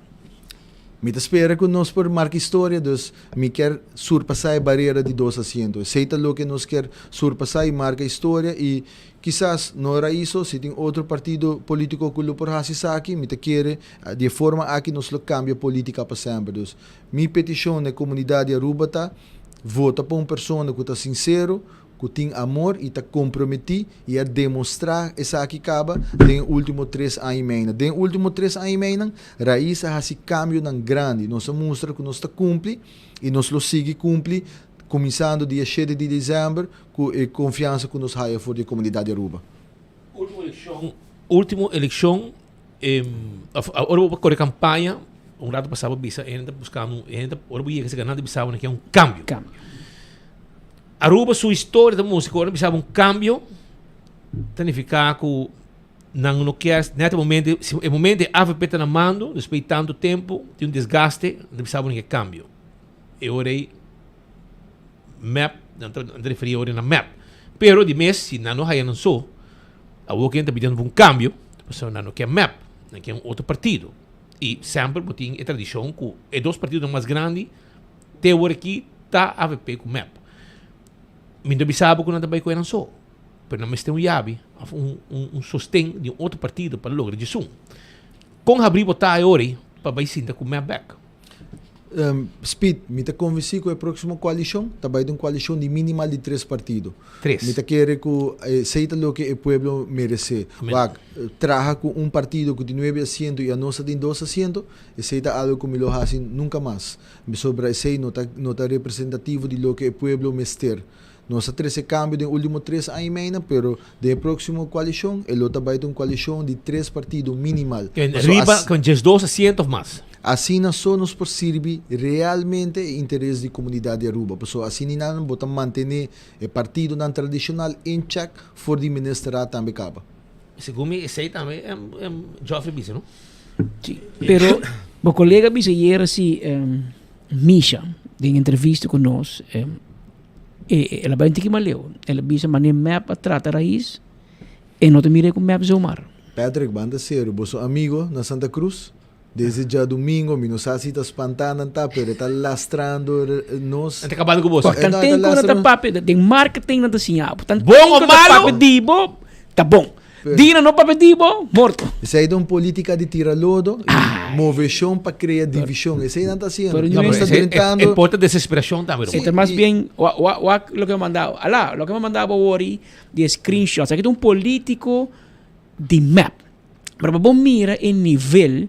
Me espera que nós por marca história, dus me quer surpassar a barreira de 2 assentos. Aceita lo que nós quer surpassar e marca história e quizás não era isso, se tem outro partido político que lo por aqui, me quer de forma aqui nós lo cambia política para sempre. Dus minha petição na comunidade Aruba tá vota para uma pessoa que está sincero, que tem amor e está comprometido e a demonstrar essa aqui acaba nos últimos 3 anos e meio. Nos últimos 3 anos e meio, raiz a esse cambio grande. Nós mostra que nós está cumpre e nós lo sigue cumpre, começando dia 7 de dezembro, com a confiança que nós temos for a comunidade Aruba. Última eleição, agora para a campanha, rato passava bisa, ainda buscando, agora ia se ganhando bisava que é cambio. Aruba sua história da música, agora precisava cambio, significa que não quer, nesse momento, o momento de AVP está na mão, depois de tanto tempo, tem desgaste, precisava cambio. E agora map, não referi agora na map, pero de mês, se não não só, a outra está pedindo cambio, a não quer map, não quer outro partido. E sempre tem a tradição que os 2 partidos mais grandes, tem agora aqui, está AVP com map. Mindo bisabo que não também com só, mas não tem yabi, sostém de outro partido para lograr isso. Com abrir botar agora para vai sinta com map back. Speed, me está convencido com a próxima coalição, também de uma coalição de minimal de 3 partidos. 3. Me está querendo que seja o que o povo merece. Traga com um partido que tem 9 assentos e a nossa tem 2 assentos, e seja algo que me lo hacen nunca mais. Me sobra esse não está representativo de lo que o povo merece. Nós temos esse cambio nos últimos 3 anos e meio, mas da próxima coalição, ele vai ter uma coalição de 3 partidos minimal. Arriba com 2 assentos mais. Assim nós só nos servir realmente o interesse da comunidade de Aruba. Assim não vamos manter o partido tradicional em check for de ministrar também acaba. Segundo me, esse também é Joffrey Bisa, não? Sim. Pero, o colega Bisa ayer assim, Misha, em entrevista com nós, ela vai ter que maleu. Ela Bisa mané map atrata raiz, e não te mire com map Zomar. Patrick, banda sério, você amigo na Santa Cruz? Desde já domingo, me não sabe se está espantando, pero está lastrando nós. Está acabando com você. Portanto, tem coisa da papo, tem marketing na desenhar. Portanto, bom ou malo? Dibo, tá bom. Dina no papo dibo, morto. Isso aí é uma política de tiralodo, moveção para criar divisão. Isso aí não está assim. Não está tentando. É porta desesperação também. Então, mais bem, lo que me mandava, lo que me mandava Wori de screenshots, aqui é um político de map. Para bom mira em nível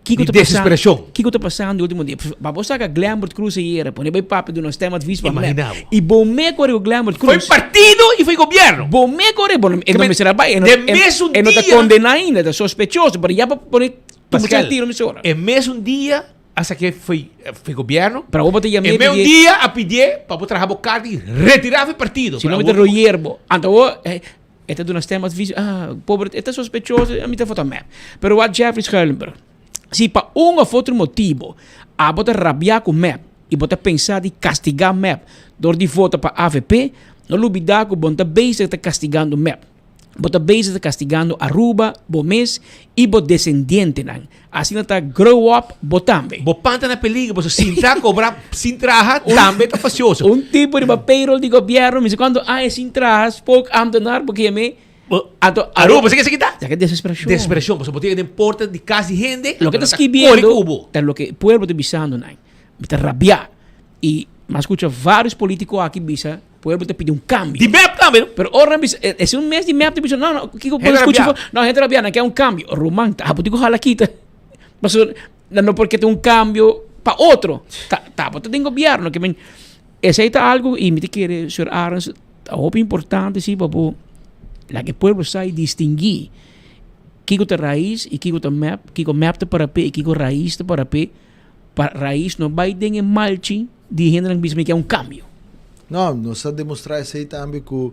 que desesperação. Que está passando no último dia? Para você que Glamour Cruz era, põe bem papo de nós temas de vista. Imaginava. E bom me corre o Glamour Cruz. Foi partido e foi governo. Bom me corre, bom, e não me será bem. De mesmo dia. E não está condenado ainda, está sospechoso, para já para poner tiro no hora. É mesmo dia, essa que foi governo. Para o botar é mesmo dia a pedir para botar a boca e retirar o partido. Se não me der o hierbo. Então, este é de nós temas de vista. Pobre, este é sospechoso, a mim está foto map. Pero o Jeffrey Schellenberg. Se para um ou outro motivo a botar rabiar com o MEP e botar pensar de castigar o MEP dor de volta para a AVP, não olvidar que o bota base está castigando o MEP. Bota base está castigando Aruba, Bomés e o descendente. Assim está grow up, botambe. Bopanta na perigo, você sintra cobrar, sintra também está facioso. Um tipo de payroll de governo, mas quando é sintra, pouco abandonar porque me Aruba, você quer seguir? Já que desesperação. Desesperação, você botar de porta de casa de gente. Lo que está escribiendo, lo que o pueblo está visando, me está rabiar. E, mas escucha, vários políticos aqui bisa, o pueblo está pedindo cambio. De MEP também, pero ahora es un mes de MEP, te bisa, não, que eu escucho, não, gente rabiar, não quer um cambio. Román, tá, porque eu jala quita. Mas não porque tem um cambio para outro. Tá, porque tem governo que me aceita algo e me te quer, senhor Arons, é importante, sim, papo. La que o pueblo sabe distinguir que é raiz e que é map, que é map para pé e que é raiz para pé. Para raiz não vai ter malchi de gente que que é um cambio. Não, nós a demonstrar isso aí também que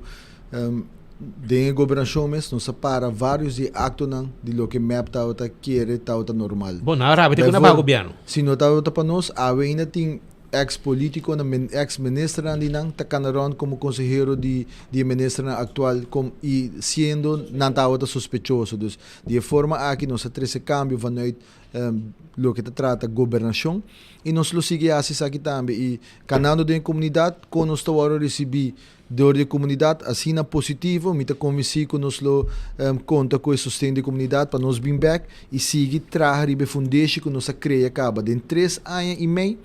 de governação mesmo, nós para vários de actos de lo que map tá quer tá normal. Bom, na hora vai ter que na governo. Se não tá para nós, ainda tem ex-político, ex-ministro nang takanaron como consejero de ministro actual e sendo não estava sospechoso. Dus, de forma aqui nós treze cambio vanuit lo que trata governação e nós lo sigue assim aqui também e canando de comunidade com nós agora recebi dor de comunidade assim na positivo me tá convenci que nós lo conta com o sustento de comunidade para nós bring back e sigue trazer ribe fundation que nós cria acaba de 3 anos e meio.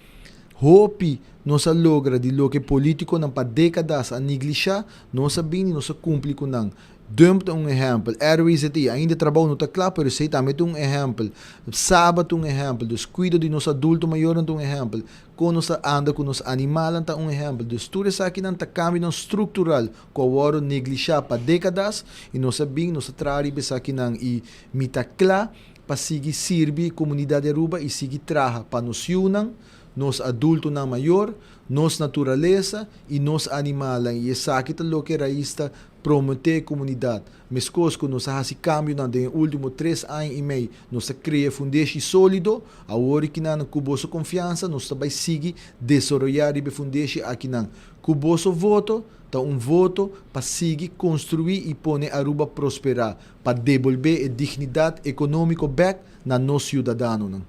Hopi nós logra de lo que político não para décadas a negligenciar, nós sabemos nós cumpre com não. Dumpt exemplo, RWZT ainda trabalha no claro, pero sei também exemplo. Sábado exemplo, dus cuida de nós adulto maior exemplo. Com nós anda com nós animais exemplo. Dus tudo isso aqui não tá cambio estrutural, com o ouro negligenciar para décadas e nós sabemos nós traz isso aqui não e mita claro para seguir servir comunidade Aruba e seguir traha para nos unam. Nos adulto na maior, nos natureza e nos animal. E essa aqui é o que raísta promover a comunidade. Mas coisas que nós fazemos cambio nos últimos 3 anos e meio, nós criamos fundation sólido, agora que nós temos confiança, nós também seguimos desenvolver a fundation aqui nós. Com o voto, tá voto para seguir construir e pôr Aruba prosperar, para devolver a dignidade econômica back na nosso cidadão.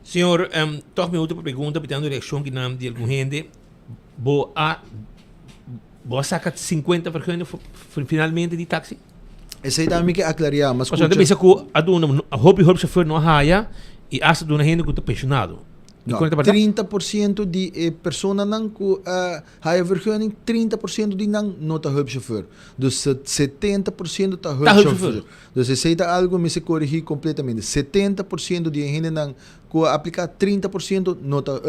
Senhor, toch me outra pergunta, pedindo eleição que não de alguma gente, boa saca 50 vergonha finalmente de táxi? Essa aí também que aclarar, mas você pensa que a hobby chauffeur não haya e essa de uma gente que está pensionado. Não, 30% de pessoas não haya vergonha, 30% de não está hobby chauffeur. Dus 70% está hobby chauffeur. Dus essa é algo me se corrigir completamente. 70% de gente não que aplica 30% nota,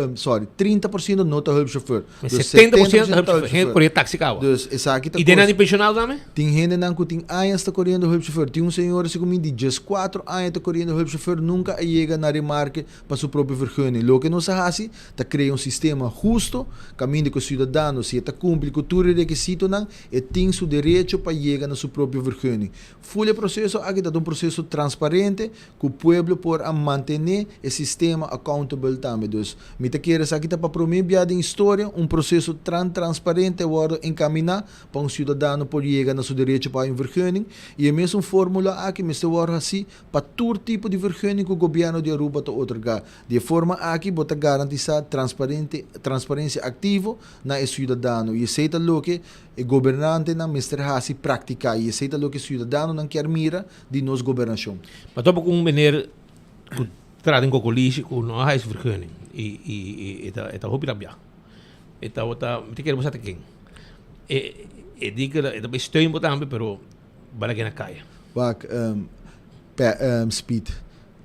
30% nota hulpchauffeur. Mas 70% hulpchauffeur. Por taxi kawa. Dus esa aqui E dena de pensionado também? Tem gente não que tem anos está correndo hulpchauffeur. Tem senhor assim como de 4 anos está correndo hulpchauffeur, nunca chega na remarque para sua própria vergonha. Lo que não se faz, está criando sistema justo, caminho que o cidadão se está cumpre com todo o requisito não, e tem seu direito para chegar na sua própria vergonha. Fulho processo aqui está um processo transparente que o povo pode manter o sistema accountable também. Dus, me te queres aqui para promover a história, processo transparente para encaminhar para cidadão por chegar na seu direito para a vergonha, e a mesma fórmula aqui me está assim para todo tipo de vergonha que o governo de Aruba está otorgar. De forma aqui bota garantizar transparência ativa na cidadão, e aceita lo que o governante na Mr. Hassi praticar, e aceita lo que o cidadão não quer mira de nossa governação. Mas topo com meneer traden com colígio com não há vergonha e eta hopi rabia. Eta outra me quer você quem. Diga eta besteun botambe pero bala que na caia. Wak speed.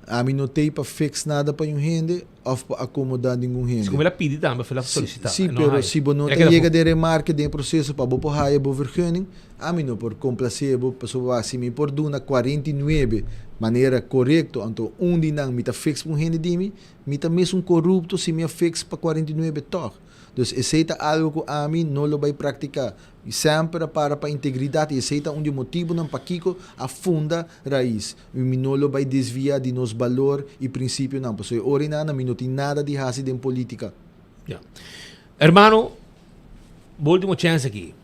A mim não tem para fix nada para um rende ou para acomodar nenhum rende. Como ela pede também para solicitar. Sim, pero se você não chega de remarque de processo para você poder a vergonha, a mim não por complacer a pessoa se me por duna 49 maneira correta, então onde não me tá fix para um rende de mim, me tá mesmo corrupto se me fix para 49 toch. Dus aceita algo que a mim não lo vai praticar. E sempre para a integridade e aceita onde o motivo não para Kiko afunda raiz. E não lo vai desviar de nos valor e princípio não. Porque ora não não tem nada de raça em política. Yeah. Hermano, último chance aqui.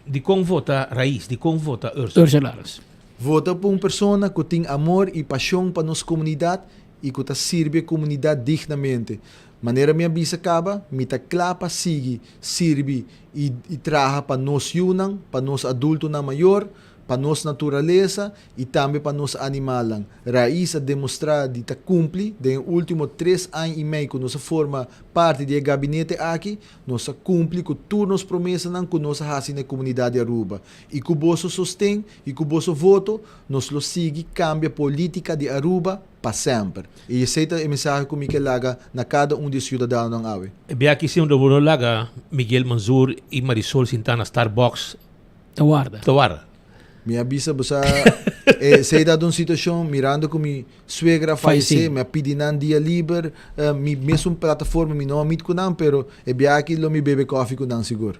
De como vota raiz, de como vota Ursula. Vota por uma pessoa que tem amor e paixão para nossa comunidade e que serve a comunidade dignamente. Maneira minha bisa acaba, me tá clapa sigue, sirve e traga para nós humanos, para nós adultos na maior, para nós natureza e também para nós animais. Raiz a demonstrar de tá cumpre, de último 3 anos e meio que nós forma parte do gabinete aqui, nós cumpre com todas as promessas que nós fazemos na comunidade de Aruba. E com o vosso sustento e com o vosso voto, nós lo sigue cambia a política de Aruba para sempre. E aceita a mensagem que Miguel laga na cada dos cidadãos ng awe. E aqui sim onde vou laga Miguel Manzur e Marisol Sintana Starbucks. Tawarda. Me avisa você sei da uma situação mirando com minha suegra falece, me pedindo dia livre, me mesmo plataforma me não amito com não, pero é aqui lo me bebe coffee com não seguro.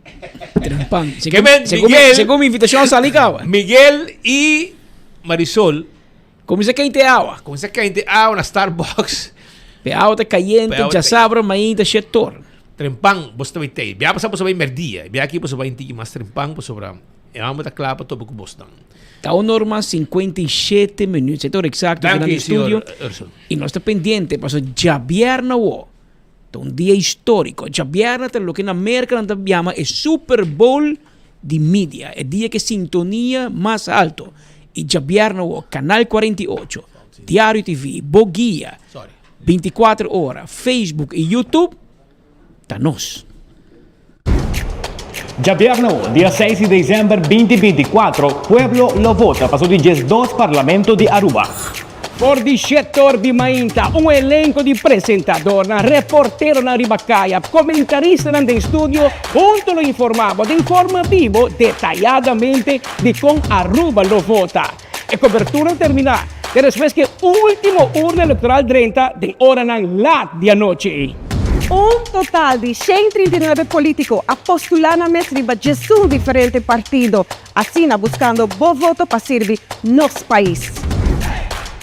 Segundo invitação salikawa. Miguel e Marisol começa quente água. Começa quente água na Starbucks. Pe água caliente, já sabra mainda setor. Trempang, você vai ter. Bia passa você vai merdia. Bia aqui você vai ter mais trempang para sobrar. Vamos a clapa todo com Boston. Está o norma 57 minutos. Setor exacto no estudio. Y no está pendiente, pasó ya viernes un día histórico. Ya viernes lo que en América se llama el Super Bowl de media, el día que sintonía más alto. Y ya viernes Canal 48, Diario TV, Boguía, 24 horas, Facebook y YouTube, tanos. Ya viernes, dia 6 de dezembro 2024, Pueblo lo vota para o 12 Parlamento de Aruba. Por di setor Bimainta, un elenco di presentador, reportero na ribacaia, comentarista nel studio, junto lo informavo, informativo detalladamente di con Aruba lo vota. E cobertura terminata, e después que último urna electoral 30 de hora ng lat di anoche. Un total di 139 politici a postulare a riba gesù differente partido, assina buscando bom voto para servir nosso país.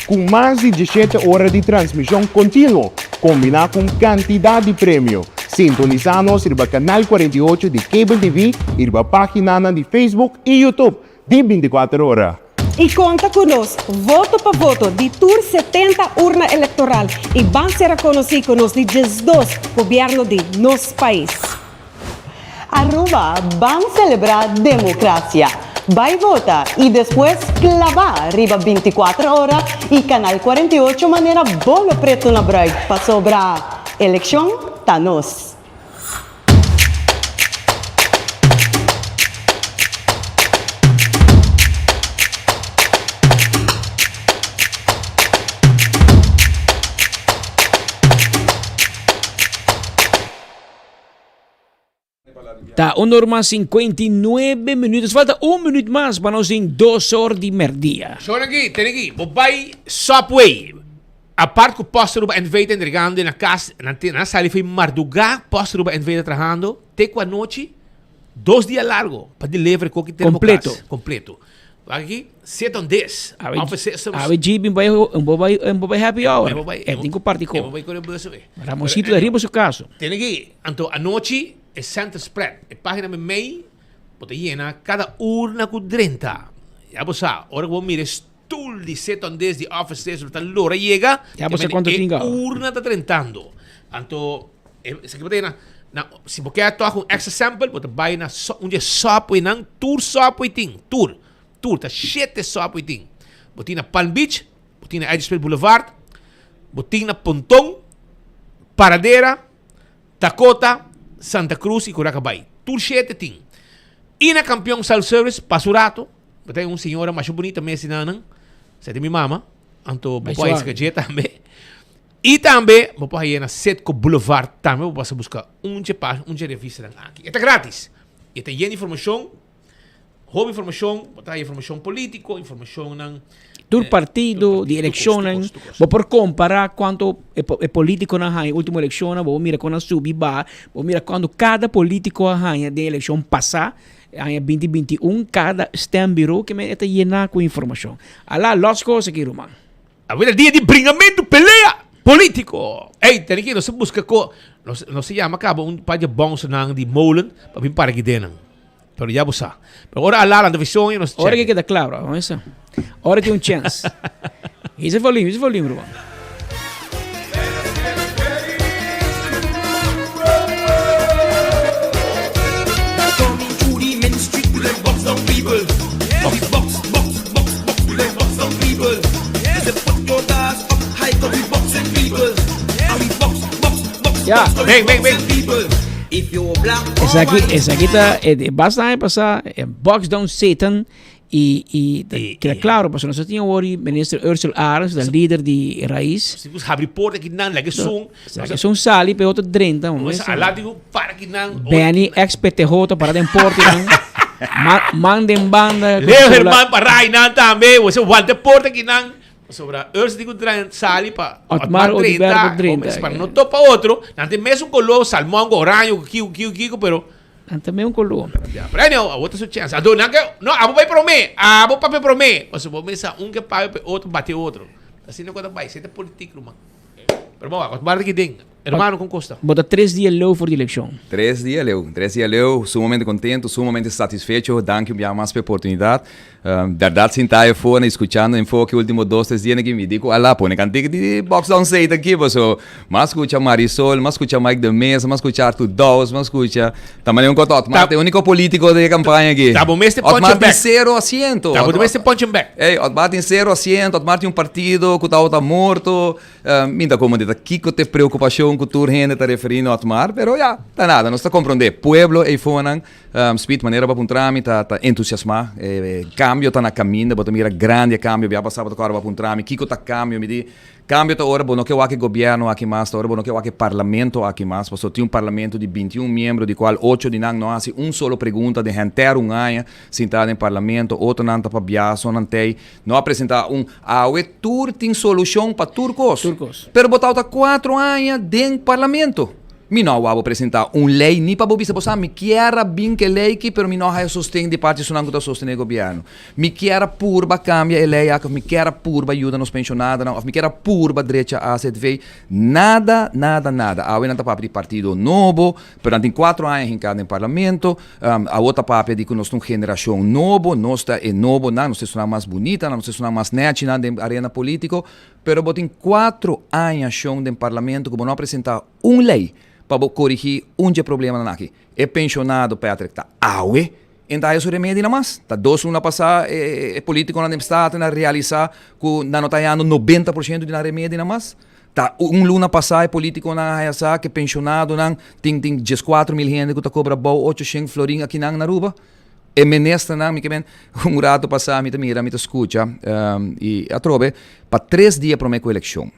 Com mais de 17 horas de transmissão contínua, combinado com quantidade de prêmio. Sintonizanos no canal 48 de Cable TV e na página de Facebook e YouTube de 24 horas. E conta conosco, voto para voto, de tour 70 urna eleitoral e vão ser reconhecidos de 12 governo de nosso país. Aruba, vamos celebrar democracia. Vai votar e depois clavar riba 24 horas e canal 48 maneira bolo preto na break para sobrar eleição tanos. Tá, 1:59 minutos. Falta 1 minuto mais para nós em 2 horas de merdia. Show aqui, tem aqui. Bobai Subway. A parte que o posto ruba enveita entregando na casa, na sala foi Marduga, posto ruba enveita trabajando, te com a noite, 2 dias largo, para delivery com que tem Completo. Completo. Aqui, 7 on 10. A Jeep vai happy hour. É tem que partir com. Ramosito de riba seu caso. Tem aqui, então a noite é center spread. A página me mei, bota llena cada urna com 30. Já você, hora que vou mirar stool de 7 on 10 de office station, tá lora chega. Já você quanto tinga? Urna tá trentando. Então, se que botar se você quer tocar um extra sample, bota vai na onde Subway nang tour Subway ting, tour, tá 7 Subway ting. Botin na Palm Beach, botin na Edgefield Boulevard, botin na Pontong, Paradera, Dakota, Santa Cruz e Curacabay. Tour 7 ting. E na Campeão Self Service, Pasurato, botei uma senhora mais bonita, me ensinando, você tem minha mama, então vou pôr esse também. E também, vou pôr aí na Setco Boulevard, também vou buscar um de revista aqui. É grátis. E tem informação, houve informação, botar informação política, informação ng do partido, de eleições, vou por comparar quanto é político na raia, última eleição, vou mirar quando subi, vou mirar quando cada político na raia de eleição passar, em 2021, cada stand bureau que me está llenar com informação. Alá, lots coisas aqui, Roman. Agora, dia de bringamento, pelea político. Ei, tem aqui, não se busca não se chama, acaba um par de bons de molen, para vir para aqui dentro. Pero já você. Pero agora, alá, na divisão, não se checa. Agora que queda claro, vamos ver. Agora tem chance. Esse é volume, Roman. Yeah. Vem. Essa aqui tá bastante passar Box Down Satan e queda claro, porque nós tínhamos o ministro Ursula Ares, o líder de Raiz. Se você abre porta que não, lagi sung sali pe outro 30, mas lá digo para que não. Beni ex-PTJ para den porta mandem banda. Leo Herman para Rainan também, você guarda porta que não. Sobra, eu digo sali para Otmar 30. Para não topa outro, não tem mesmo color, salmão, oranho, kiko, pero também um color. Para não, outra sua chance. Ado não, abo vai para mim, abo para para mim. Mas vou pensar que paga outro bate outro. Assim não quando vai, você é político, mano. Pero bom, Otmar que tem. Hermano, com Costa. Bota 3 dias leu por eleição. 3 dias leu, sumamente contento, sumamente satisfeito. Danke por mais a oportunidade. Verdade, sentar fora, escutando em foco os últimos 2-3 dias que me digo, alá, põe cantiga de box down set aqui, mas escuta Marisol, mas escuta Mike de Mesa, mas escuta Arthur Dawes, mas escuta também um cototo, mas é o único político da campanha aqui. Tá bom, mestre Otmar tem 0 assento. Tá bom, mestre punch back. Ei, Otmar tem 0 assento, Otmar tem partido que está morto. Minta como dita, Kiko te preocupação que tu gente está referindo a Otmar, pero já, tá nada, nós está compreender. Pueblo e fonan, speed maneira para um trâmite, tá entusiasmar, cambio tá na caminho, bota mira grande cambio, já passava para um trâmite, Kiko tá cambio, me di, cambio tá hora, não que o aqui governo aqui mais, tá hora, não que o aqui parlamento aqui mais, porque tem parlamento de 21 membros, de qual 8 de não há solo pergunta de gente ano sentado em parlamento, outro não tá para biaso, não apresentar tour tem solução para turcos. Pero botar 4 anos dentro do parlamento. Mi não vou apresentar lei nem para bobisa, você me quer bem que lei que, pero mi não há sustento de parte sonando que está sustentando o governo. Me quer purba cambia a lei, me quer purba ajuda nos pensionados, não, me quer purba direita a CTV, nada. A não está para abrir partido novo, pero tem 4 anos em cada parlamento, a outra parte de que nós temos geração novo, nós está novo, não se sonamos mais bonita, não se sonamos mais nete na arena política, pero botem 4 anos no parlamento que não apresentar lei para corrigir problema aqui. É pensionado, Patrick, tá aue, então isso remédio não mais. Tá 2 anos passar, político na estado na realizar que não está dando 90% de remédio não mais. Tá luna passar, político na realizar que pensionado não tem 14 mil gente que tá cobra bom 800 florim aqui na Aruba. E menesta não, me quemen rato passar, me mira, me escuta e a trove para 3 dias para minha eleição.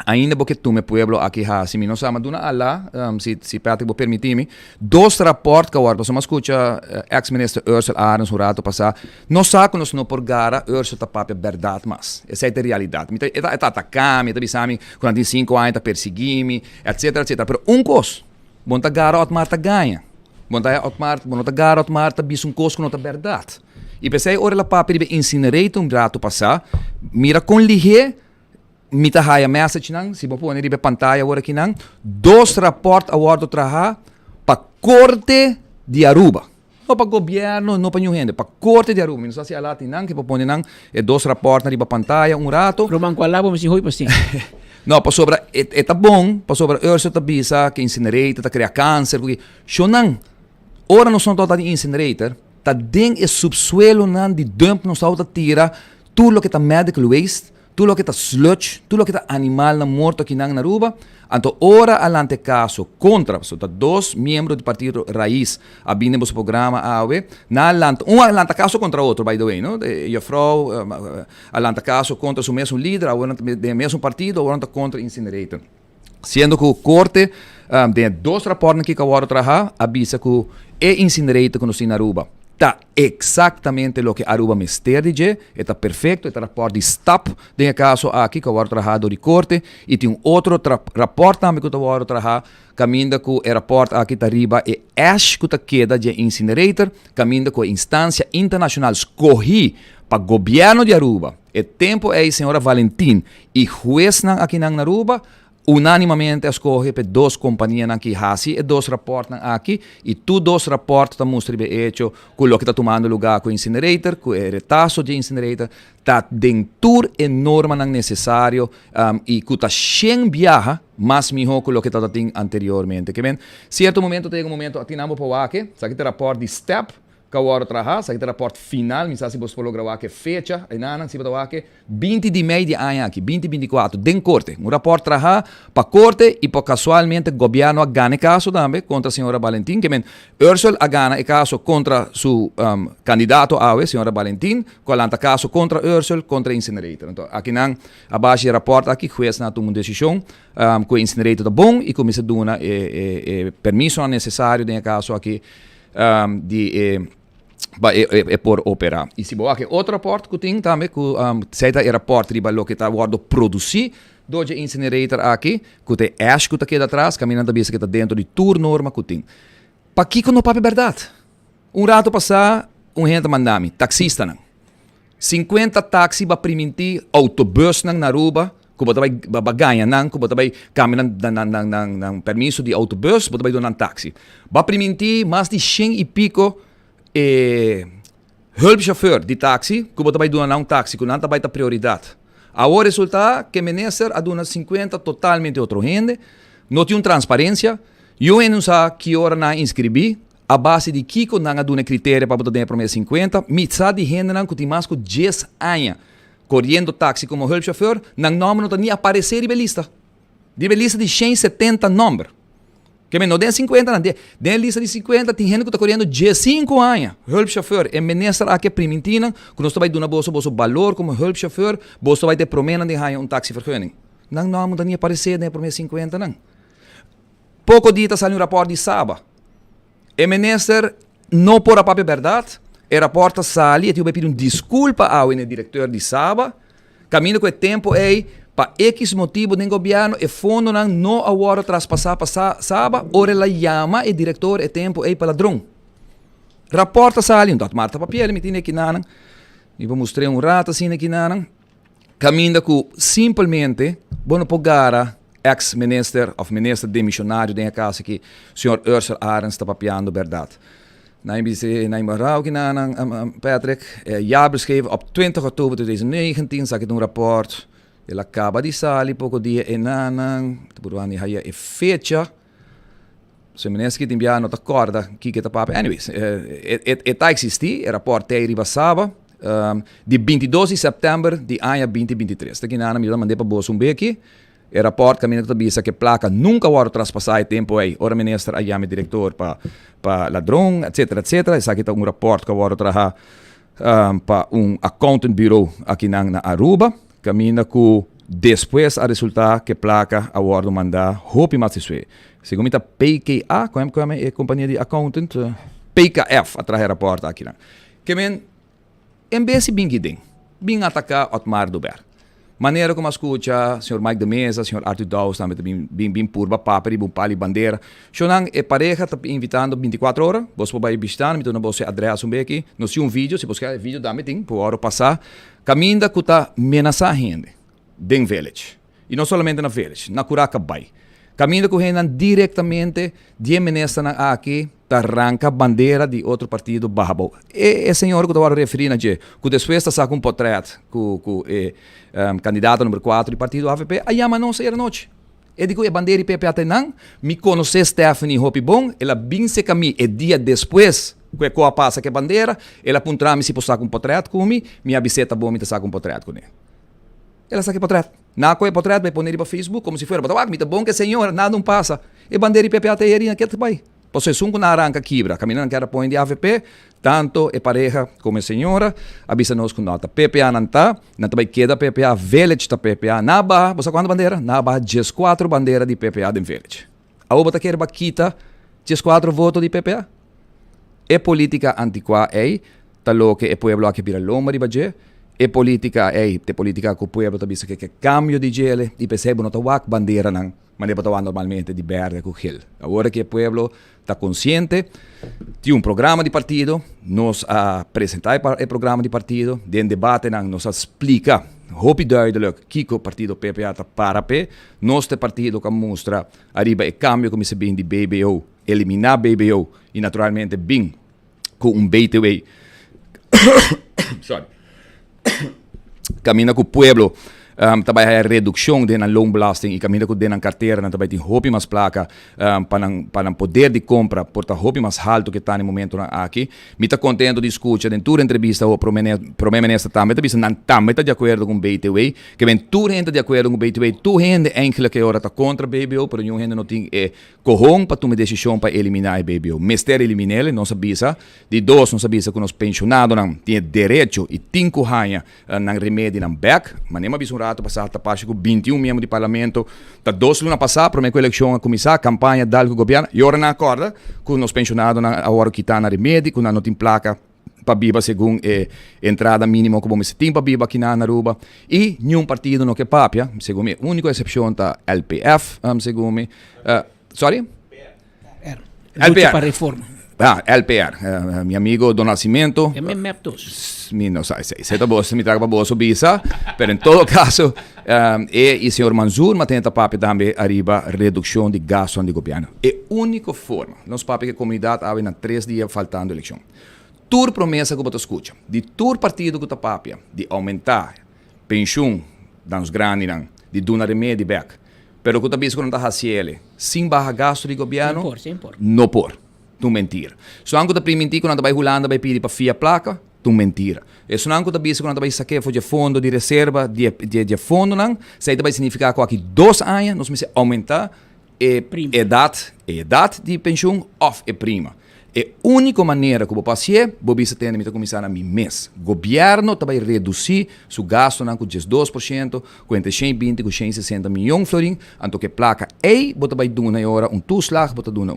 ainda porque tu me pueblo aqui se me não sama duna alla se Patrick vou permitir-me 2 raportes que agora você me escuta ex-ministro Ursula Arens um rato passar não sabe nós não por gara Ursula tá papel verdade mas essa é a realidade me tá atacando me tá bisami 45 anos tá perseguir-me etc pero coisa bom tá gara Otmar tá ganha bom tá gara Otmar tá bis coisa que não tá verdade e pensei ora la papel de incinerate rato passar mira com lihe mita haya message nang si bopo ni pantalla agora aqui nang 2 raportes award traha pa corte de Aruba não para governo não para nenhum gente para corte de Aruba não sei se alati nang que bopo nang 2 raportes na pantalla rato Roman qualabo mas hoy pasti não para sobra tá bom para sobra urso tá bisa que incinerate tá cria câncer porque shonang ora não são total de incinerator tá dentro subsuelo nang de dump não salta tira tudo que tá medical waste tudo lo que está sludge, tudo lo que está animal na morto aqui na Aruba, então ora alante caso contra, so tá 2 membros do partido Raiz abrindo o programa AOE, na alante, alante caso contra outro, by the way, no? E a frau alante caso contra o mesmo líder, agora do mesmo partido, agora contra incinerator. Sendo que o corte tem 2 raportes aqui que agora trabalha, avisa que é incinerator que nós temos na Aruba. Está exatamente o que Aruba Mister diz, está perfeito, está rapport de STAP, tem caso aqui que agora trabalha de corte, e tem outro rapport também que agora trabalha, caminha com o rapport aqui da riba, e ash que queda de incinerator, caminha com a instância internacional escorri para o governo de Aruba. E tempo é a senhora Valentim, e juez aqui na Aruba, unanimamente escorre para 2 companhias aqui e 2 raportes aqui e tu 2 raportes estão mostrando hecho com o que está tomando lugar com o incinerator, com o retaço de incinerator, está dentro enorme necessário e que está sem viaja, mas melhor com o que está tendo anteriormente. Que bem, certo momento tem momento atinamos para o aqui, sabe que o rapport de STEP, que agora trabalha, sabe que o rapport final, me sabe se você pode gravar que fecha, e não, se você aqui 20 de meio de ano aqui, 2024, den corte, rapport trabalha para corte e para casualmente o governo ganha caso também contra a senhora Valentim, que bem, Ursula ganha caso contra seu candidato a senhora Valentim, quando caso contra Ursula, contra incinerator. Então, aqui não, abaixo do rapport aqui, juez na tomou uma decisão, que o incinerator é bom e como se dona permisso necessário, tem caso aqui, por operar. E se boa que outro rapport que tem também que seita é rapport riba lo que está guardo produzir doje incinerator aqui que tem ash que está aqui atrás caminhando bisa que está dentro de tour norma que tem. Pa que não papo verdade. Rato passar gente mandami taxista não. 50 táxi ba permitir autobus na Aruba que você vai ganhar não, que você vai caminhar nang permisso de autobus, você vai donar táxi. Ba permitir mais de 100 e pico hulpchauffeur de táxi, que você vai donar táxi, que não vai ter prioridade. O resultado que minister a donar 50 totalmente outro gente, não tem transparência, eu não sei que hora não inscrevi, a base de Kiko não dá critério para poder ter 50, mitad de gente não que tem mais que 10 anos correndo táxi como hulpchauffeur, não nome não nem aparecer de lista. De lista de 170 números. Que não tem 50, não tem. Tem lista de 50, tem gente que está correndo 15 anos. Hulpchauffeur, é ministra aqui primitina, que nós vai dar bolso valor como hulpchauffeur, você vai ter promena de ganhar táxi vergunning. Não nome não nem aparecer de por 50 não. Pouco dia saiu rapport de Saba. O ministro não por a papel verdade, o rapport sali e tive pedir desculpa ao diretor de Saba, caminho com o tempo é para X motivo do governo e fundo não agora traspassar para Saba, ora ela chama o diretor e tempo é para ladrão. Rapport sali, então Marta papel me tinha aqui na, e vou mostrar rato assim aqui na, caminho com simplesmente, bom pogara ex-minister of minister demissionário da casa que o senhor Ursula Arens está papiando verdade. Na Marau que Patrick, jaarbeschreven op 20 oktober 2019, zag ik een rapport. Ele acaba de sair pouco dia e nanang, tuburuani haya e fecha. Se menes que enviar não acorda que tá papo. Anyways, tá existi, o rapport te ribasaba. De 22 de setembro de ano 2023. Daqui na me mandei para Bosumbe aqui. O rapport caminho que bisa que placa nunca vai traspassar o tempo aí. Ora ministro aí me diretor para ladrão, etc, etc. Essa aqui tá rapport que vai trabalhar para accountant bureau aqui na Aruba. Caminho com Depois a resultar que placa a wardo mandar hopi mais isso. Segundo a PKA, como é a companhia de accountant, PKF atrás da porta aqui, né? Que men em vez de bem atacar Otmar Dober. Maneira como escuta, senhor Mike de Mesa, senhor Arthur Dawes, também bem purba paperi, bom pali bandeira. Xonang é pareja tá invitando 24 horas, você vai visitar, me dá você adresse aqui, não se vídeo, se você quer vídeo dá-me tem, por hora passar. Caminda que tá amenaçar a gente, den village. E não somente na village, na Curaca Bay. Caminda que a gente diretamente, de menesta na aqui, tá arranca bandeira de outro partido barbo. E senhor que eu estava referindo, que depois está saca portrait com candidato número 4 do partido AVP, aí ama não sair à noite. E digo, a bandeira de PPA tem não, me conhece Stephanie Hopi Bom, ela bem se caminha, e dia depois, que a passa que a bandeira, ela apontar-me se posso sacar portrait comigo, minha biseta bom me tá saca portrait com ele. Ela saca portrait. Na coisa portrait vai pôr para Facebook como se fosse, mas me tá bom que senhor, nada não passa. E bandeira de PPA tem aí naquele pai. Você sunco na arranca quebra, caminhando que era põe de AVP, tanto é pareja como é senhora, avisa-nos com nota. PPA não tá, não também queda PPA, village tá PPA, na barra, você quantas bandeira? Na barra, 14 bandeiras de PPA de village. A outra quer baquita, 14 votos de PPA. É política antiqua, tá louco, é pueblo aqui vira lomba de baje, é política, política que o pueblo tá visto que cambio de gele, e percebe não tá wak bandeira não. Mas deve estar normalmente de verde com gel. Agora que o pueblo está consciente, tem um programa de partido, nos apresentar o programa de partido, dentro debate nos explica, hoop duidelijk, que o partido PPA está para pé, nosso partido que mostra arriba o cambio como se bem de BBO, eliminar BBO e naturalmente bem com um BTW. Sorry. Caminha com o pueblo. Também a redução de loan blasting e caminho com a carteira, também tem roupa mais placa para poder de compra, por ter roupa mais alto que está no momento aqui. Me está contente de escutar em toda entrevista o primeiro-ministro também está de acordo com o BTW, que vem toda gente de acordo com o BTW, toda gente ainda que agora está contra o BBO, mas nenhuma gente não tem corrão para tomar decisão para eliminar o BBO. Mestre eliminar ele, não sabia, de dois não sabia que os pensionados não têm direito e tem que ganhar na remédio na back, mas nem uma passar tá parte com 21 membros de parlamento tá 2 lunas passar para a eleição a começar a campanha do governo e ora na acorda com os pensionados na hora que tá na remédio com não tem placa para biba segundo entrada mínima como se tem para biba aqui na Aruba e nenhum partido não que papia segundo a única exceção tá LPF segundo sorry LPR para reforma. LPR, meu amigo do Nascimento. Não sei, se tá bom, se me traga para boa subisa, mas em todo caso, e o senhor Manzur, mas tenta papi também arriba redução de gasto do governo. É a única forma, nós papi que a comunidade há 3 dias faltando a eleição. Tur promessa que você escuta, de tur partido que está papi, de aumentar pensão dos grandes, de dar remédio back, pero que está visto que não está fazendo, sem barra gasto do governo, não por. Tu mentira. Se anche da priminti quando vai rolando vai pedir para fia placa, tu mentira. E se anche da bis quando vai sacar de fundo de reserva de fundo não, sai vai significar que aqui 2 anos nós me aumentar a idade de pensão of prima. É a única maneira que o paciente pode ter que começar a mês. O governo vai reduzir seu gasto com 12%, com 120 com 160 milhões florim, então que placa você vai dar agora toeslag, você vai dar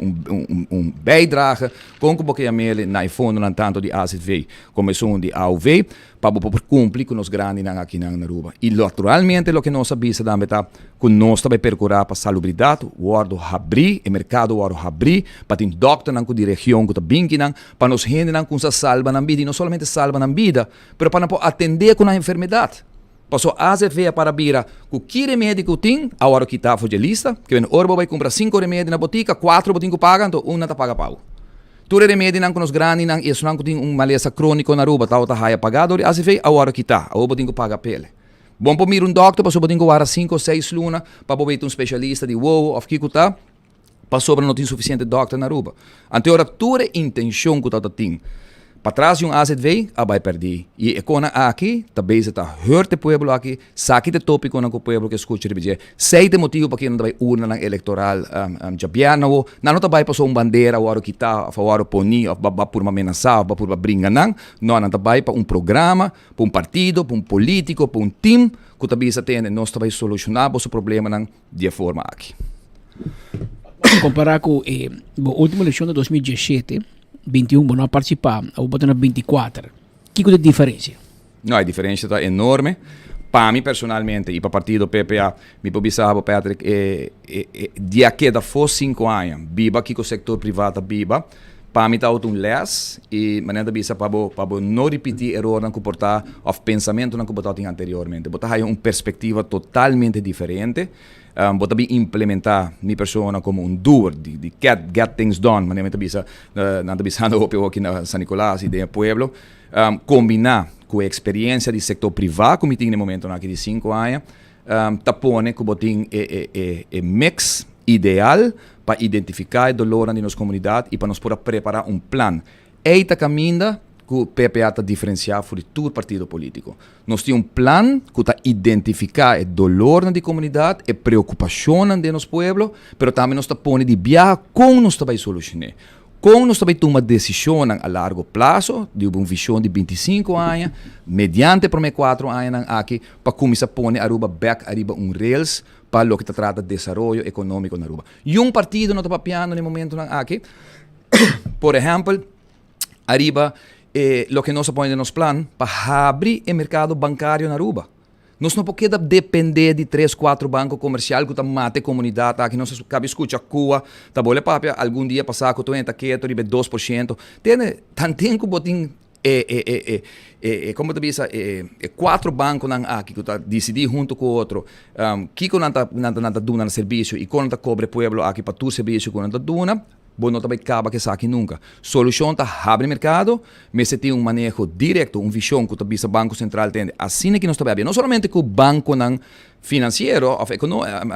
bijdrage, com o que chamele na fundo tanto de AZV como de AUV, para cumprir com os grandes aqui na Aruba. E naturalmente o que nós sabemos também é que nós também percorrer para a salubridade, o guardo abrir, o mercado o guardo abrir, para ter doctor na região que está bem para nos gente com essa salva na vida, e não somente salva na vida, mas para atender com a enfermidade. Passou a AZV para vira com que remédio tem, a hora que está de lista, que vem orbo vai comprar 5 remédios na botica, 4 botinho paga, então 1 está paga pau. Tudo remédio não com os grandes, não, isso não tem maleza crônica na Aruba, tá raia pagado, AZV a hora que está, a botinho paga pele. Bom para mir doctor, passou botinho guarda 5 ou 6 lunas, para ver um especialista de wow, of que está, passou para não ter suficiente doctor na Aruba. Ante ora toda intenção que está tem, para trás de AZV, vai perder. E a cona aqui, também está hurt o povo aqui, saque de tópico com o povo que escuta de sei de motivo para que não vai urna na eleitoral jabiano, não vai passar bandeira, o que está, o poni, por uma ameaça, por uma brinca não vai para programa, para partido, para político, para time, que tabisa tem, nós também solucionar o problema nan de forma aqui. Comparar com a última eleição de 2017, 21, não participar, ou botar na 24. Que é a diferença? Não, a diferença está enorme. Para mim, personalmente, e para o partido PPA, me pobisava, Patrick, de aqui da for 5 anos, biba, que o setor privado biba, para mim está um less, e maneira bisa para não repetir erro não comportar, ou pensamento não comportar anteriormente. Botar aí uma perspectiva totalmente diferente. Botar bem implementar minha persona como um doer, de get things done, maneira bisa, nada bisa no aqui na San Nicolás e de Pueblo, combinar com a experiência do setor privado, como tem no momento aqui de 5 anos, tapone que botem mix ideal para identificar o dolor na nossa comunidade e para nós poder preparar um plano. Eita caminha que o PPA está diferenciado do todo partido político. Nós temos um plano que está identificar o dolor na comunidade, a preocupação de nosso povo, mas também nós está pondo de viajar como nós vai solucionar. Como nós também tomamos decisão a largo prazo, de uma visão de 25 anos, mediante por 4 anos aqui, para começar a pôr Aruba back arriba rails para o que trata de desenvolvimento econômico na Aruba. E um partido não está papiando no momento aqui, por exemplo, arriba o que nós põe no nosso plano para abrir o mercado bancário na Aruba. Nós não podemos depender de 3, 4 bancos comerciais que mate a comunidade, que nós cabe escuta Cuba, tá bom, papia, algum dia passar com 20 quieto, 2%. Tem tanto que botin como te diz, 4 bancos aqui que tá decidir junto com o outro, que nanta duna no serviço e quando cobre pueblo aqui para tu serviço quando nanta duna. Bom, não também acaba que saque nunca. Solução está abre mercado, mas se tem um manejo direto, uma visão que o Banco Central tem, assim é que nós estamos não somente com o banco não financeiro,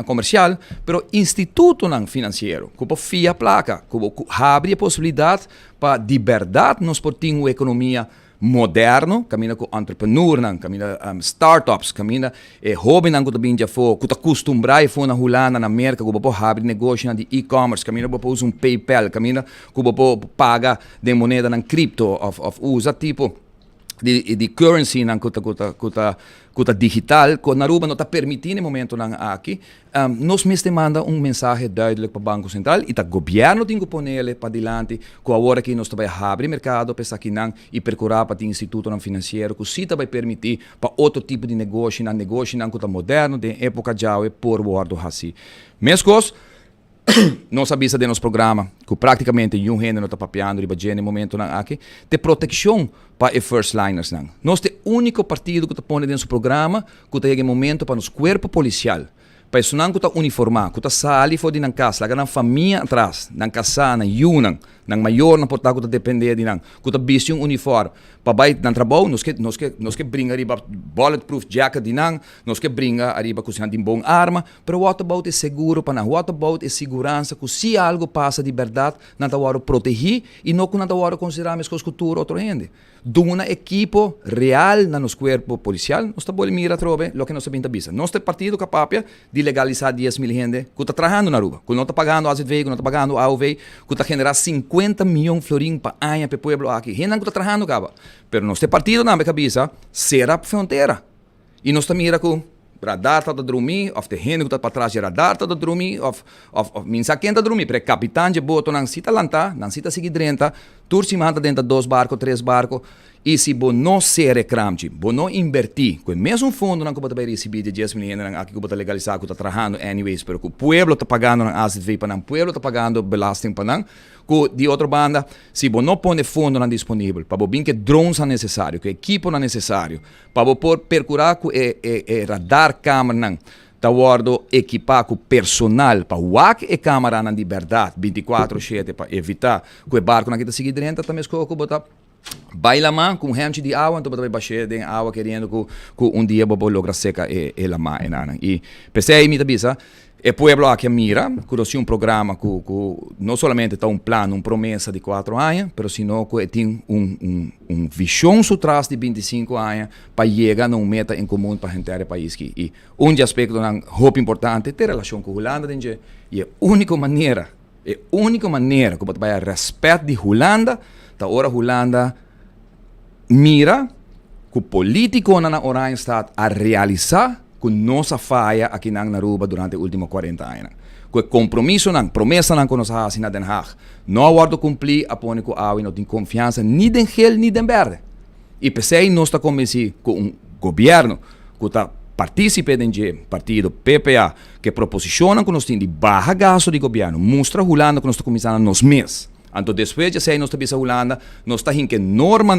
comercial, mas instituto não financeiro, que fia placa, que abre a possibilidade para de verdade nós ter uma economia moderno, caminha com entrepreneur, caminha startups, caminha jovem que também já foi, que acostumbrado foi na Holanda, na América, que pode abrir negócio de e-commerce, caminha que usar um PayPal, caminha que pode pagar de moneda na cripto, usa tipo de currency que digital, que na Aruba não está permitindo no momento aqui, nós mesmos manda mensagem duidelijk para o Banco Central e o governo tem que pôr ele para adiante, que agora que nós também abre mercado para aqui e procurar para o instituto financeiro, que se vai permitir para outro tipo de negócio que está moderno, de época já é por bordo assim. Mescos, nós avisa de nosso programa que praticamente um gênero está papeando e no momento aqui de proteção para os first liners. Nós temos o único partido que está pondo dentro do programa que tem momento para nos corpo policial. Para isso não que está uniformado, que está sali fora de casa, lá na família atrás, na casa, na yunan, na maior na porta que está depender de que está visto uniforme. Para baixo na trabalho, nós que brinca arriba bulletproof jacket de nós que brinca arriba com de bom arma, pero what about é seguro para what about é segurança, que se algo passa de verdade, não está hora proteger e não está hora considerar as coisas cultura outra gente. Duna equipo real na nosso corpo policial, nós está bom mira trobe, lo que nós sabemos bisa. Nós temos partido capaz de legalizar 10.000 gente que está trabalhando na Aruba, que não está pagando AZV, que não está pagando AOV, que está generando 50 milhões de florins para ano para o pueblo aqui. Gente que está trabalhando acaba. Pero nós temos partido na minha cabeça, será a fronteira. E nós estamos mira com radar está a dormir, of de gente que está para trás de radar está a dormir, of minsa quem está a dormir, pero capitão de boto não cita lantar, não cita seguir drenta, turci manda dentro de 2 barcos, 3 barcos, e se você não ser reclamante, você não invertir, com o mesmo fundo não que você vai receber de 10 milhões, aqui que você legalizar, que está trabalhando anyways, pero que o povo está pagando na AZV para não, o povo está pagando belasting para não, que de outra banda, se você não põe fundo não disponível, para você que drones são necessários, que equipo não necessário, para você percurar com radar câmera não, está guardo equipar com personal para o e câmera não de verdade, 24/7 para evitar que o barco não está seguindo dentro, também escolhe que botar baila má com gente de água, então vai baixar de água querendo que dia você logra seca ela má e pensei aí me tabisa e pueblo aqui mira que nós temos programa que não somente está plano, promessa de 4 anos, mas sino que tem visão atrás de 25 anos para chegar a meta em comum para a gente do país e aspecto muito importante é ter relação com a Holanda e a única maneira que você vai respeito de Holanda. Ora Holanda mira que o político na Orange está a realizar que nossa falha aqui na Aruba durante os últimos 40 anos. Que compromisso, promessa que nós fazemos na Den Haag, não aguardo cumprir a pôr com a não tem confiança nem em gel nem em verde. E pensei, nós estamos convencidos que um governo que está participe do partido PPA, que proposiciona que nós temos de baixo gasto de governo, mostra Holanda que nós estamos começando nos meses. Então, depois de sei nós estamos Holanda, nós estamos em norma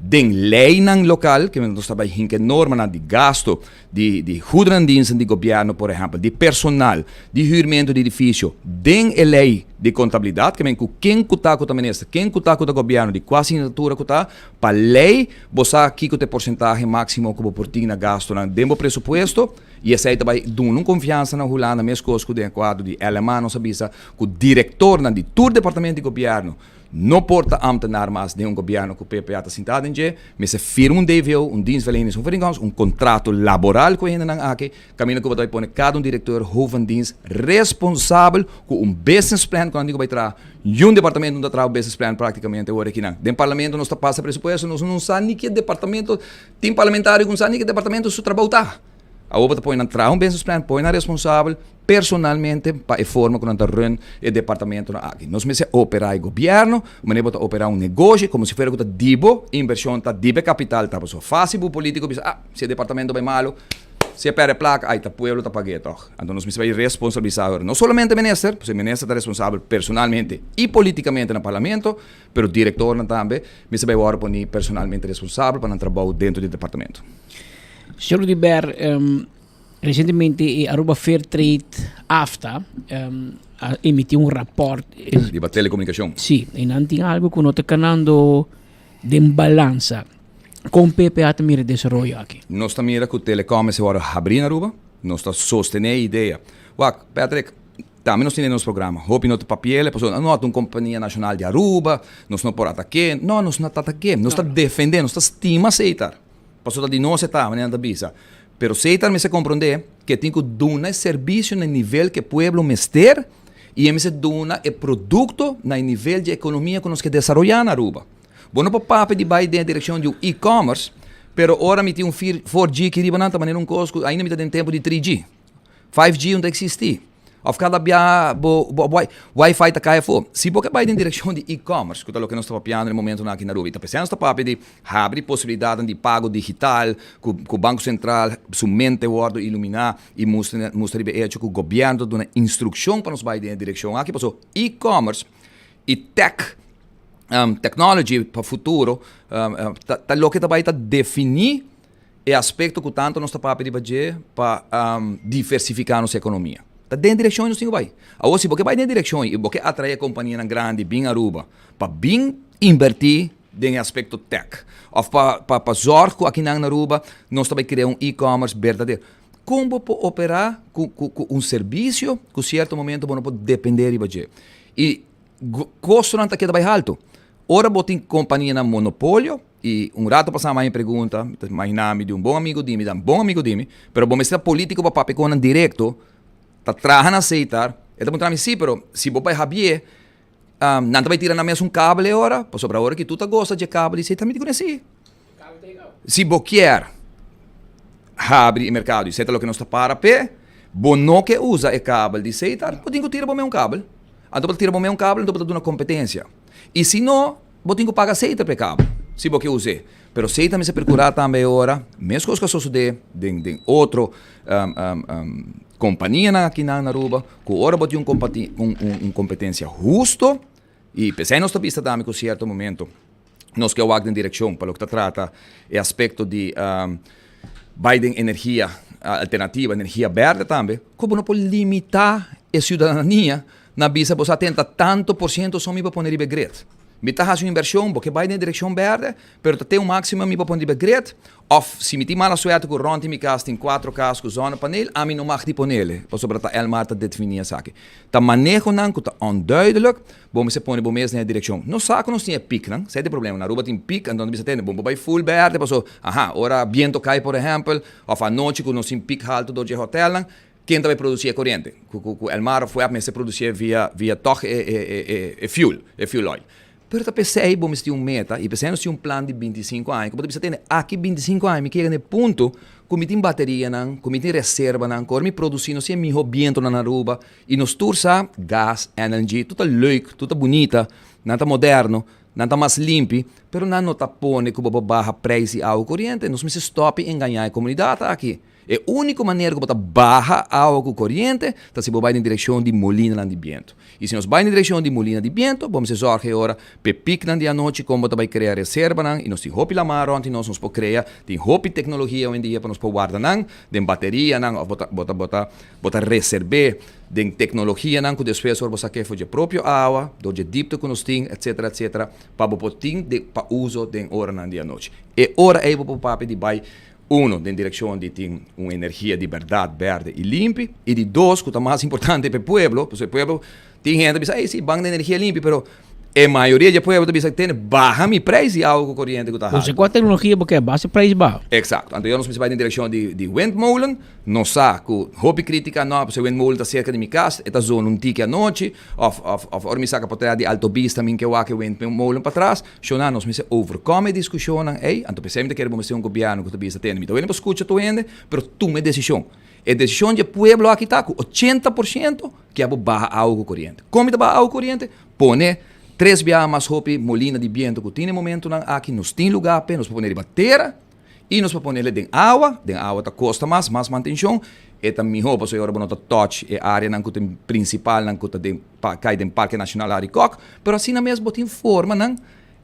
den lei local, que nós estamos em norma de gasto, de goederendiensten de governo, por exemplo, de personal, de huurmento de edifício, den lei de contabilidade, que quem está com o ministro, quem está com o governo, de qual assinatura que está, para lei, você aqui com o porcentagem máximo que você tem na gasto, no presupuesto, e essa aí também dá confiança na Holanda, mesmo coisa que o quadro de alemão, nós sabemos que o diretor de todo departamento de governo não porta ambtenaar mais de governo que o PPA está sentado em dia, mas se firma DVO, dienstverleningsovereenkomst, contrato laboral que ainda não há aqui, caminho que vai pôr cada diretor, hoofddienst, responsável com business plan, quando digo vai trazer, departamento não traz business plan praticamente agora aqui não. Dentro do parlamento nós passa presupuesto, nós não sabemos nem que departamento, tem parlamentário que não sabe nem que departamento seu trabalho está. A outra põe entrar business plan, põe na responsável personalmente para a forma como está run o departamento aqui. Nós me operar o governo, mas não operar um negócio como se fosse dibo, inversão está dibo capital, está só fácil o político pensar, se o departamento vai malo, se perde placa, aí está pueblo está paguei toch. Então nós me vai responsabilizar não somente o ministro está responsável personalmente e politicamente no parlamento, mas o diretor também me vai agora pôr personalmente responsável para o trabalho dentro do departamento. Senhor Liber, recentemente Aruba Fair Trade AFTA emitiu um rapport de telecomunicação. Sim, e não tem algo que nós estamos ganhando de balança com o PPA também de desenvolvimento aqui. Nós estamos mirando que o telecom se vai abrir na Aruba, nós estamos sustentando a ideia. Patrick, também nós temos nosso programa, hope no papel, não é uma companhia nacional de Aruba, nós não podemos atacar, não, nós não atacamos, nós estamos defendendo, nós estamos estima aceitar. Passou de não aceitar, mas não bisa. Pero aceitar me se compreender que tem que dar serviço no nível que o povo mester e me se dar o produto no nível de economia que nós queremos desenvolver na Aruba. Bom, não pode de vai na direção de e-commerce, pero agora me tem 4G que riba não maneira costo, ainda me tem tempo de 3G. 5G não existe. Of cada Wi-Fi está caia fo. Se você vai na direção de e-commerce, que é o que nós estamos piando no momento aqui na Aruba, está pensando de abrir possibilidade de pago digital, que o Banco Central somente pode iluminar e mostrar que o governo dá uma instrução para nós vai na direção aqui, passou e-commerce e technology para o futuro, está o que vai definir o aspecto que tanto nós estamos para diversificar nossa economia. Está dentro da direção nós temos que vai. Agora, se você vai na direção e você atrai a companhia grande, bem Aruba, para bem invertir em aspecto tech, ou para zorgo aqui na Aruba, nós também criar e-commerce verdadeiro. Como pode operar com serviço que, em certo momento, você pode depender de você. E custo não está aqui mais alto. Ora, você tem companhia na monopólio, e rato passava mais pergunta, mais nome de bom amigo de mim, mas você está político para papel direto, está trazendo a aceitar, está mostrando sim, pero se você vai rabiar, não vai tirar na mesa cable agora, para sobre a hora que tu gosta de cable, você também te conhece. Se você quer abrir o mercado e seita o que nós está para pé, você não que usa o cable de aceitar, você tem que tirar para um cable. Então, para tirar para um cable, então, para dar uma competência. E se não, você tem que pagar aceita para o cable, se você usa. Pero aceita me se procurar também agora, mesmo coisa que sucede de outro companhia aqui na Aruba, que agora você tem uma competência justo, e pensei nós vista também que, em certo momento, nós que vamos em direção para o que trata o aspecto de Biden energia alternativa, energia verde também, como não pode limitar a cidadania na visa você atenta tanto por cento só me para pôr em grid. Me está fazendo inversão, porque vai na direção verde, mas tem um máximo me para pôr em grid, ou se me tem mala suerte que ronde me casa tem 4 cascos zona painel, a mim não mag die panelen, para sobre a Elmar te definir saque. Tá manejo não que tá onduidelijk, bom me se põe bom mês na direção. Não sabe que nós tinha pico, não? Sei de problema, na Aruba tem pico, então você tem bom vai full verde, passou, ora viento cai por exemplo, ou a noite que nós tem pico alto do hotel, não? Quem vai produzir a corrente? O Elmar foi a se produzir via toch fuel oil. Pero eu pensei, vamos ter meta, e pensei nós tinha plano de 25 anos, como você tem aqui 25 anos, me quer no ponto, comitim bateria nan, comitim reserva nan, cormi produzindo se miho viento na Aruba e nos tursa gas, energy, tudo leuk, tudo bonita, nada moderno, nada mais limpo, pero não nota pone que o barra preço ao corrente, nós me stop enganar a comunidade aqui. É a única maneira que você barra a água corrente é se você vai na direção de molina de viento. E se nós vai na direção de molina de viento, vamos sorrir agora para pique na dia noite como você vai criar reserva e nós temos hopi la mar onde nós podemos criar, tem hopi tecnologia hoje em dia para nós guardar tem bateria bota reservar, tem tecnologia que depois você quer fazer próprio água, do dipto que nós temos, etc, para você ter para uso de hora na dia noite. E hora é para o papo de vai uno, in direzione di un'energia di verdade, verde e limpa, e di dos, que é mais importante para o pueblo, porque o pueblo tem gente que diz, sim, banco de energia limpa, pero a maioria do pueblo diz que tem baja mi preço de água corrente que está Você qual a tecnologia porque é base preço baixo. Exato. Então, nós vai na direção de windmolen, não sabe que hobby crítica não, porque o windmolen está cerca de minha casa, esta zona um tique à noite, ou me saca para de alto bis também que eu acho que o windmolen para trás, então nós me overcome a discussão, então pensamos que queremos um governo que está tendo, então eu não escuto tu ainda, mas tu me decisão. A decisão do pueblo aqui está com 80% que é barra água corrente. Como é barra água corrente? Pone 3 via mais hopi molina de viento que tem momento aqui nos tem lugar para nós poner bateria e nós poner ele dentro água tá custa mais manutenção e também roupa so agora bonota touch e área não que tem principal não que tem cai do Parque Nacional Aricoc, pero assim na mesma botin forma não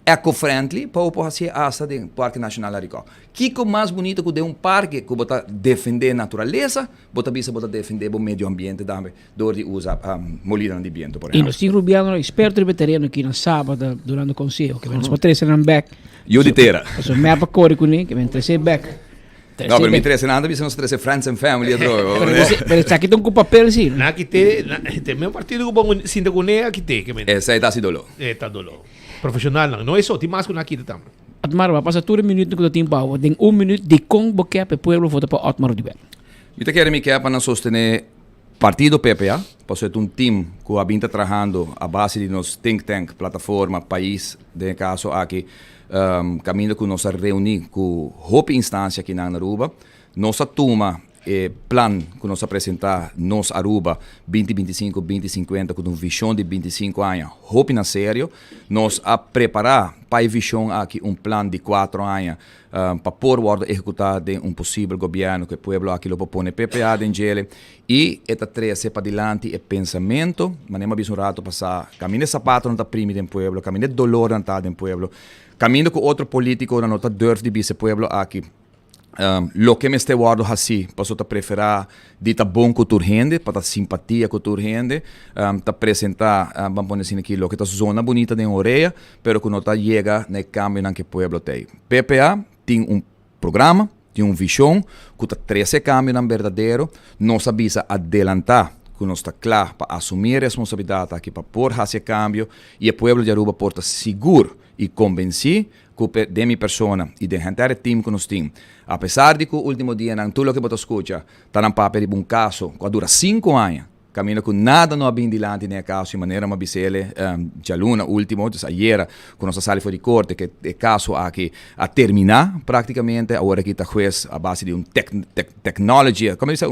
eco-friendly para o fazer hasta do Parque Nacional Aricoc. Que mais bonito que de parque que bota defender a natureza, bota defender o meio ambiente também, de usar molina de viento por exemplo. E nós temos rubiano experto de terreno aqui na sábado durante o conselho, que vamos trazer na back. Eu de terra. So mapa corre com ele, que vem trazer back. No, per mi interessa nada, bisogna trazer friends and family Pero está aqui com papel sim. Na aqui tem meu partido que bom sinta com ele aqui tem, que men. Essa está se dolo. Tá dolo. Profissional não é só, tem mais com aqui também. Atmar vai passar 2 minutos que eu tenho para tem 1 minuto de com boque para o povo votar para Atmar Ribeiro. Eu te quero me que para sostener partido PPA, para ser um time que está trabalhando a base de nos think tank, plataforma, país, de caso aqui, caminho que nós reunir com a instância aqui na Aruba, nossa turma plan que nós apresentar nos Aruba 2025, 2050 com uma visão de 25 anos, hope na sério, nós a preparar para a visão aqui plano de 4 anos para pôr executar de possível governo que o povo aqui lo propone PPA de Angele e esta trazer para adiante o pensamento, mas nem mais rato passar, caminho de sapato não está primo do povo, caminho de dolor não está do povo, caminho com outro político não está deve de vir o povo aqui. Lo que me está guardando assim, posso preferir de estar bom com a gente, para simpatia com a gente, para apresentar, vamos pôr assim aqui, lo que está zona bonita de orelha, pero que não está chega no cambio que o povo tem. PPA tem programa, tem visão, que está 13 cambios verdadeiro, nós avisa adelantar, que nós está claro para assumir a responsabilidade aqui, para pôr esse cambio, e o povo de Aruba porta seguro e convencer de minha persona e de gente time que nós temos. Apesar de que o último dia, tudo o que você escuta, está no papel de um caso que dura 5 anos, caminho com nada não bem dilante nesse caso, de maneira uma bisele, já luna, último, ayer, quando nós saímos de corte, que o caso aqui a terminar praticamente, agora aqui está juiz a base de tecnologia, como diz,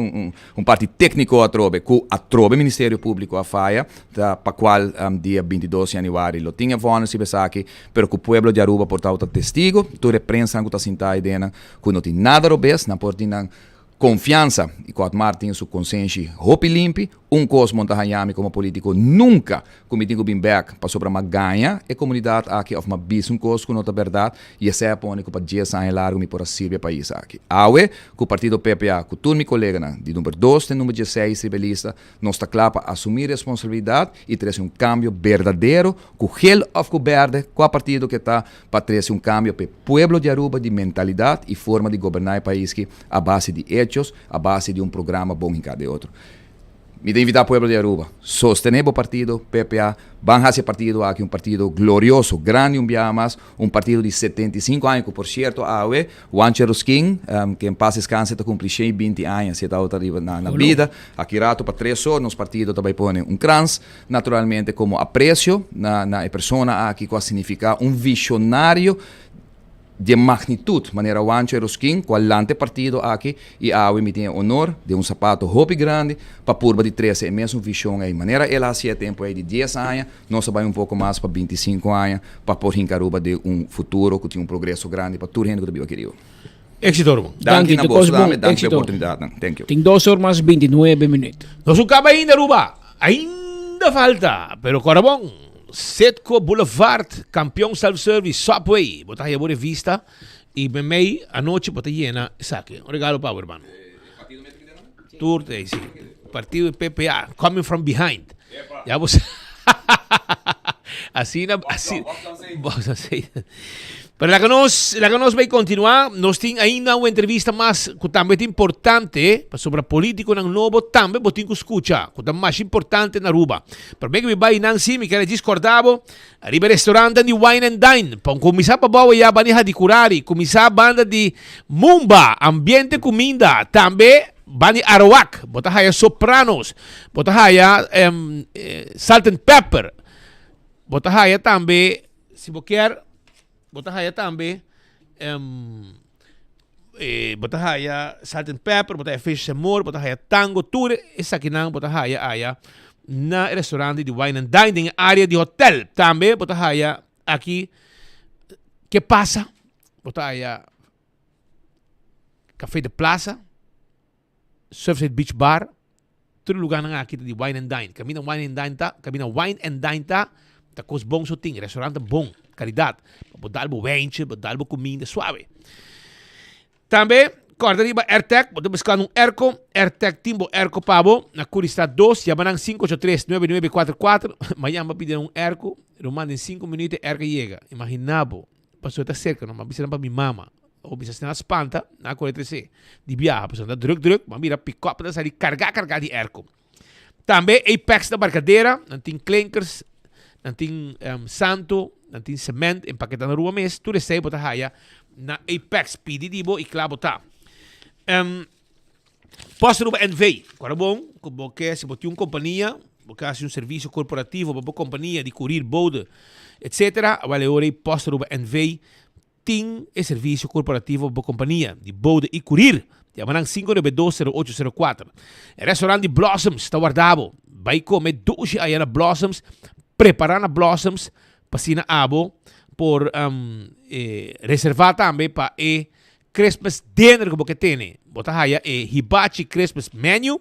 parte técnico a trobe, que a trobe Ministério Público a faia, para qual dia 22 de janeiro, lo tinha vono se pensar aqui, pero que o povo de Aruba portava testigo, toda a prensa que está sentada aí dentro, que não tem nada robês, não pode ter confiança e com a Martin sua consciência hopi limpi, coisa montanhami como político nunca comitinho bem back para sobre uma ganha e comunidade aqui of uma bis coisa que não é verdade e essa é a pônica para 10 anos largo me por servir país aqui. Aue, com o partido PPA, com todo meu colega de número 2 e número 16 rebelista, nós está claro para assumir responsabilidade e trazer cambio verdadeiro com o gel of governo, com o partido que está para trazer cambio para o povo de Aruba de mentalidade e forma de governar o país que a base de hechos, a base de programa bom em cada outro. Me de invitar ao povo de Aruba, sostener o partido PPA, van a ser partido aqui partido glorioso, grande dia mais, partido de 75 anos, que por certo, Juancho Ruskin, que em paz descanse, está cumprindo 20 anos, se está na vida, aqui rato para 3 horas, nos partido também põe crans, naturalmente como aprecio na persona aqui, que significa visionário de magnitud, maneira Wancho e Roskin, qualante partido aqui, e awe me tem honor de sapato hopi grande, para purba de 13, é mesmo visão aí, maneira ela há tempo aí de 10 anos, nós vai pouco mais para 25 anos, para pôr em caruba de futuro, que tem progresso grande, para tudo gente que eu queria. Éxito, irmão. Danke na boa, danke pela éxito. oportunidade. Thank you. Tem 2 horas mais 29 minutos. Não acaba ainda, Aruba. Ainda falta. Pero Corabon, Setco Boulevard, campeão self-service, Subway. Botar aí a boa vista. E bem a noite botar llena. Saque. Um regalo para o irmão. Tour, sim. Partido de PPA. Coming from behind. Já você... assim. Pero la que nos vai continuar, nós temos ainda uma entrevista mais que também é importante sobre político ng novo também botin que escuta, que também mais importante na Aruba. Pero bem que me vai Nancy, me quer discordavo, arriba restaurante de Wine and Dine, para começar para bawa ya baniha de curari, começar banda de Mumba, ambiente comida, também bani Arawak, botahaya Sopranos, botahaya Salt and Pepper, botahaya também, se você quer botahaya também botahaya Salt and Pepper, botahaya Fish and More, botahaya Tango, tudo essa aqui não botahaya aya na restaurante de Wine and Dine, em área de hotel também botahaya aqui que passa botahaya Café de Plaza, Surfside Beach Bar, todo lugar na aqui de Wine and Dine, camina Wine and Dine tá cos bom so ting, restaurante bom, qualidade, botar bo wine, botar bo comida suave. Também, corda riba AirTech, pode buscar Erco, AirTech Timbo Erco Pabo, na Curistad 2, Yamanang 583-9944, Miami pedir Erco, lo manda em 5 minutos, Erco chega. Imaginabo, passou até cerca, não, mas bisa para minha mama, ou bisa na espanta, na 43C, de viagem, passou na druk, mas mira pick-up, para sair cargar de Erco. Também, Apex da Barcadeira, não tem clankers, não tem santo, não tem cement, empaquetado na rua mês, tudo isso aí botar raia na Apex, pedidibo e claro botar. Posso ruba NV, agora bom, porque se botar uma companhia, porque um serviço corporativo, uma companhia de curir bode, etc., vale hora posso ruba NV, tem serviço corporativo, uma companhia de bode e curir. Yamanang 5920804. Restaurante Blossoms, está guardado. Vai comer doce aí na Blossoms, preparar na Blossoms, para abo, por reservar também para Christmas dinner que tem. Botar aí Hibachi Christmas menu.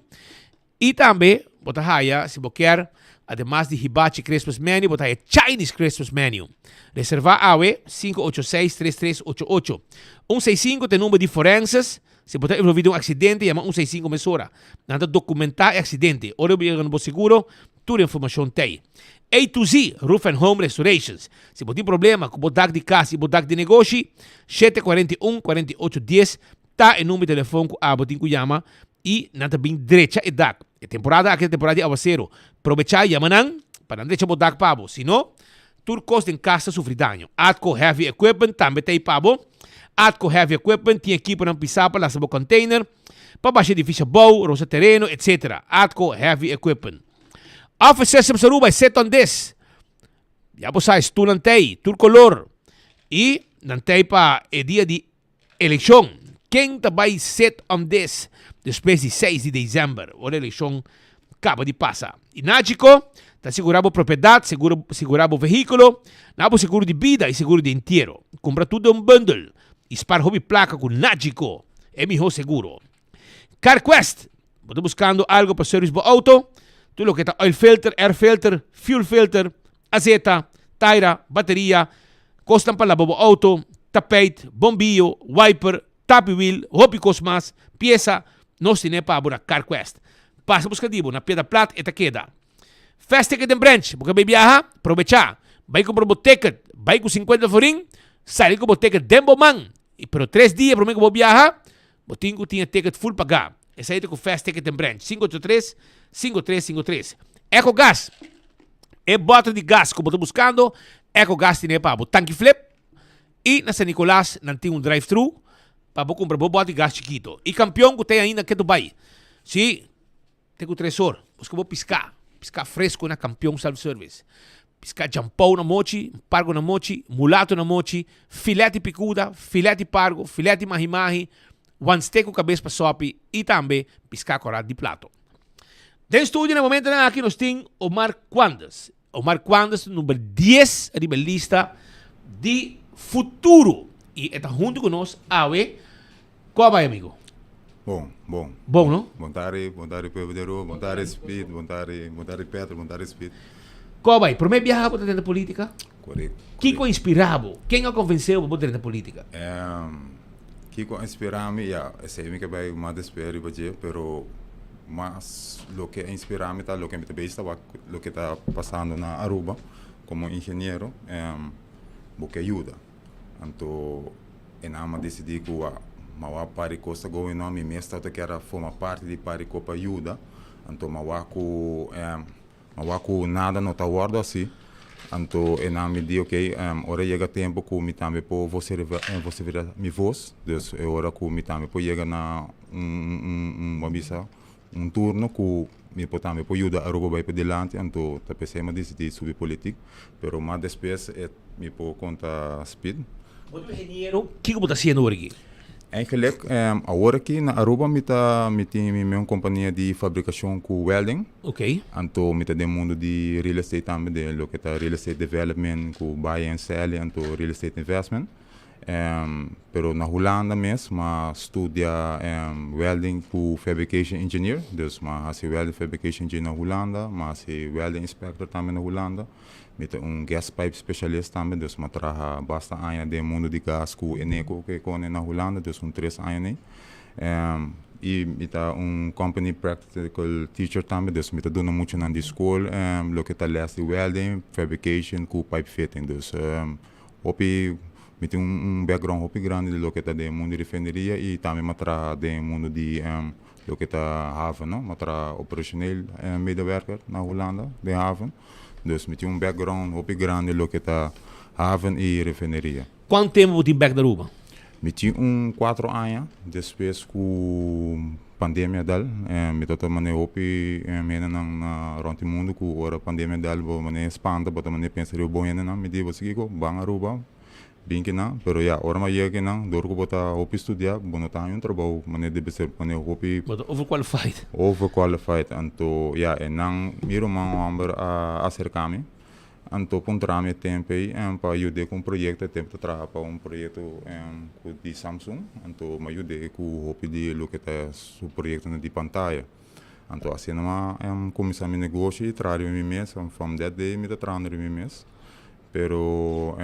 E também, botar aí, se você quer, además de Hibachi Christmas menu, botar aí Chinese Christmas menu. Reservar AWE 586-3388. 165 tem número de forenses. Se você envolvido um acidente, chama 165 mesura. Nada documentar acidente. Ora, no seguro, toda a informação tem. A to Z, Roof and Home Restorations. Se você tem problema com o bodak de casa e bodak de negócio, 741-4810, tá em número de telefone que a botin que chama e nada bem direita e dak. É temporada, aqui é temporada de aguacero. Aproveitar e chamanan para não deixar bodak pabo. Se não, tudo custa em casa sofre dano. Atco Heavy Equipment também tem pabo. Atco Heavy Equipment tem equipe para pisar para o container, para baixar edifício bom, roça terreno, etc. Atco Heavy Equipment. Office Systems Aruba é set on this. Já você sabe, tu não tem, tu color. E não tem para o dia de eleição. Quem vai set on this? Depois de 6 de dezembro, a eleição acaba de passar. E Nágico, está segurado a propriedade, segurado o veículo, não seguro de vida e seguro de inteiro. Compra tudo um bundle. Spar hobby placa com Nágico. É melhor seguro. CarQuest. Estou buscando algo para serviço do auto. Tudo o que está oil filter, air filter, fuel filter, azeta, taira, bateria, costam para lavar o auto, tapete, bombillo, wiper, tap wheel, hobby cosmas, pieza, nós temos para a CarQuest. Passa buscativo na Pedra Plata e Taqueda. Fast Ticket and Branch. Porque vai viajar, aproveitar. Vai comprar o ticket, vai com 50 florim, sai com o ticket dembo man. E por 3 dias, para mim que vou viajar, eu tinha ticket full pagar. Esse aí com Fast Ticket and Branch. 583-5353. EcoGás. É bota de gás que eu estou buscando. EcoGás tem para o tanque flip. E na San Nicolás, não tem drive-thru. Para comprar o bota de gás chiquito. E campeão que tem ainda que Dubai. Sim, tenho 3 horas. Porque eu vou piscar. Piscar fresco na campeão self-service. pisca jampou na mochi, pargo na mochi, mulato na mochi, filete picuda, filete pargo, filete mahi-mahi, one steak com cabeça para sopi e também pisca corado de plato. Den estúdio, no momento aqui nós temos Omar Quandas. Omar Quandas, número 10 da lista de futuro. E está junto conosco, Awe. Qual vai, amigo? Bom. Bom, não? Bom tarde, Pedro. Bom tarde, Speed. Bom tarde, Pedro. Bom tarde, Speed. Qual vai? Primeiro viajar para dentro da política? Correto. Kiko inspirado? Quem o convenceu para dentro da política? Kiko inspirado-me, sei que vai mais espera pero mas lo que inspirado-me está lo que me está lo que está passando na Aruba como engenheiro, porque ajuda. Então, eu decidi que mawa pari costa going on, mi mesta que era forma parte de pari copa ajuda. Então, mawaku nada não tá guardo assim. Então, eu me disse, ok, ora chega tempo que me também por você virar minha voz. Então, hora que me também por chegar na turno que me pode também por ajudar a Aruba vai para delante. Então, tá pensando em decidir sobre política, pero mais depois me por conta Speed. Você é engenheiro, o que você está fazendo aqui? Eigenlijk, agora aqui na Aruba, me tem uma companhia de fabricação com welding. Ok. Então, me tem do mundo de real estate também, de lo que tá real estate development, com buy and sell, então real estate investment. Pero na Holanda mesmo, estudia welding com fabrication engineer. Dus, mas welding fabrication engineer na Holanda, mas welding inspector também na Holanda. Met gas pipe specialist também, dus maar traga basta anos de mundo de gas com Eneco que com na Holanda, dus 3 anos. E met company practical teacher também, dus met doen muito na escola, lo que tá les de welding, fabrication com pipe fitting, dus hopi met background hopi grande de lo que tá de mundo de refineria e também matra de mundo de lo que tá haven, no, matra operationeel medewerker na Holanda de haven. Dus met een background op grande lo que está haven e refineria. Quanto tempo você tem back da Aruba? Met 4 anos, depois com pandemia dal, met tot maneira op mena na rond o mundo com ora pandemia dal, bo maneira expanda, bo maneira pensa eu bom ainda não, me digo assim que bang Aruba, bem que não, pero ya ora mais que não, dor que botar op estudar, bo não tá trabalho, maneira deve ser maneira op. Overqualified. Overqualified, então ya não miro amber a acercar-me, então pontrame tempo para ajudar com projeto, tempo trabalhar para projeto de Samsung, então me ajudei com o de lo que tá o projeto de pantalla. Então assim não começar meu negócio e trabalhar em mês, from that day me trabalhando em mês, pero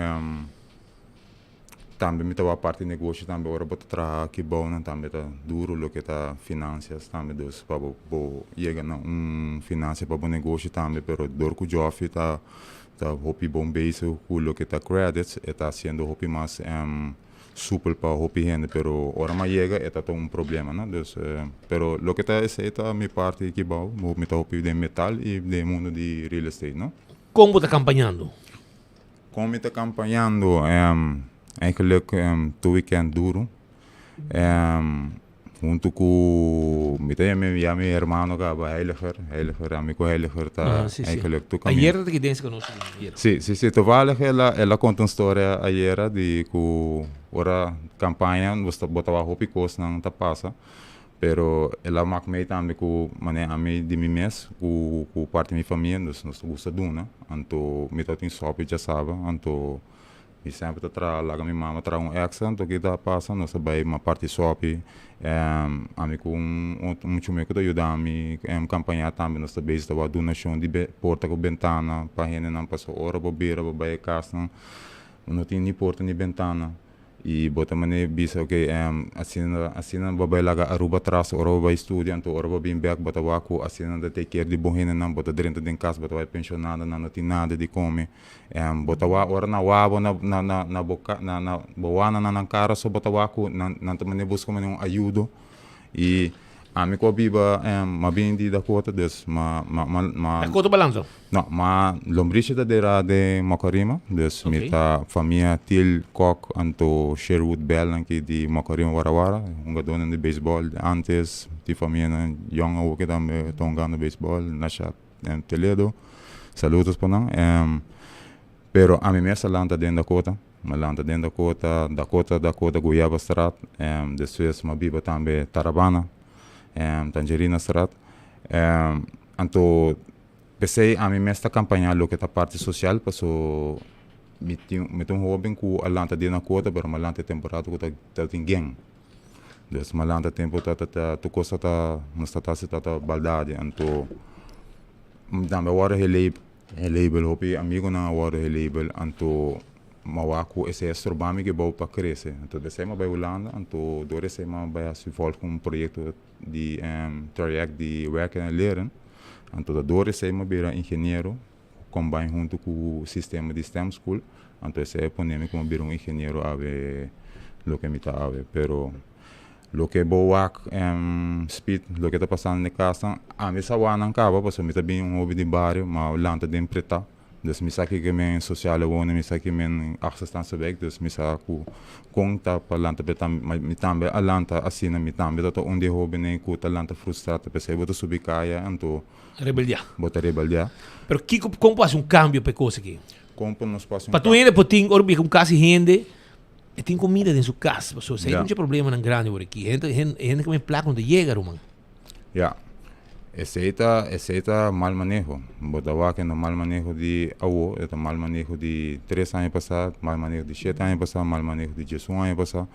também me estava a parte de negócio também agora botar trabalhar aqui bom também tá duro lo que tá finanças também dos para chegar na finança para o negócio também pero dor que o job tá hopi bom base com lo que tá credits está sendo hopi mais súper para hopi gente pero agora mais chega é problema né dus pero lo que tá essa é minha parte aqui bom me tá hopi de metal e de mundo de real estate não como está campanhando eigenlijk 2 weekend duro. Junto com meu irmão que é heiliger, amigo heiliger, tá eigenlijk tu caminho. Ayer te quedé conosco. Sim, toevallig ela conta uma história ayer de que ora campanha você botava hopi coisa não tá passa, pero ela mak me também com mané ami de mim mês com parte minha família, nós gosta duna, então me tá tem sopa já sabe, então e sempre tá lá minha mama traz accent que tá passa nós vai uma parte sopi amigo muito me que ajuda a me campanha também nós também estava donação de porta com ventana para gente não passou hora para beira para vai casa não tem nem porta nem ventana e bota mané bisa que assim vai lá Aruba atrás ora vai estudar então ora vai bem back bota waku assim não tem que de bom gente não bota dentro de casa bota vai pensionada não tem nada de comer bota ora na wabo na boca na boana na cara só bota waku não também busca uma ajuda e amigo biba bem de Dakota dus Dakota balanço não mas lombrice da de Mocarima dus mita família til kok anto Sherwood Bell aqui de Mocarima Warawara jogador de beisebol antes de família young que também tongando beisebol na chat Toledo saludos para não Pero a mim mesmo lanta dentro da cota, lanta dentro da cota, Goiaba Strat, depois uma biba também Tarabana, Tangerina Strat. Então, pensei a mim mesmo acompanhar o que é a parte social, passou me um hobby com a lanta dentro da cota, mas uma lanta temporada que tá tem gang. Dus uma lanta tempo tu costa não está baldade, então também agora label hopi amigo na agora label anto mawaku esse estrobami que bom para crescer então desse uma vai Holanda anto dore se uma vai se volta com projeto de traject de werken en leren anto da dore se uma beira engenheiro combine junto com o sistema de STEM school anto esse é poneme como beira engenheiro ave lo que me tá ave pero lo que boa speed lo que está passando na casa a mim sawana não acaba porque me tá bem hobby de barrio mas lanta de empreta dus me sabe que men sociale wonen me sabe que men achterstandse weg dus me sabe que conta para lanta betam me também a lanta assim me também tô onde hobby nem com lanta frustrada pensei vou subir caia então rebeldia bota rebeldia pero como faz cambio para coisa aqui como nos passa para tu ainda poting orbi com casa gente e tem comida dentro da casa, pessoal. Isso aí não tem problema não grande por aqui. Gente que me placa onde chega, mano. Ja, aceita mal manejo. Botawa que no mal manejo de awo, é mal manejo de 3 anos passado, mal manejo de 7 anos passado, mal manejo de 18 anos passado.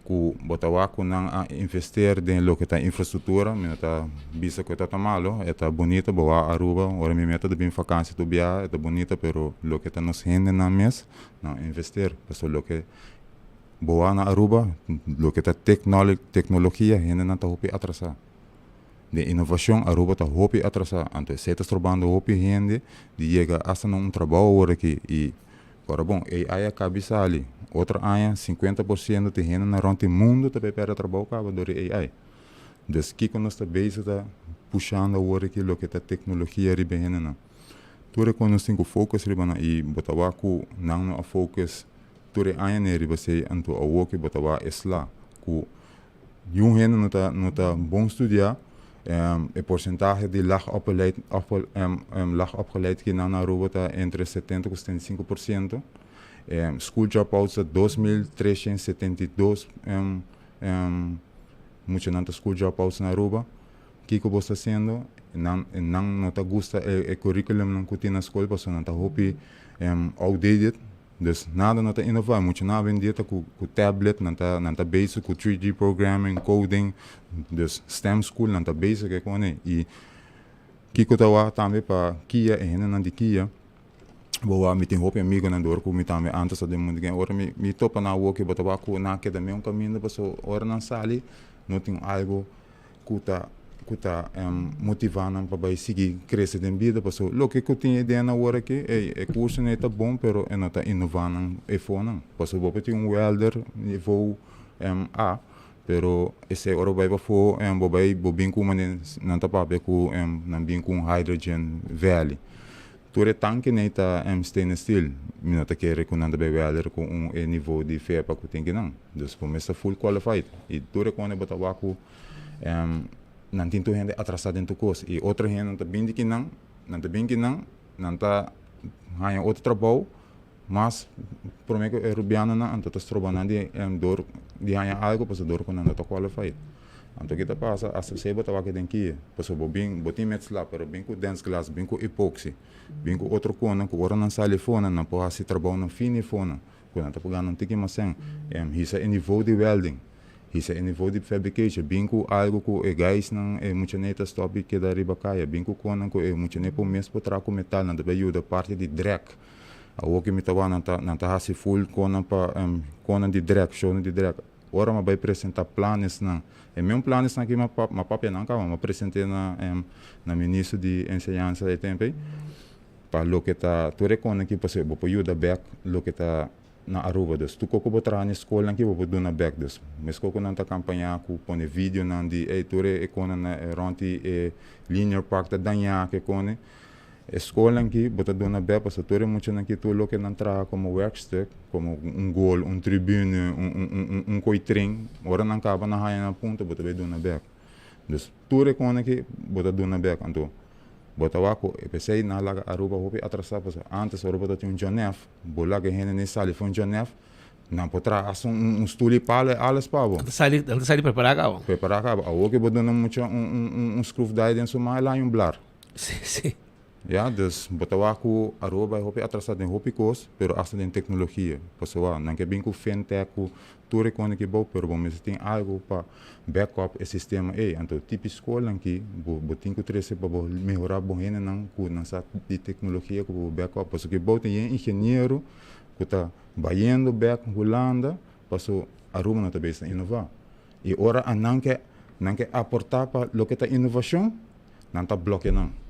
Que botawa que não investir em lo que tá infraestrutura, me tá vista que tá malo, é tá bonita, boa Aruba, ora me meta de bem vacância do bia, é tá bonita, pero lo que tá nos rende na mês, não investir, pessoal lo que boa na Aruba, lo que está tecnologia, ainda não está hopi atrasar. De inovação, Aruba está hopi atrasar. Então, se está trabalhando hopi gente, de chega hasta um trabalho aqui e agora bom, AI é cabeça ali. Outra área, 50% de gente na ronda do mundo também para trabalho cabo do AI. Então, que quando está base está puxando agora aqui lo que está tecnologia riba gente não. Tudo quando nós temos focus riba na e botawa ku não a focus ture aya neri basei anto awo que botawa esla ku jong hen nota bom studiar e porcentagem de laag opgeleid que na Aruba entre 70 e 75%. School dropouts 2.372 mucho nanta school dropouts na Aruba. Que você está fazendo? Não te gusta o currículo não que tem na escola, porque não está hopi outdated. Dus nada não está inovar, muito nada vendia com tablet, não está basic com 3D programming, coding, dus STEM school não está basic é com ele. E que eu estava também para Kia, e ainda não de Kia, boa me tem roupa amigo na dor com me também antes de mundo ganhar, ora me topa na rua que botava com na que também caminho, porque ora não sali, não tem algo que tá motivando para seguir crescer em vida, porque o que eu tinha ideia na hora que é curso não está bom, pero não está inovando é fona, porque eu vou ter welder nível A, pero esse hora vai para vai bem com não está para com não bem com hydrogen valley. Tudo tanque nem está stainless steel, não está querendo com nada bem welder com nível de fé para que tem que não, dus por mim full qualified e tudo quando botar com não tem gente atrasada dentro do curso e outra gente não está bem que não está ganhando outro trabalho, mas por mim que é rubiano não está trabalhando de dor de ganhar algo para dor quando não está qualified. Então que está passa a se botar aqui dentro aqui, porque botin metzla, pero bem com dance glass, bem com epoxy, bem com outro cona, com ora não sai fona, não pode se trabalhar no fine fona, quando está pegando um tique mas isso é nível de welding. Isso é nível de fabrication, bingo algo que é gás não é muito neta stop que da riba caia, bingo conan que é muito nepo mesmo para traco metal não deve ajuda parte de drag, a o que me tava não tá assim full conan para conan de drag, show de drag. Ora mas vai apresentar planos não, é mesmo planos não que ma papel não calma, apresentei na ministro de ensinança e tempo, para lo que tá, tu recona que você pode ajudar back lo que tá na Aruba, dus tu koko botra na escola que vou do na back dus mas koko não tá campanha com pone vídeo não de tore ekona na ronti linear park da danha que kone escola que bota do na back para tore muito não que tu lo que não tra como workstuck como goal tribune coitring ora não acaba na haia na ponta bota do na back dus tore kone que bota do na back então botawa ko epc na laga Aruba hopi atrasado, pues antes Aruba tinha John F, bola que gente nem sali foi John F, não potrá um stuli pale alles pavo. Sali preparar cá. Preparar cá, a o que bodona muito screw die dentro mais lá blar. Sim. Ja, dus botawa ko Aruba hopi atrasado em hopi kos, pero hasta em tecnologia, pessoal, não que bem com fintech com tudo quando que bom, pero bom, mas tem algo para backup o sistema então tipo escola aqui, botin que trece para melhorar bom renda não com nessa de tecnologia com backup, porque bom tem engenheiro que tá baiando back Holanda, passou Aruba não tá bem inovar. E ora não que aportar para lo que tá inovação, não tá bloqueio não.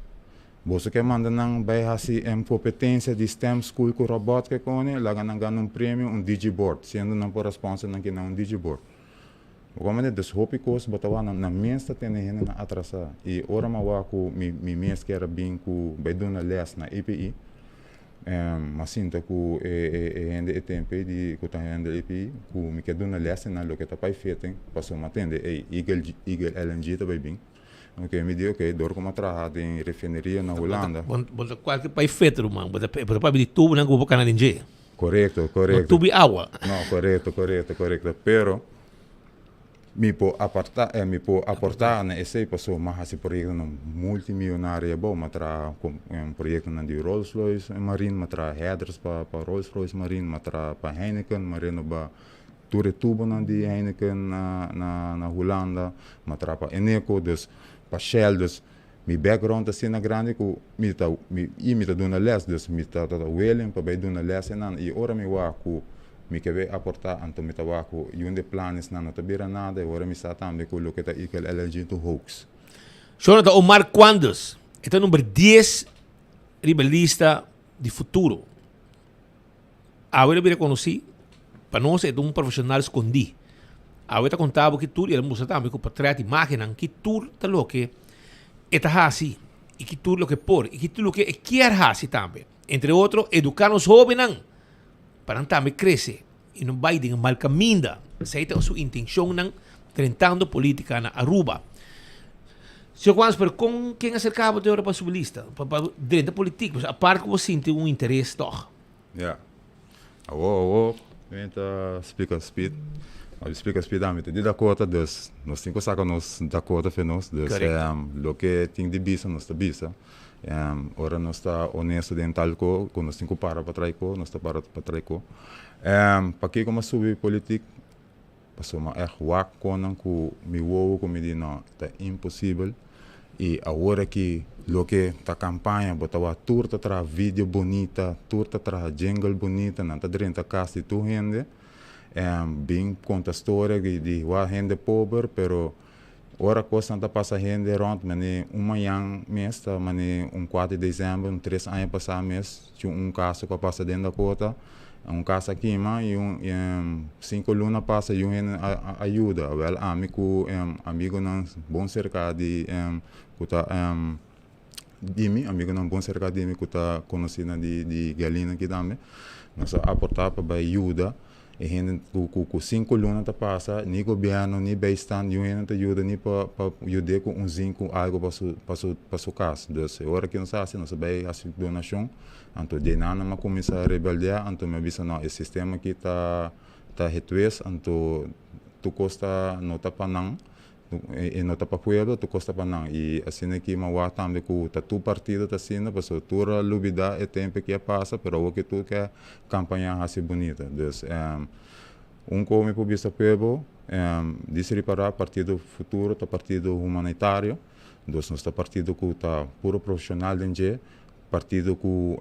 Você que manda não vai assim competência de STEM school com robótica com ele, lá ganha prêmio digiboard, sendo não por responsa não que não digiboard. Como é das hopi coisas, botawa na mesa tem ainda na atrasar. E ora mawa com mi mês que era bem com vai dona les na EPI, mas sinta com ainda tempo de com tá ainda EPI, com me que dona les na lo que tá pai feito, passou matende Eagle LNG tá bem. Ok, me diz que dor como trabalhar em refineria na Holanda. Bota qualquer país feito, irmão. Bota de tubo não vou canal LNG. Correto. Tubo e água. Não, correto. Pero me po aportar na esse pessoa mais esse projeto não multimilionário bom, mas tra projeto na de Rolls-Royce Marine, mas tra headers para Rolls-Royce Marine, mas tra para Heineken Marine ba tubo na de Heineken na Holanda, mas tra para Eneco, dus para Shell, dus mi background assim na grande que me tá dando les, dus me tá willing para dando les e ora me wa ku me quer aportar anto me tá wa ku e onde planos não tá bira nada, ora me está também com o que tá ikel LNG to hoax. Jonathan Omar Quandos, é o número 10 rebelista de futuro. Agora eu reconheci, para nós é um profissional escondido. Agora contava que tudo, ele mostrou também que o patriota imagina que tudo tá lo que está assim, e que tudo lo que por, e que tudo lo que quer assim também. Entre outros, educar os jovens para também crescer e não vai em mal caminho. Essa é a sua intenção não tentando política na Aruba. Se eu conheço com quem acercava de hora para sua lista, para direita política, a parte que você tem interesse toch. Ja. Explica speed. Explica speedamente. De Dakota, dus, nós temos que nos Dakota para nós, dus, lo que tem de bisa, nós está bisa. Ora nós está honesto dentro com, nós temos que para trás com, nós está para trás com. Para que como subir política, passou uma wak conan com me uou com me diz não, está impossível. E agora que lo que tá campanha, botava turta tra vídeo bonita, turta tra jingle bonita, não tá dentro da casa de tu gente. Bem conta história de uma gente pobre, pero ora coisa não passa gente rond, mas manhã mês, mas 4 de dezembro, 3 anos passar mês, tinha caso que passa dentro da cota, caso aqui, e 5 lunas passa e ajuda. Well, amigo não bom cerca de Dimi, amigo não bom cerca de mim que está conhecida de Galina aqui também, nós aportar para ajuda. E gente com 5 lunas tá passa, nem governo, nem bastante, e gente ajuda nem para ajudar com 5 algo para sua casa. Então, agora que nós fazemos, nós vai fazer donação, então de nada mas começa a rebeldear, então me avisa não, esse sistema aqui tá retuês, então tu custa não tá para não, e não tá para pueblo, tu custa para não. E assim aqui mas também com tu partido tá sendo, porque tu a lubida é tempo que passa, pero o que tu quer campanha assim bonita. Então, como publica pueblo, disse para partido futuro, tá partido humanitário, então nós tá partido que tá puro profissional de partido que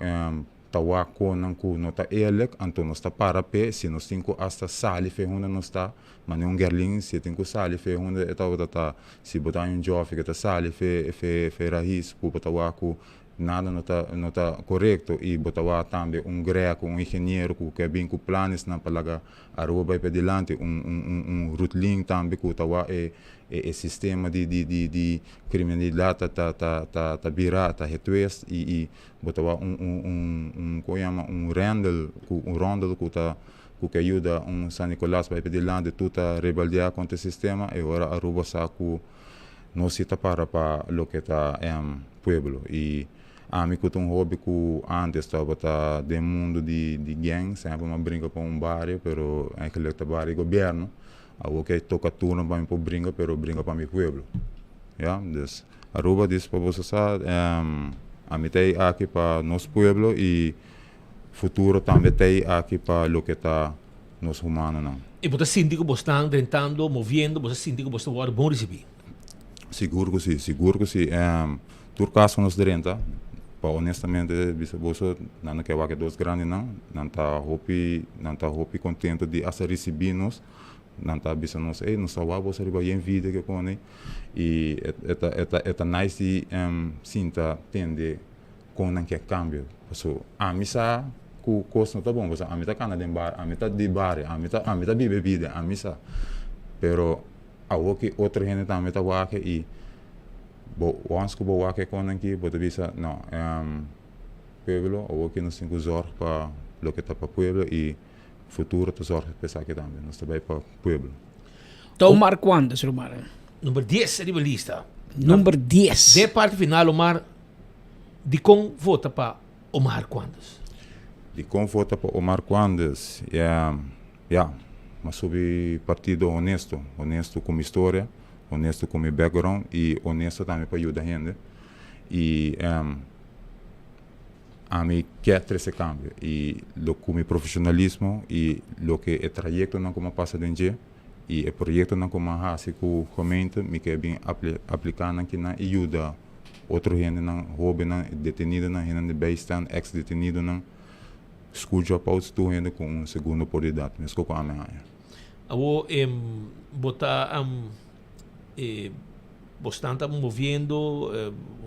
tawa conan ku não tá elek, então nós tá para pé, se nós temos hasta sali ferrunda nós tá, mas não gerling se tem que sali ferrunda tá se botar jovem que tá sali fe raiz ku botawa ku nada não tá correto e botawa também greco, engenheiro que é bem com planos na palaga Aruba vai para dilante routing também que tawa é sistema de criminalidade tá virar tá retuês e botawa rondel que ajuda San Nicolás vai para dilante tudo rebeldear contra o sistema e agora Aruba saco no se para lo que está en pueblo. Y a mí que un hobby que antes estaba de mundo de gang, sempre me brinca para un barrio, pero eigenlijk el barrio gobierno. Ahora que toca turno para mí brinca, pero brinca para mi pueblo. Ja, dus Aruba diz para você a mí tem aqui para nosso pueblo e futuro também tem aqui para lo que está nos humanos não. E você sente que você está tentando, movendo, você sente que você vai bom receber? Seguro que sim. Tur caso nos direnta, pa honestamente, você não quer que dois grandes não tá hopi contento de receber nos. Não está bisa nos não sabe você riba em vida que pone e é nice sinta tende com não quer cambio so a missa com costo tá bom você a mita cana de bar a mita de bar a mita bebida a missa pero a o que outra gente também tá wake e once que bo wake com aqui você bisa não pueblo o que nos tem zorg para lo que tá para pueblo e futuro te zorg pensar que também nós também para pueblo. Omar Quandes, Omar? Número 10 de lista. Número 10. De parte final, Omar, de como vota para Omar Quandes? De como vota para Omar Quandes, mas sobre partido honesto com história, honesto com meu background e honesto também para ajudar a gente. E a mí quer esse cambio e lo com meu profissionalismo e lo que é trajeto não como passa de dia e o projeto não como assim que comenta me quer bem aplicando aqui na ajuda outro gente não hobby não detenido não gente de bijstand ex detenido não school dropouts tu gente com segunda prioridade mas com a minha abo botar bastante movendo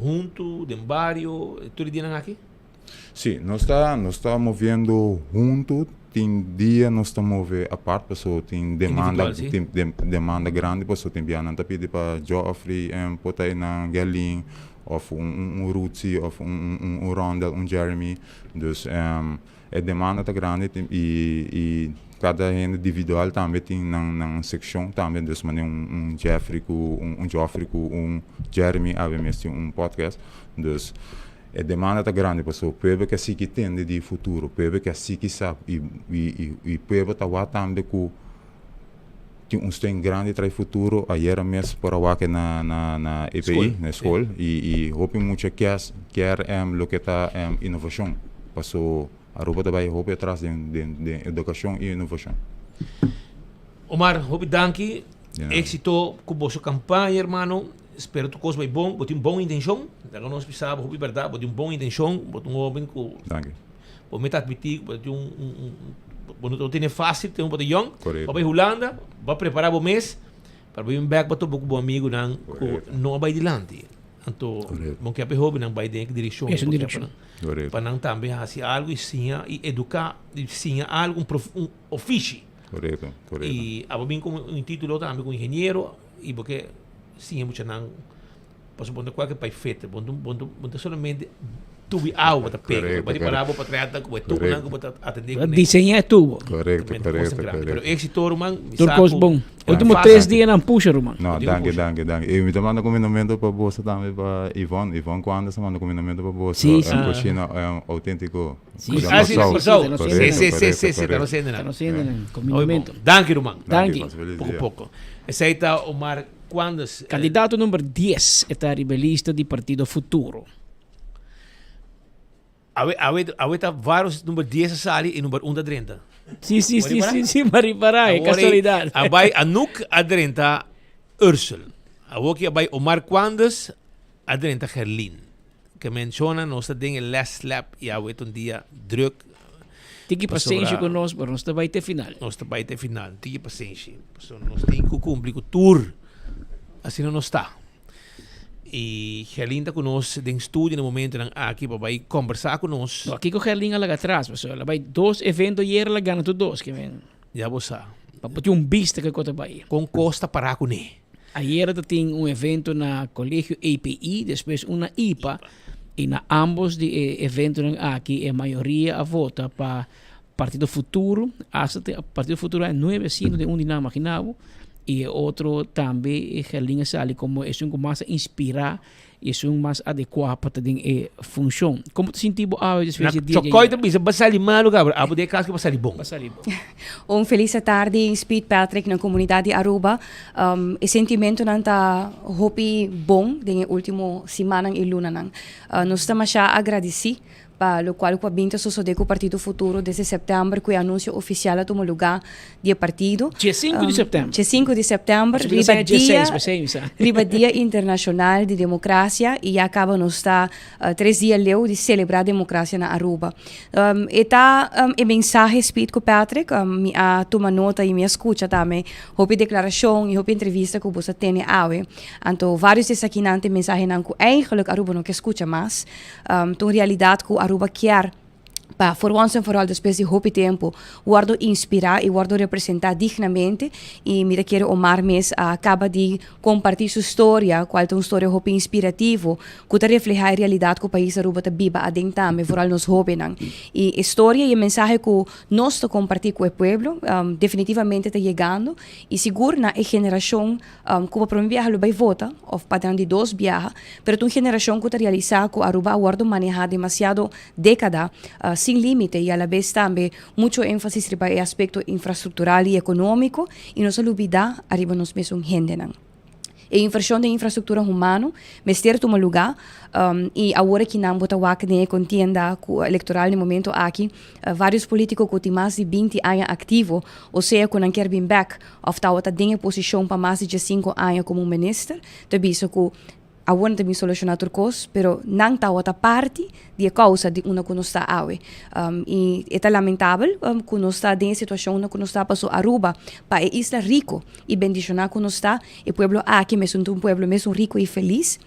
junto de barrio tudo dia aqui. Sim, nós está movendo junto, tem dia nós está movendo a parte, pessoa tem demanda grande, pessoa tem biana tá pedir para Joffrey, botar na Gerlin, ou Rutsi, ou Rondel, Jeremy, dus a demanda tá grande e cada gente individual também tem na seção também, dus mas Jeffrey com Joffrey com Jeremy, avemos podcast, dus a demanda está grande para o povo que assim que tem de futuro, o povo que assim que sabe e o povo está lá também que tem grande para o futuro, ayer mesmo para lá que na EPI, na escola, e hope muito quer lo que está inovação, para a Aruba também hope atrás de educação e inovação. Omar, hope danke, éxito com vossa campanha, hermano. Espero que coisa vai bom, bote boa intenção. Daí nós precisamos, é verdade, bote boa intenção, bote homem com. Danke. Bote metat bitig, bote não tem fácil, tem bote young. Vai Holanda, vai preparar o mês para vir back bote bom amigo não vai adiante. Então, bom que a pessoa não vai em que direção. Para não também fazer algo e educar, sim algo um ofício. Correto. E a mim como título também com engenheiro e porque sim, muito não posso botar qualquer pai feito, botar somente tubo água para pegar, para parar para tratar com tubo não para atender. Desenhar tubo. Correto. Pero éxito, irmão. Turcos bom. Último 3 dias não puxa, irmão. Não, danke. E me manda combinamento para você também para Ivone quando você manda combinamento para você. Sim. Coxina autêntico. Sim, está no sendo. Combinamento. Danke, irmão. Danke. Pouco. Aceita Omar Quandes. Candidato número 10 está rebelista de Partido Futuro. Há vários número 10 sali e número 1 da 30. Sim, Mariparai, casualidade. Abai Anuk a 30 Ursel. Awoki abai Omar Quandes a 30 Gerlin. Que menciona nossa dinge last lap e awet um dia druk. Tiki paciência conosco, mas nós vai ter final. Tiki paciência. Nós temos que cumprir o tour. Assim não está. E Gerlin está conosco em estúdio no momento aqui para vai conversar conosco. Aqui com Gerlin ela atrás, pessoal. Ela vai 2 eventos e ela ganha tudo 2 que vem. Já você. Para ter vista que conta vai. Com Costa para com ele. Ayer tem evento na Colégio API, depois uma IPA. E na ambos de eventos aqui a maioria a vota para Partido Futuro. Hasta Partido Futuro é 9 de um dinâmico imaginado. y otro también Gerlin sale como es un más inspirar e é um mais adequado para ter função. Como te sentiu a espécie de Chocoi também, basta ali malo, Gabriel. Abo de casa que basta ali bom. Feliz tarde, Speed Patrick, na comunidade de Aruba. O sentimento não está hopi bom na última semana e luna. Nós estamos a agradecer para lo qual o Binta sucedeu com o Partido Futuro desde setembro, que o anúncio oficial tomou lugar do partido. Dia 5 de setembro. Dia 5 de setembro, riba Dia Internacional de Democracia, e acaba nos estar 3 dias leu de celebrar a democracia na Aruba. E mensagem speed com Patrick, me toma nota e me escuta também, houve declaração e houve entrevista que você tem awe. Então, vários desses aqui não têm mensagem não que eigenlijk Aruba não que escuta mais. Então, realidade que Aruba quer para for once and for all depois de hope tempo guardo inspirar e guardo representar dignamente e me quero Omar Mes acaba de compartilhar sua história qual é uma história hope inspirativo que te refleja a realidade que o país Aruba te viva adentame for all nos hope não e história e mensagem que nós te compartilhar com o povo definitivamente está chegando e seguro na geração que para um viajar vai vota ou padrão de 2 viaja pero uma geração que te realizar que Aruba guardo manejar demasiado década sin límite y a la vez también mucho énfasis en el aspecto infraestructural y económico y no se olvida arriba nos mesmos gente. A inversão de infraestrutura humana, mestre toma lugar e agora que não bota o que contienda eleitoral no momento aqui, vários políticos que têm mais de 20 anos ativo, ou seja, que não quer vir back, ou está em posição para mais de 5 anos como ministro, também isso que agora também solucionar turcos, pero não está outra parte de causa de uma que não está awe. E é lamentável que não está em situação que não está passou Aruba para a isla rico e bendicionar que não está o povo aqui mesmo um povo mesmo rico e feliz.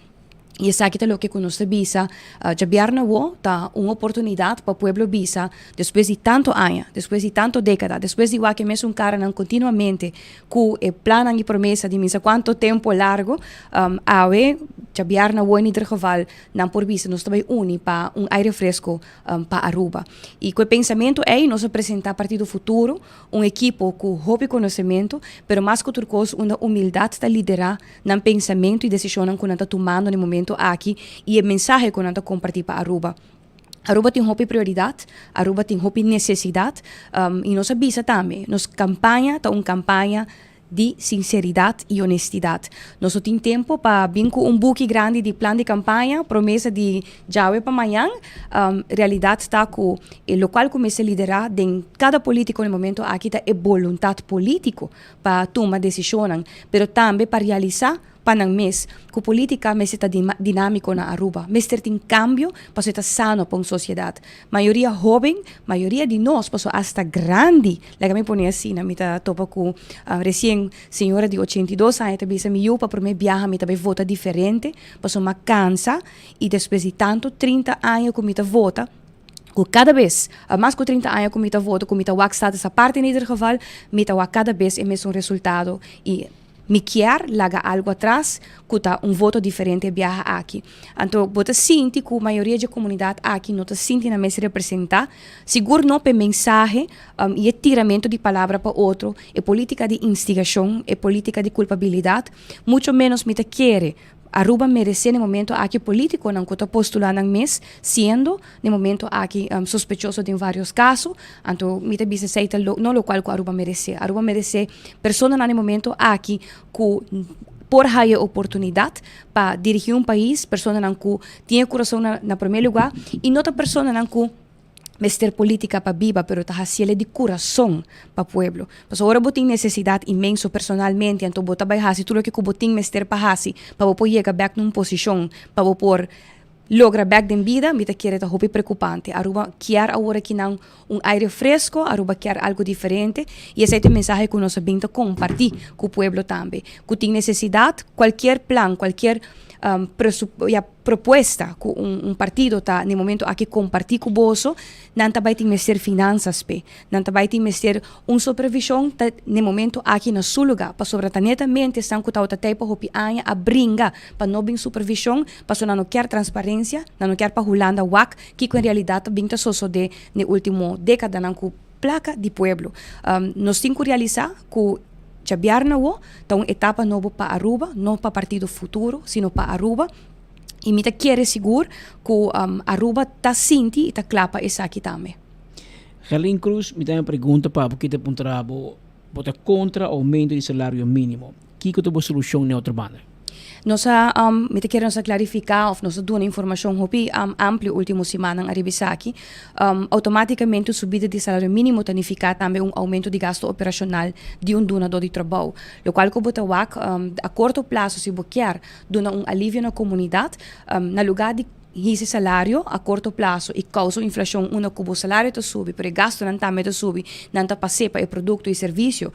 E essa aqui é o que nós visa, já vierna tá uma oportunidade para o povo visa, depois de tanto anos, depois de tanto década, depois de que mesmo cara não continuamente com o plano e promessa de misa quanto tempo largo, já vierna em interval, não por visa, nós também uni para aire fresco para Aruba. E com o pensamento é nós apresentar Partido Futuro, equipo com hobby conhecimento, pero mais que outra coisa, uma humildade de liderar no pensamento e decisão que nós está tomando no momento aqui e o mensagem que nós compartilhar para Aruba. Aruba tem uma prioridade, Aruba tem uma necessidade e nós avisa também, nossa campanha está uma campanha de sinceridade e honestidade. Nós temos tempo para vir com book grande de plano de campanha, promessa de já para amanhã. Realidade está com o local começa a liderar, em cada político no momento aqui está a vontade política para tomar decisões, mas também para realizar para mês que a política está dinâmico na Aruba, mas tem cambio para estar sano para a sociedade. Maioria jovem, maioria de nós, passou hasta grande, like me põe assim, me tá topa com recém senhora de 82 anos, também se me para mim viaja, me também vota diferente, passou uma cansa e depois de tanto 30 anos que me vota. Cada vez, mais que 30 anos que me vota, que me está essa parte em geval, me cada vez é mesmo resultado e me quer largar algo atrás que está voto diferente viaja aqui. Então, você sente que a maioria da comunidade aqui não está sentindo a se representar, seguro não tem mensagem e é tiramento de palavra para outro, é política de instigação, é política de culpabilidade, muito menos me quer. Aruba merece no momento aqui político não que está postulando no mês, sendo no momento aqui sospechoso de vários casos, então me te bisa seita não o qual que Aruba merece pessoa no momento aqui que por a oportunidade para dirigir país, pessoa não que tinha coração na primeiro lugar e não outra pessoa não que mestre política para viva, pero tá haciendo de coração para o pueblo. Mas agora botin necessidade imenso personalmente, então bota vai hasi tudo que botin mestre para hasi, para poder chegar back numa posição, para poder logra back den vida, me quer tá hopi preocupante. Aruba quer agora que não aire fresco, Aruba quer algo diferente e esse é o mensagem que nós vamos compartilhar com o pueblo também. Que tem necessidade, qualquer plan, qualquer proposta que partido está no momento aqui compartilhar com você, não vai ter mestre finanças, não vai ter mestre supervisão no momento aqui na seu lugar, para sobre netamente estão com o tempo hopi anos a brincar para não bem supervisão, para não quer transparência, não quer para Holanda WAC, que em realidade bem tá só de na última década não com placa de pueblo. Nós temos que realizar que chabiar na wo, tá uma etapa nova para Aruba, não para Partido Futuro, sino para Aruba. E mita quer seguro que Aruba tá sinti e tá clapa essa aqui também. Helen Cruz me tem uma pergunta para porque te apontava vota contra o aumento do salário mínimo. Que é a solução na outra banda? Nós queremos clarificar ou nós damos informação hopi ampla última semana na Aribisaki. Automaticamente a subida de salário mínimo significa também aumento de gasto operacional de donador de trabalho. O qual a curto prazo, se quer, dona alívio na comunidade, na lugar de esse salário a curto prazo e causa inflação o salário está subi, pero o gasto não também está subi, não está passando para o produto e serviço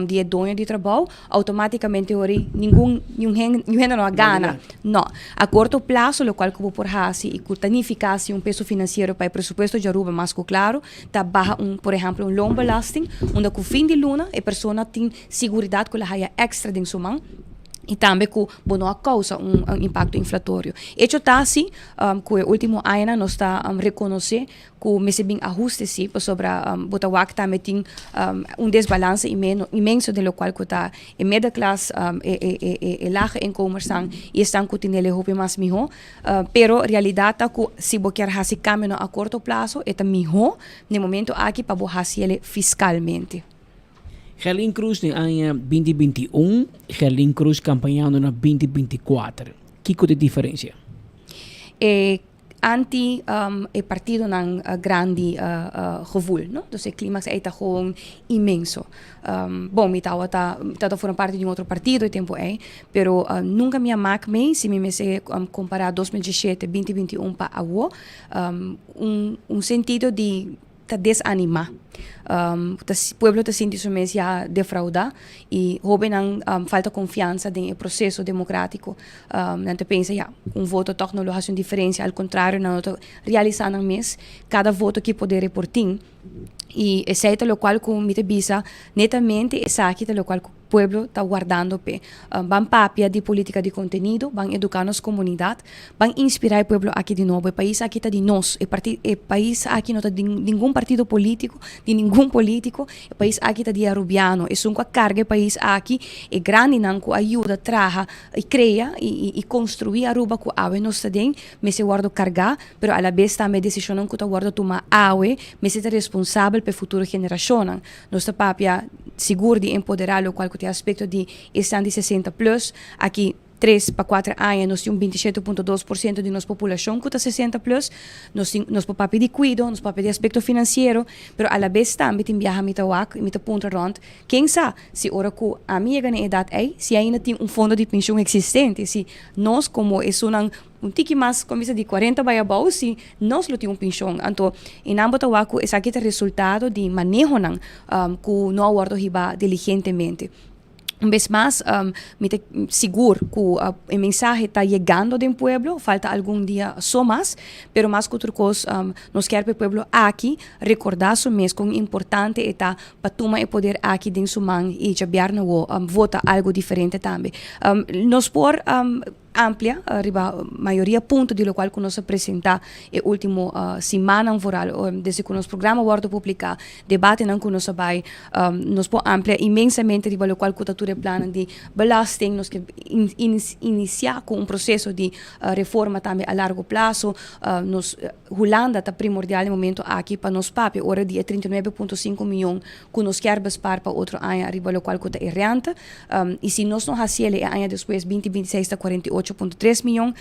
de dono de trabalho, automaticamente ori nenhum não gana. Não, a curto prazo, o qual como por hasi e tanificar peso financeiro para o presupuesto de Aruba mais claro, está barra por exemplo loan belasting, onde com fim de luna a pessoa tem segurança que ela haya extra de sua mão. E também que não causa impacto inflatório. Isso está assim, que o último ano nós está reconhecer que o bem ajuste se sobre Botawak também tem desbalance imenso de lo qual que está a middle class e laag inkomens e estão que tem ele hope mais melhor, pero realidade é que se você quer fazer caminho a curto prazo é melhor no momento aqui para você ele fiscalmente. Helen Cruz no ano 2021, Helen Cruz campanhando na 2024. Que é a diferença? Anti o partido não grande gevoel, não? Então o clima é gewoon imenso. Bom, me estava fora parte de outro partido, tempo pero nunca me amac me se me se comparar 2017, 2021 para agora, sentido de te desanimar. O povo te sente somente a defraudar e houve falta confiança no processo democrático. Não te pensa, voto toch não faz uma diferença, ao contrário, não realizar no mês, cada voto que poder reportar. E esse é o qual como me bisa netamente essa aqui é o qual o povo está guardando pe van papia de política de conteúdo, van educar nos comunidade, van inspirar o povo aqui de novo. O país aqui está de nós, o país aqui não está de nenhum partido político, de nenhum político. O país aqui está de arubiano. É uma carga o país aqui é grande não que ajuda, traga e cria e construir Aruba que awe nós tem, mas se guarda cargar, pero a la vez também decisão que está guarda tomar awe, mas é responsável para futura geração. Nós papia seguro de empoderar o qual que tem aspecto de estão de 60 plus, aqui 3 para 4 anos nós temos 27,2% de nossa população que está 60 plus, nós papel de cuido, nós papel de aspecto financeiro, pero a la vez também tem viaja mitawak, ponto rond, quem sabe se ora que a minha idade se ainda tem fundo de pensão existente, se nós como é um tique mais começa de 40 baiabau se nós não temos pensão, então em ambos tawaku esse aqui é resultado de manejo que não aguardo riba diligentemente. Vez mais, me seguro que o mensagem está chegando do povo, falta algum dia só mais, pero mais que outra coisa, nós queremos o povo aqui recordar o mês com importante está para tomar o poder aqui dentro sua mão e já vota algo diferente também. Nós por amplia, arriba maioria ponto de lo qual que nós apresenta e último semana foral, desde que nos programa guardo publicar debate não que nós vai nós por amplia imensamente de lo qual que o plano de belasting nós que iniciar com processo de reforma também a largo prazo, nos Holanda está primordial no momento aqui para nos papi, hora de 39,5 milhões que nós quer bespar para outro ano arriba lo qual que está errante, e se nós não hacemos ano depois 2026 está 48,3 milhões,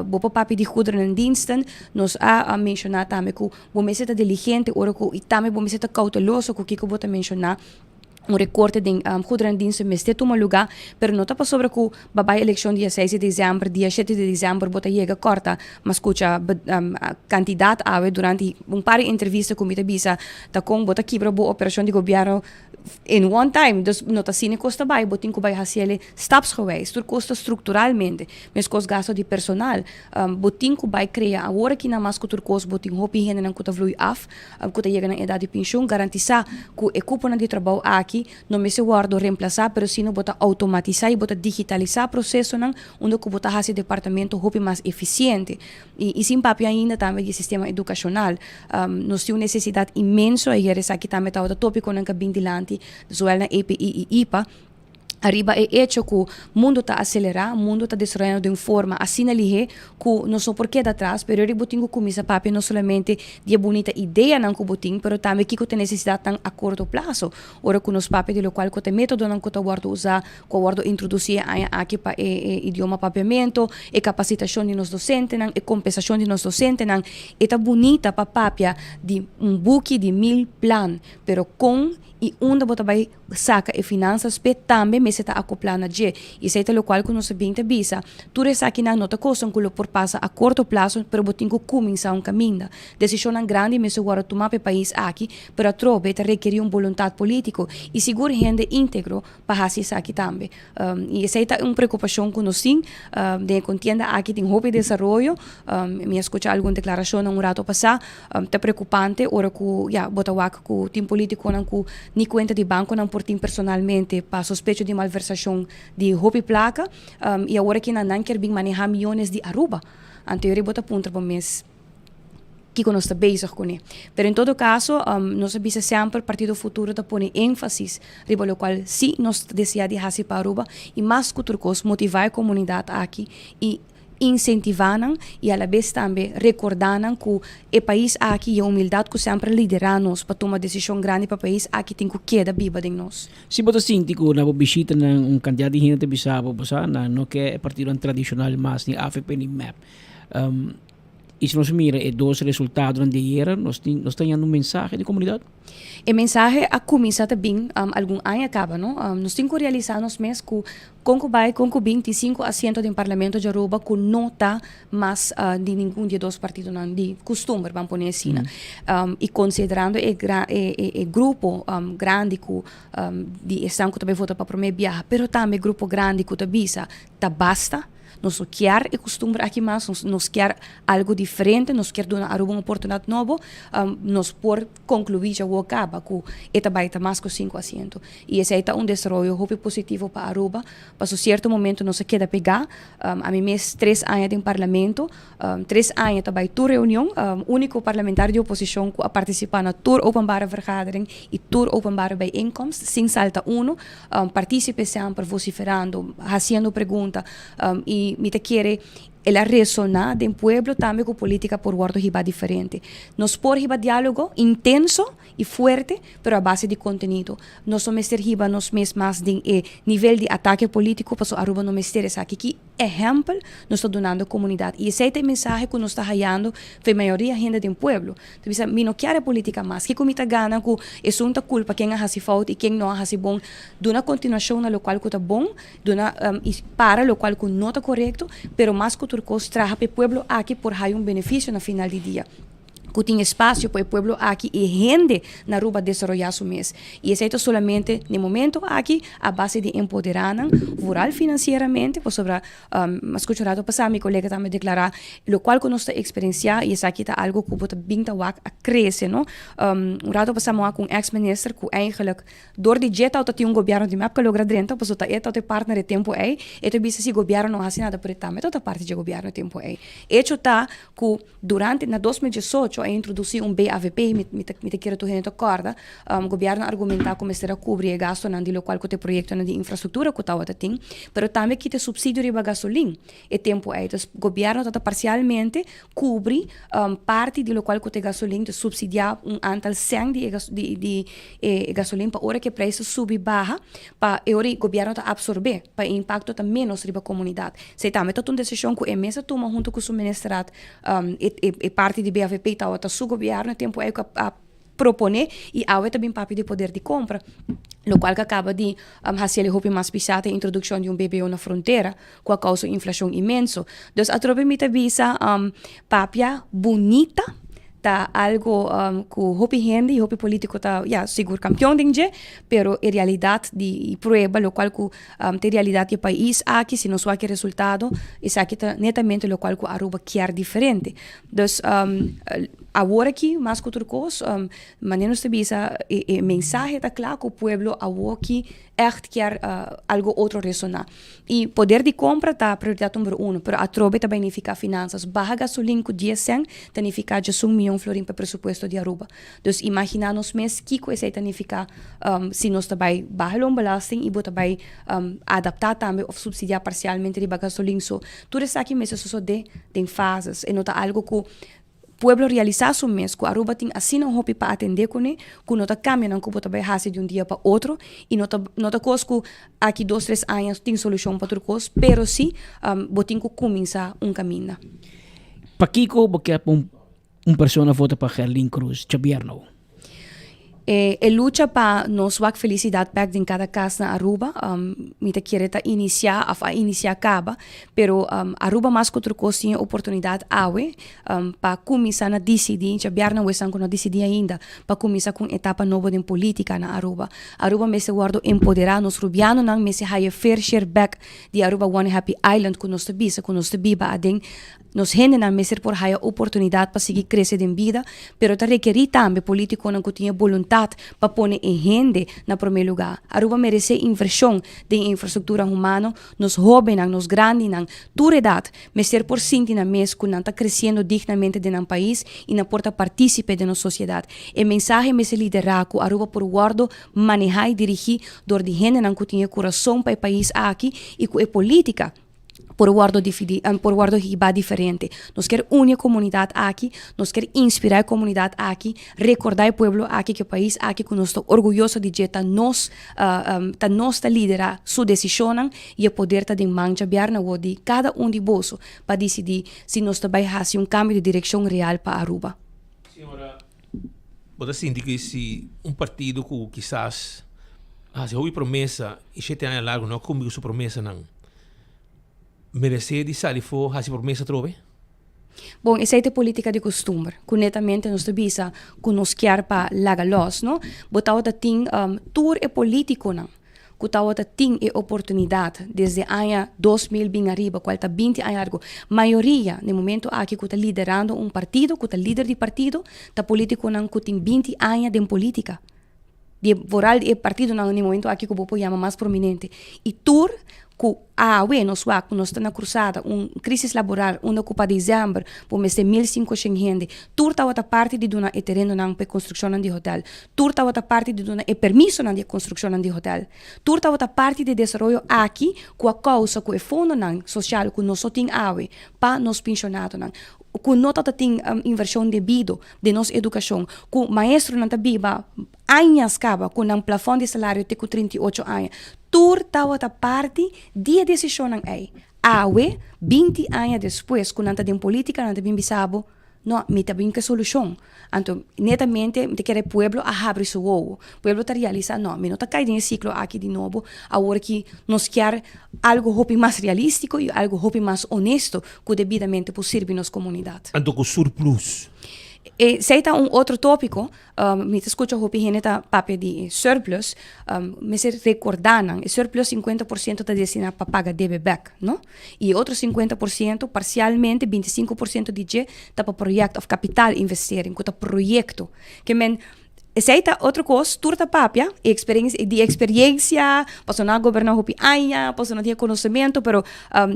bopa papi de goederen en diensten, nos a mencionar também que o mês está diligente, ora que e também o mês está cauteloso que o bota mencionar recorte de goederen en diensten mês de toma lugar, pero não está para sobre que a eleição dia 6 de dezembro, dia 7 de dezembro bota chega corta, mas escuta candidato ave durante par de entrevistas com me bisa tá com bota quebra boa operação de governo in one time, dus não está sine costa vai, botin que vai fazer steps geweest, tur costa estruturalmente, mas cos gasto de personal, botin que vai criar agora que na mais que tur cos botin hopi hene não que flui af, que chega na idade de pensão, garantizar que o cupona de trabalho aqui não me se guardo reemplazar, pero sino bota automatizar e bota digitalizar o processo não, onde que bota fazer departamento hopi mais eficiente e sem papi ainda também de sistema educacional, nós temos necessidade imenso e essa aqui também está o tópico na cabine de zowel na EPI e IPA, arriba é hecho que o mundo está acelerando, o mundo está desarrollando de uma forma assim ali que não só porque da atrás, pero eu botinho começa papi não somente de bonita ideia não que botinho, pero também que tem necessidade tão a curto prazo. Ora que nos papi de lo qual que tem método não que guardo usar, que guardo introduzir aqui para idioma papiamento, e capacitação de nos docentes não, e compensação de nos docentes não, e tá bonita para papia de book de 1000 plan, pero com e onde você vai sacar e finanças pe também me se está acoplando je e sei lo qual que nós bem te bisa tu resaki na nota coisa que lo por passa a curto prazo pero botinho começar um caminho decisão grande me se guarda tomar pe país aqui pero trobe te requer vontade político e seguro gente íntegro para assim aqui também e sei tá preocupação que nós sim de contienda aqui tem hope de desenvolvimento me escuta alguma declaração um rato passar tá preocupante ora que já bota wak que tem político não que ni conta de banco não por ti personalmente para sospecho de malversação de roupa placa e agora que não quer bem manejar milhões de Aruba anterior bota ponto para mês que nós está bezig com ele. Pero em todo caso nós bisa sempre partido futuro tá põe ênfase riba lo qual se nós deseja de hasi para Aruba e mais que turcos motivar a comunidade aqui e incentivaram e a la vez também recordaram que o país aqui e a humildade que sempre lideramos para tomar decisão grande para o país aqui tem que queda viva de nós. Se você sente que na visita ng quantidade de gente bisabo basa na no que partido tradicional mas ni AFP ni MAP. E se nós mira e dois resultados de era nós temos mensagem de comunidade. O mensagem a começar também algum ano acaba, não? Nós temos que realizar nos meses que com 25 assentos do Parlamento de Aruba que não está mais de nenhum de dois partidos não de costume, vamos pôr assim, e considerando o grupo grande que de estão que também vota para primeiro viagem, pero também grupo grande que também tá basta. Nós quer e costume aqui mais, nós quer algo diferente, nós quer dar uma oportunidade nova, nós por concluir já o acaba que esta vai estar mais que 5 assentos. E esse é um desenvolvimento positivo para Aruba, para um certo momento nós queda pegar, a mim mesmo 3 anos em parlamento, 3 anos também tour reunião, único parlamentar de oposição que a participar na tour openbare vergadering e tour openbare bijeenkomst, sem salta participe sempre vociferando, fazendo pergunta e me te quiere ela resonar do pueblo também com política por guardo riba diferente. Nós por riba diálogo intenso e forte, pero a base de conteúdo. Nós somos ter riba nos mesmas de nível de ataque político, para Aruba não mestre essa aqui que exemplo nós está dando à comunidade. E esse é o mensagem que nós está raiando para a maioria da gente do pueblo. Então, me não quer a política mais, que comita gana que é sua culpa quem a se falta e quem não a se bom, dona continuação na local que está bom, dona para local que não está correto, pero mais que turcos traga para o pueblo aqui por raio benefício na final do dia. Que tem espaço para o pueblo aqui e gente na Aruba desarrollar su mês. E isso é solamente, no momento, aqui, a base de empoderar rural financeiramente, por sobre, escutado passar, meu colega também declarar, o qual que nós está experienciar, e isso aqui está algo que pode vir a crescer, não? Rato passamos com ex-minister, que eigenlijk, door die jet auto tinha governo de map que logra dentro, pois está é partner de tempo aí, e tu bisa se governo não faz nada por também, toda parte de governo tempo aí. Hecho tá que durante, na 2018, a introduzir BAVP, me quero tu gente acorda, governo argumentar como será cobrir gasto não de local que te projeto de infraestrutura que tal tem, pero também que te subsídio de gasolina e tempo aí, então governo está parcialmente cobre parte de local que te gasolina de subsidiar antal 100 de gasolina para hora que preço sube barra para o governo está absorver para impacto tá menos riba comunidade. Se também tá uma decisão que é mesa toma junto com o ministrado e parte de BAVP tá o governo tempo é a proponer e há também papel de poder de compra, o qual que acaba de fazer o mais pisado a introdução de BBO na fronteira, com a causa de inflação imenso. Então, a tropa me visa papia bonita, tá algo que o gente e o político tá seguro campeão de pero a realidade de prueba lo qual que tem realidade do país aqui se não só que resultado isso aqui tá netamente lo qual que Aruba quer diferente. Então agora aqui, mais que outra coisa, maneira de bisa, mensagem está claro que o pueblo agora aqui echt quer algo outro ressonar. E poder de compra está a prioridade número 1, mas a trobe também significa finanças. Barra gasolina com 10 cent, significa já $1 milhão para o presupuesto de Aruba. Então, imaginamos mesmo que isso significa se nós também baixar a belasting e também adaptar também ou subsidiar parcialmente a gasolina. So, tudo isso aqui mesmo só de fases. E não está algo que pueblo realizar su mês, que Aruba tem assim um hobby para atender com ele, que não está caminhando, que pode fazer de dia para outro, e não está coisa que aqui 2-3 anos tem solução para tudo coisa, pero sim, botem que começar caminho. Para Kiko, porque persona vota para Gerlin Cruz, Chabierno. Luta para nos wak felicidade back em cada casa na Aruba, mita querer iniciar acaba, pero Aruba mais que outra coisa tinha oportunidade para começar a decidir, já biarna wesan não decidir ainda, para começar com etapa nova de política na Aruba. Aruba me se guardo empoderar nos rubiano nang me se haya fair share back de Aruba One Happy Island com nos bisa, com nos biba adem nos renden a messer por haya oportunidade para seguir crescer em vida, pero ta requerir também político não que tinha vontade para pôr em rende na primeiro lugar. Aruba merece inversão de infraestrutura humana, nos jovens, nos grandes, toda idade, messer por sentir na mes que não está crescendo dignamente de um país e não porta participe de nossa sociedade. E mensagem me se liderar que Aruba por guardo manejar e dirigir dor de gente não que tinha coração para o país aqui e que é política por guardo riba diferente. Nós quer unir a comunidade aqui, nós quer inspirar a comunidade aqui, recordar o povo aqui que o país aqui que nós estamos orgulhosos de que nós liderar sua decisão e o poder de mancha biarna de cada de bolso para decidir se nós também fazemos cambio de direção real para Aruba. Senhora, você sente que se partido que quizás houve promessa e 7 anos largo não cumpriu sua promessa não merece de sair for hasi promessa trove? Bom, essa é a política de costume. Conetamente nós temos que nos quer para lagar los, não? Botava da ting tour é político não. Kutawat ting e oportunidade desde ano 2000 bem arriba, qual está 20 anos largo. Maioria no momento aqui que está liderando partido, que está líder de partido, está político não que tem 20 anos de política. De voral e partido não no momento aqui que o povo chama mais prominente. E tour que nós estamos na cruzada, crise laboral, para dezembro, por mês de 1.500 gente, turta outra parte de dona e terreno para construção de hotel, turta outra parte de dona e permisso de construção de hotel, turta outra parte de desenvolvimento aqui, com a causa, com o fundo social, que nós temos para nos pensionados, com nota tem inversão devido de nossa educação, com maestro não biba anos acaba com um plafond de salário de 38 anos, turta outra parte de decisão aí. 20 anos depois, quando não tem política, não tem bisabo, não, me tem que solução. Então, netamente, me quer o povo a abrir seu olho. O povo está realizando, não, me não está caindo em ciclo aqui de novo, agora que nós quer algo mais realístico e algo mais honesto que devidamente possível nas comunidades. Então, com surplus. E se está outro tópico, me escuta o gente papel de surplus, me se recordando, o surplus 50% está destinado para pagar deve back, não? E outro 50%, parcialmente, 25% de está para projeto of capital investering, que é projeto, que aceita outra coisa, turta papia, experiência, passou na governar hopi aia, passou na ter conhecimento, pero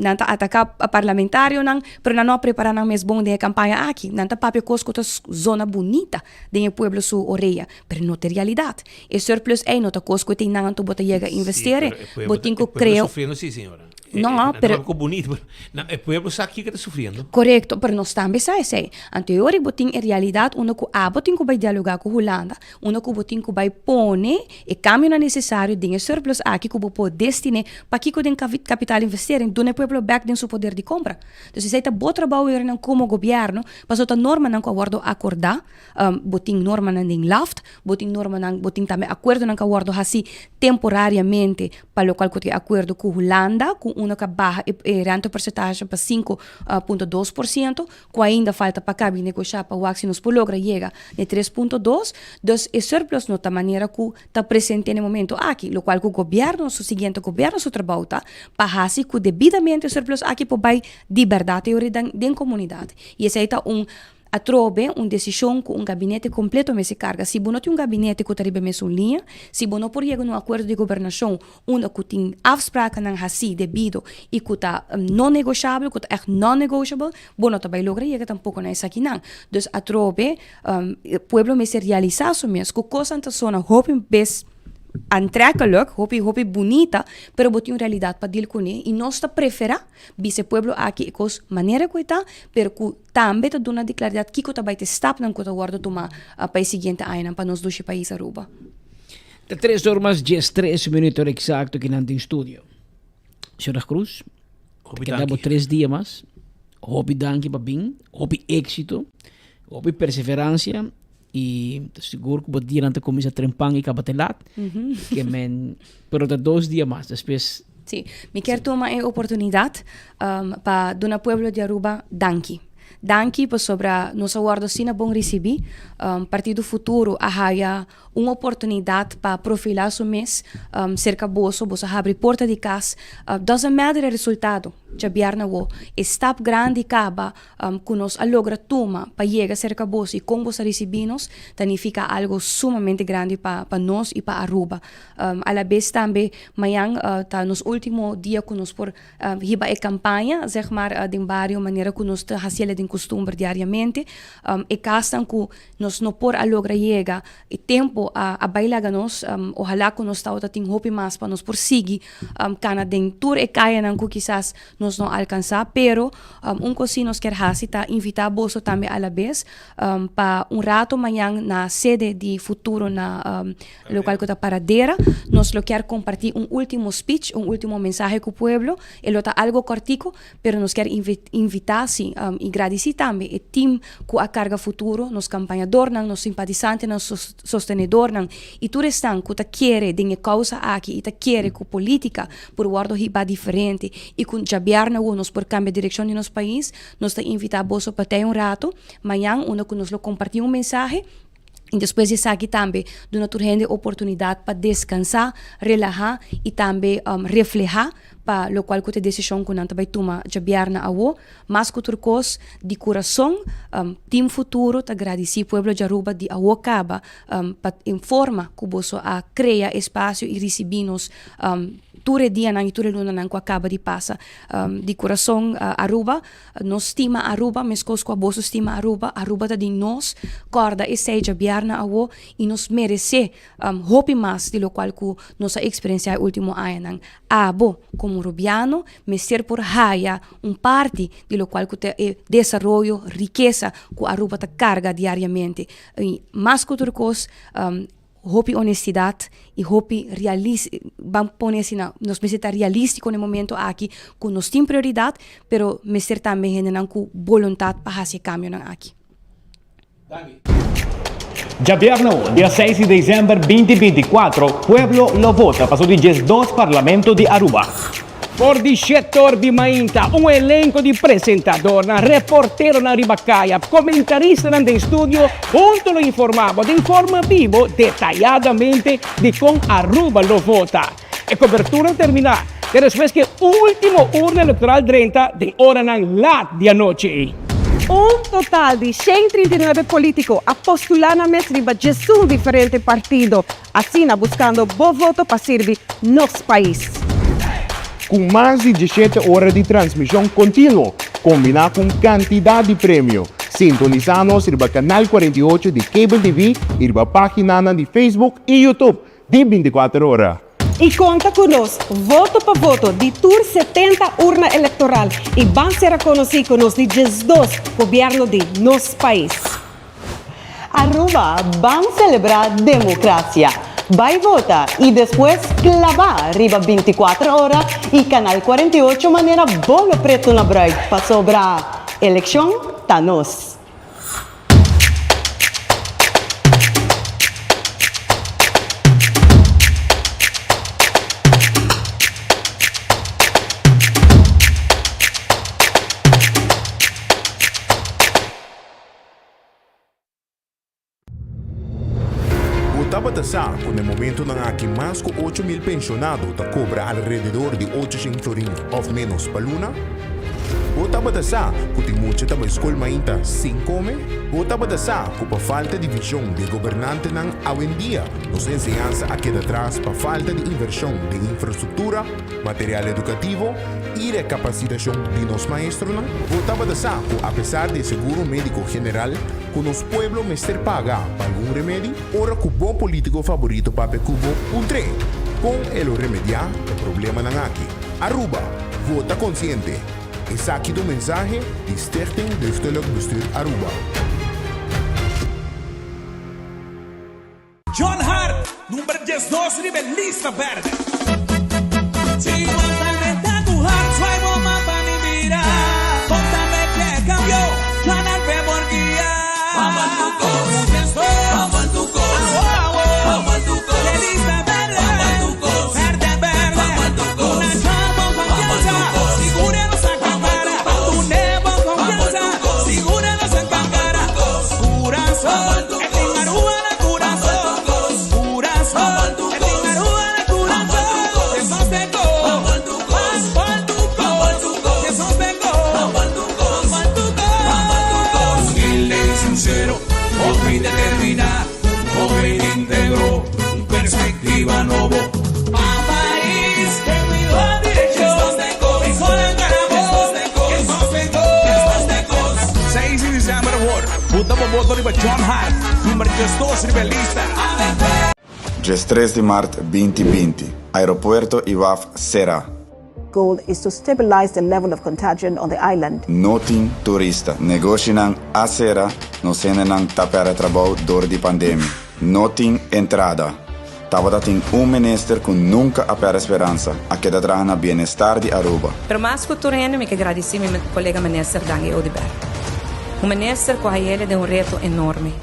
não tá atacar parlamentário não, pero não preparar não mesmo bom de campanha aqui, não tá papia coisa que zona bonita de pueblo su orelha, pero não tem realidade. E surplus é não tá coisa que tem não tu bota chega investir, botin que creo. Sofrendo sim, senhora. Não, pero é bonito, mas o povo sabe que está sofrendo. Correto, pero nós também sei. Anterior, botin em realidade, botin que vai dialogar com Holanda, botin que vai pôr e caminho necessário de surplus aqui que pode destinar para que o capital investir em do povo back de seu poder de compra. Então, se está bom trabalho como governo, passou a norma não acordo acordar, botin norma não em loft, botin norma não botin também acordo não acordo assim temporariamente para o qual que acordo com Holanda, com uma barra e renta porcentagem para 5,2%, que ainda falta para cá negociar para o que nos logra chega de 3,2%, então o surplus não está maneira que está presente no momento aqui, o qual o governo, o seguinte governo, seu trabalho está para fazer que devidamente o surplus aqui para vai liberdade da comunidade. E esse é atrobe uma decisão com um gabinete completo me se carga. Se não tem um gabinete que taribe me linha, se não por chegar num acordo de governação, onde que tem afspraken não assim devido e que tá não negociável, que tá echt não negociável, não tá vai lograr chegar tampouco na essa aqui não. Dus atrobe, pueblo me se realizar so mesmo, que coisa anta zona hoping best aantrekkelijk, hopi bonita, pero bote uma realidade para deal com ele e nós está prefera vice pueblo aqui com maneira que está, pero que também está dando de claridade que está vai te stap não que está guarda tomar a país seguinte ainda para nós dois países Aruba. De 3 horas 13 minutos exacto que não tem estúdio. Senhora Cruz, que damos 3 dias mais, hopi danke para bem, hopi éxito, hopi perseverança. E seguro que o dia não começa a trempar e cabatelar, que men, pero de 2 dias mais, depois. Sim, me quero tomar a oportunidade para donar pueblo de Aruba danke. Danke por sobre nossa guarda sina bom receber, Partido Futuro a uma oportunidade para profilar o mês cerca bolso, você abre porta de casa, doesn't matter o resultado. Já biarna wo stap grande caba que nos logra toma para chegar cerca bolso e com você recebemos, significa algo sumamente grande para nós e para Aruba. A la vez também amanhã tá nos último dia que nos por hiba e campanha, zeg maar de várias maneira que nos te hasele de costume diariamente, e caso que nos no por logra chegar e tempo a bailar nos, ojalá que nos tá tem hope mais para nos por seguir cana dentur e caia nan que quizás nos não alcançar, pero coisa nos quer fazer tá invitar bolso também a la vez para rato amanhã na sede de Futuro na local que tá Paradera, nos lo quer compartir último speech, último mensagem com o pueblo, ele tá algo cortico, pero nos quer invitar sim e agradecer também o team que a carga Futuro, nos campanhador, nos simpatizantes, nos sostenedor, e tudo estão que tá quer de causa aqui e tá quer que política por guardo hiba diferente e com jabiarna nos por cambio de direção de nosso país, nos tá invitar a bolso para ter rato, amanhã que nos lo compartir mensagem. E depois de aqui também, de uma turma oportunidade para descansar, relaxar e também refletir para o qual que a decisão que não vai tomar de biarna a o, mas que turcos de coração, Team Futuro, te agradecer pueblo de Aruba de a caba, para informa que você a criar espaço e receber-nos ture dia nang ture luna nang ko acaba de passar de coração Aruba, nos estima Aruba, mescos com a bolsa estima Aruba tá de nós, corda e seja biarna a o e nos merece hope mais de lo qual que nossa experiência último ano abo como rubiano, me ser por haya parte de lo qual que te desenvolvimento, riqueza que Aruba ta carga diariamente e mais que turcos hopi honestidade e hopi vamos pôr assim, nos necessita realístico no momento aqui, que nós temos prioridade, pero me ser também com vontade para fazer cambio aqui. Ya viernes, día 6 de diciembre 2024, Pueblo lo vota para os 2 Parlamento de Aruba. Por di settor Bimainta, elenco di presentador, reportero na Ribacaia, comentarista nel studio, junto lo informavo, informativo detalladamente di con Aruba lo vota. E cobertura terminata, después que último urna electoral 30 de hora nan lat di anoche. Un total di 139 politici appostolano riba gesù differente partido, assim buscando bom voto para servir nosso país. Com mais de 17 horas de transmissão contínua, combinado com quantidade de prêmio. Sintonizanos no canal 48 de Cable TV e na página de Facebook e YouTube de 24 horas. E conta conosco, voto para voto, de tour 70 urna eleitoral e vão ser reconhecidos de 2 governo de nosso país. Aruba, vamos celebrar democracia. Vai votar e depois clavar riba 24 horas e canal 48 maneira bolo preto na break para sobrar eleição tá nós. Estava tasar con el momento ng aking mas ko 8,000 pensionado ta cobra alrededor de 800 florin of menos pa luna? Bota badasa, kuti mucha taba escola mainta sem come. Bota badasa, por falta de visão de governante ng awendia. Nos enseñanza a queda atrás para falta de inversión de infraestructura, material educativo y de capacitación de los maestros. Bota badasa, a pesar de seguro médico general, con los pueblos mester paga para algún remedio, ora cubo político favorito para cubo un tren. Con el remediar el problema ng aquí. Aruba, vota consciente. Es aquí tu mensaje de Stichting Dichtelijk Bestuur Aruba. John Hart, número 12, Rebelista Verde. Si totalmente a tu heart, soy bomba para mi vida. Contame que cambió, John Hart ve por guía. Vamos en tu cos, vamos en tu cos, vamos en tu cos. Rebelista Verde, vamos en tu cos, verde, verde, vamos en tu cos. Una chamba confianza, segura nos acabará. Tu nebo confianza, segura nos acabará. Corazón, en Aruba la corazón. Sincero, hombre determinado, hombre íntegro, perspectiva nuevo. A país que cuidó derechos de cos, estos de cos. 6 de diciembre, votamos voto de John Hart, número 12, Rebelista. 3 de março 2020, aeropuerto IVAF Serra. Goal is to stabilize the level of contagion on the island. Noting turista, negócio ng Serra, no cena ng tapera trabaho door di pandemia. Noting entrada. Tabating minister com nunca apera esperança, a que traga na bem-estar de Aruba. Pero mais que tudo me que agradecer meu colega minister Dangi Oudibert. Minister com ele de reto enorme.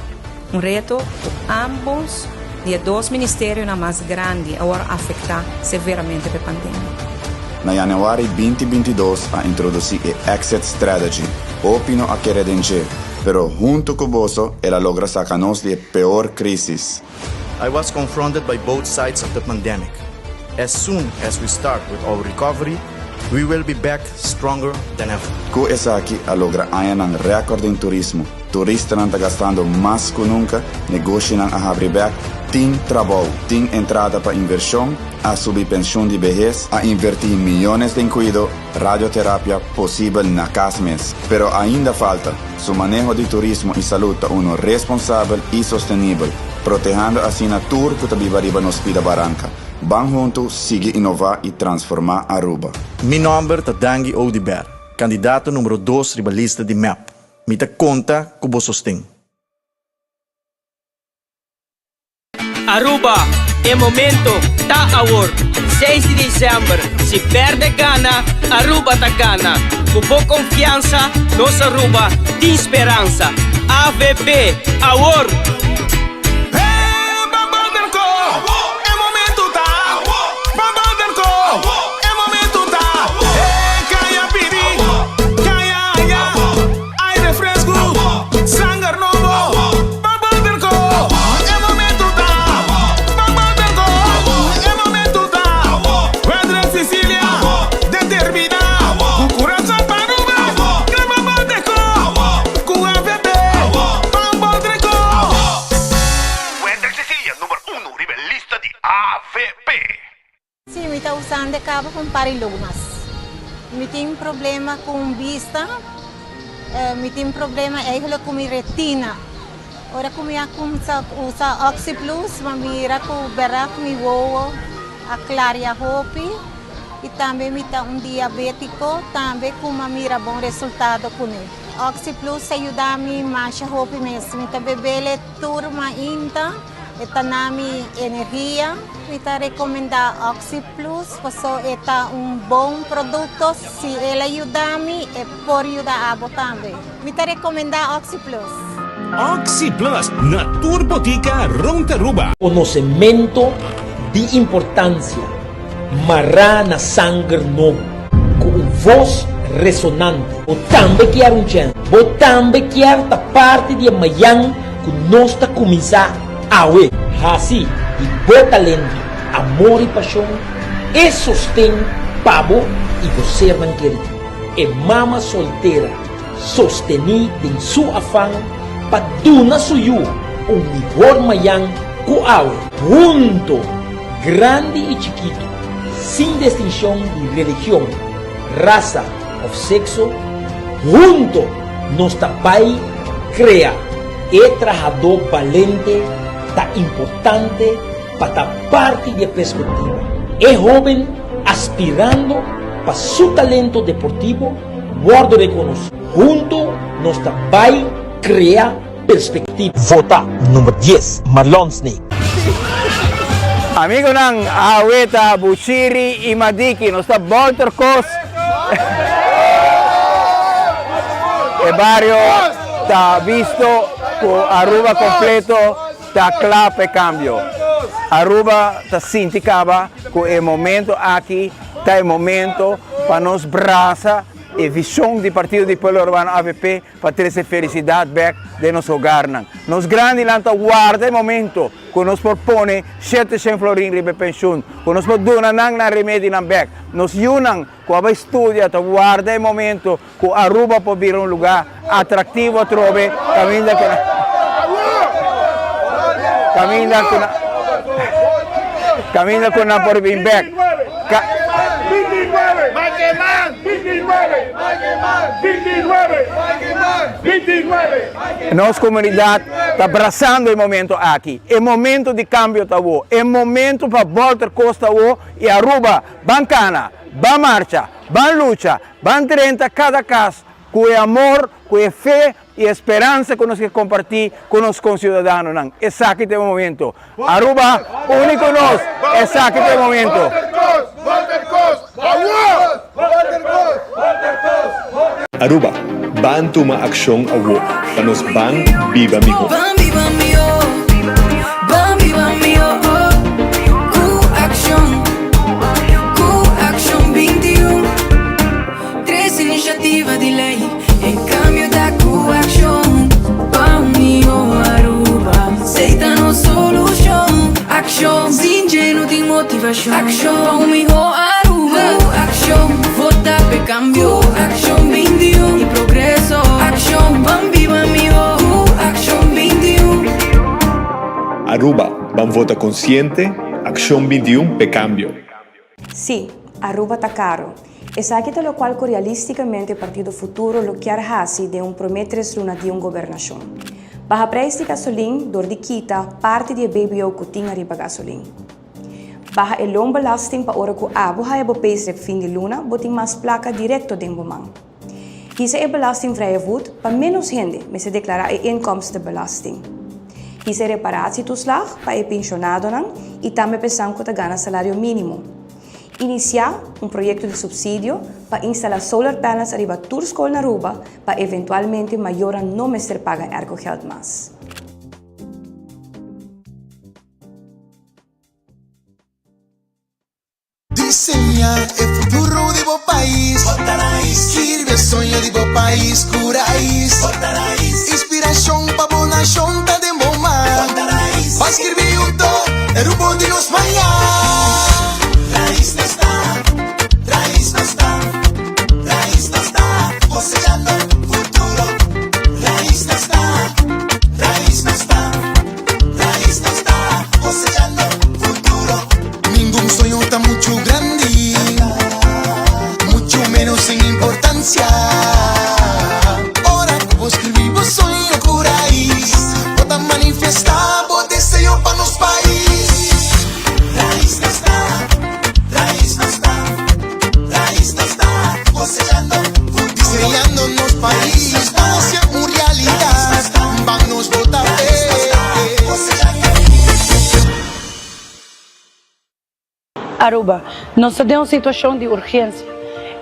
Reto que ambos de 2 ministérios na mais grande agora afetar severamente a pandemia. Na januário 2022, a introduzir a Exit Strategy, opino a que redenche, pero junto com Boso, ela logra sacar-nos de pior crisis. I was confronted by both sides of the pandemic. As soon as we start with our recovery, we will be back stronger than ever. Com essa aqui, a logra aia ng record em turismo. Turista não está gastando mais que nunca, negócio não a abrir back, tem trabalho, tem entrada para inversão, a subir pensão de vejez, a invertir milhões de cuidado, radioterapia possível na casa mês. Pero ainda falta, su manejo de turismo e saúde uno responsável e sustentável, protegendo assim a tour que vive arriba nos Pida Barranca. Van juntos, sigue inovar e transformar Aruba. Meu nome é Dangi Oudibert, candidato número 2 Rebelista de MEP. Me te conta com o sostém. Aruba, é momento, tá award. 6 de dezembro, se perde gana, Aruba tá gana. Com boa confiança, nossa Aruba tem esperança. AVP, award. Sim, eu estou usando de cabo com parilumas. Eu tenho problema com vista, eu tenho problema com minha retina. Ora, como eu uso Oxy Plus, eu miro com o beraco, me vou a clarear a roupa. E também me dá diabético, também com uma mira bom resultado com ele. Oxy Plus ajuda a mim mais a roupa mesmo. Eu bebele turma ainda, e nami energia. Eu recomendo Oxy Plus, porque é bom produto. Se ele ajuda a mim, pode ajudar a você também. Eu recomendo Oxy Plus. Oxy Plus, na Turbotica Rontaruba. Conhecimento de importância. Mará na sangue novo, com voz ressonante. O também quer chance. O também quer da parte de amanhã que nós está começar a ver. Assim, e bom talento, amor e paixão, e sustém para e você não quer. e mama soltera, sostenida em seu afã, para donar suyo mejor mañana cuawe, junto, grande y chiquito, sin distinción de religión, raza o sexo, junto, nuestro país crea trabajador valente, tan importante para parte de perspectiva. Es joven aspirando para su talento deportivo, guardo reconocido. Junto, nuestro país crea perspectiva. Vota número 10, Marlon Snake. Amigo ng Aweta, Bushiri, Imadiki, no sta Walter Cos. El barrio está visto con Aruba completo, está clave cambio. Aruba está sinticaba con el momento aquí, está el momento para nos braza e visão do Partido de Pueblo Urbano AVP para trazer felicidade back de nosso hogar. Nos grandes lanta guarda o momento que nos propõe 700 florin de pensão, que nos dona na remédio na back. Nos unam com a estudia, guarda o momento que Aruba pode vir lugar atrativo a trove, caminha com a por vir back. 29. Nossa comunidade está abraçando o momento aqui. É momento de cambio, é momento para voltar Costa e Aruba, bancana, ban marcha, ban luta, ban 30 cada caso, com amor, com fé e esperança que nós queremos compartilhar com os concidadãos. Esse aqui é o momento. Aruba, único nós, esse aqui é o momento. Aruba, ban tuma aksyon awo, panos ban viva miho. Ban viva miho, ban viva miho, Action 21, 3 iniciativas de lei, em cambio da Action, ban miho Aruba, aceita no solução, Action, ingênuo de motivação, Action, ban miho Aruba, Action, vota pe cambio, Action 21 y progreso, Action, ban viva miho, Action 21. Aruba, ban vota consciente, Action 21 pe cambio. Sí, Aruba está caro. Es aquí de lo cual realisticamente el Partido Futuro lo quiere hacer de un prometres luna de una gobernación. Baja precio de gasolina, door de quita parte de BBO que tiene arriba gasolina. Baja el loonbelasting para ora que abo ha ebo payslip fin de luna, boting más placa directo de man. Hisa e belastingvrije voet para menos gente me se declara e inkomstenbelasting. Hisa reparatietoeslag para e pensionado y también pensamos que gana salario mínimo. Iniciar un proyecto de subsidio para instalar solar panels arriba toda escola en Aruba para eventualmente mayor no me ser paga ergo geld más. Desenha o futuro de bom país. Vota raiz. Sirve o sonho de bom país. Cura raiz. Vota raiz. Inspiração para boa nação tá de bom mar. Vota raiz. Vai escrever junto. É o bom de nos manhã. Raiz não está. Raiz não está. Raiz não está. Bocejando futuro. Raiz não está. Raiz não está. Raiz não está. Bocejando futuro. Ningún sonho tá muito grande, muito menos sem importância. Ora que vou escrever o sonho com raiz, vou manifestar o desejo para nos país. Raiz não está, raiz não está, raiz não está, bocejando, desenhando nos país, para ser uma realidade, vamos votar Aruba, nós temos uma situação de urgência.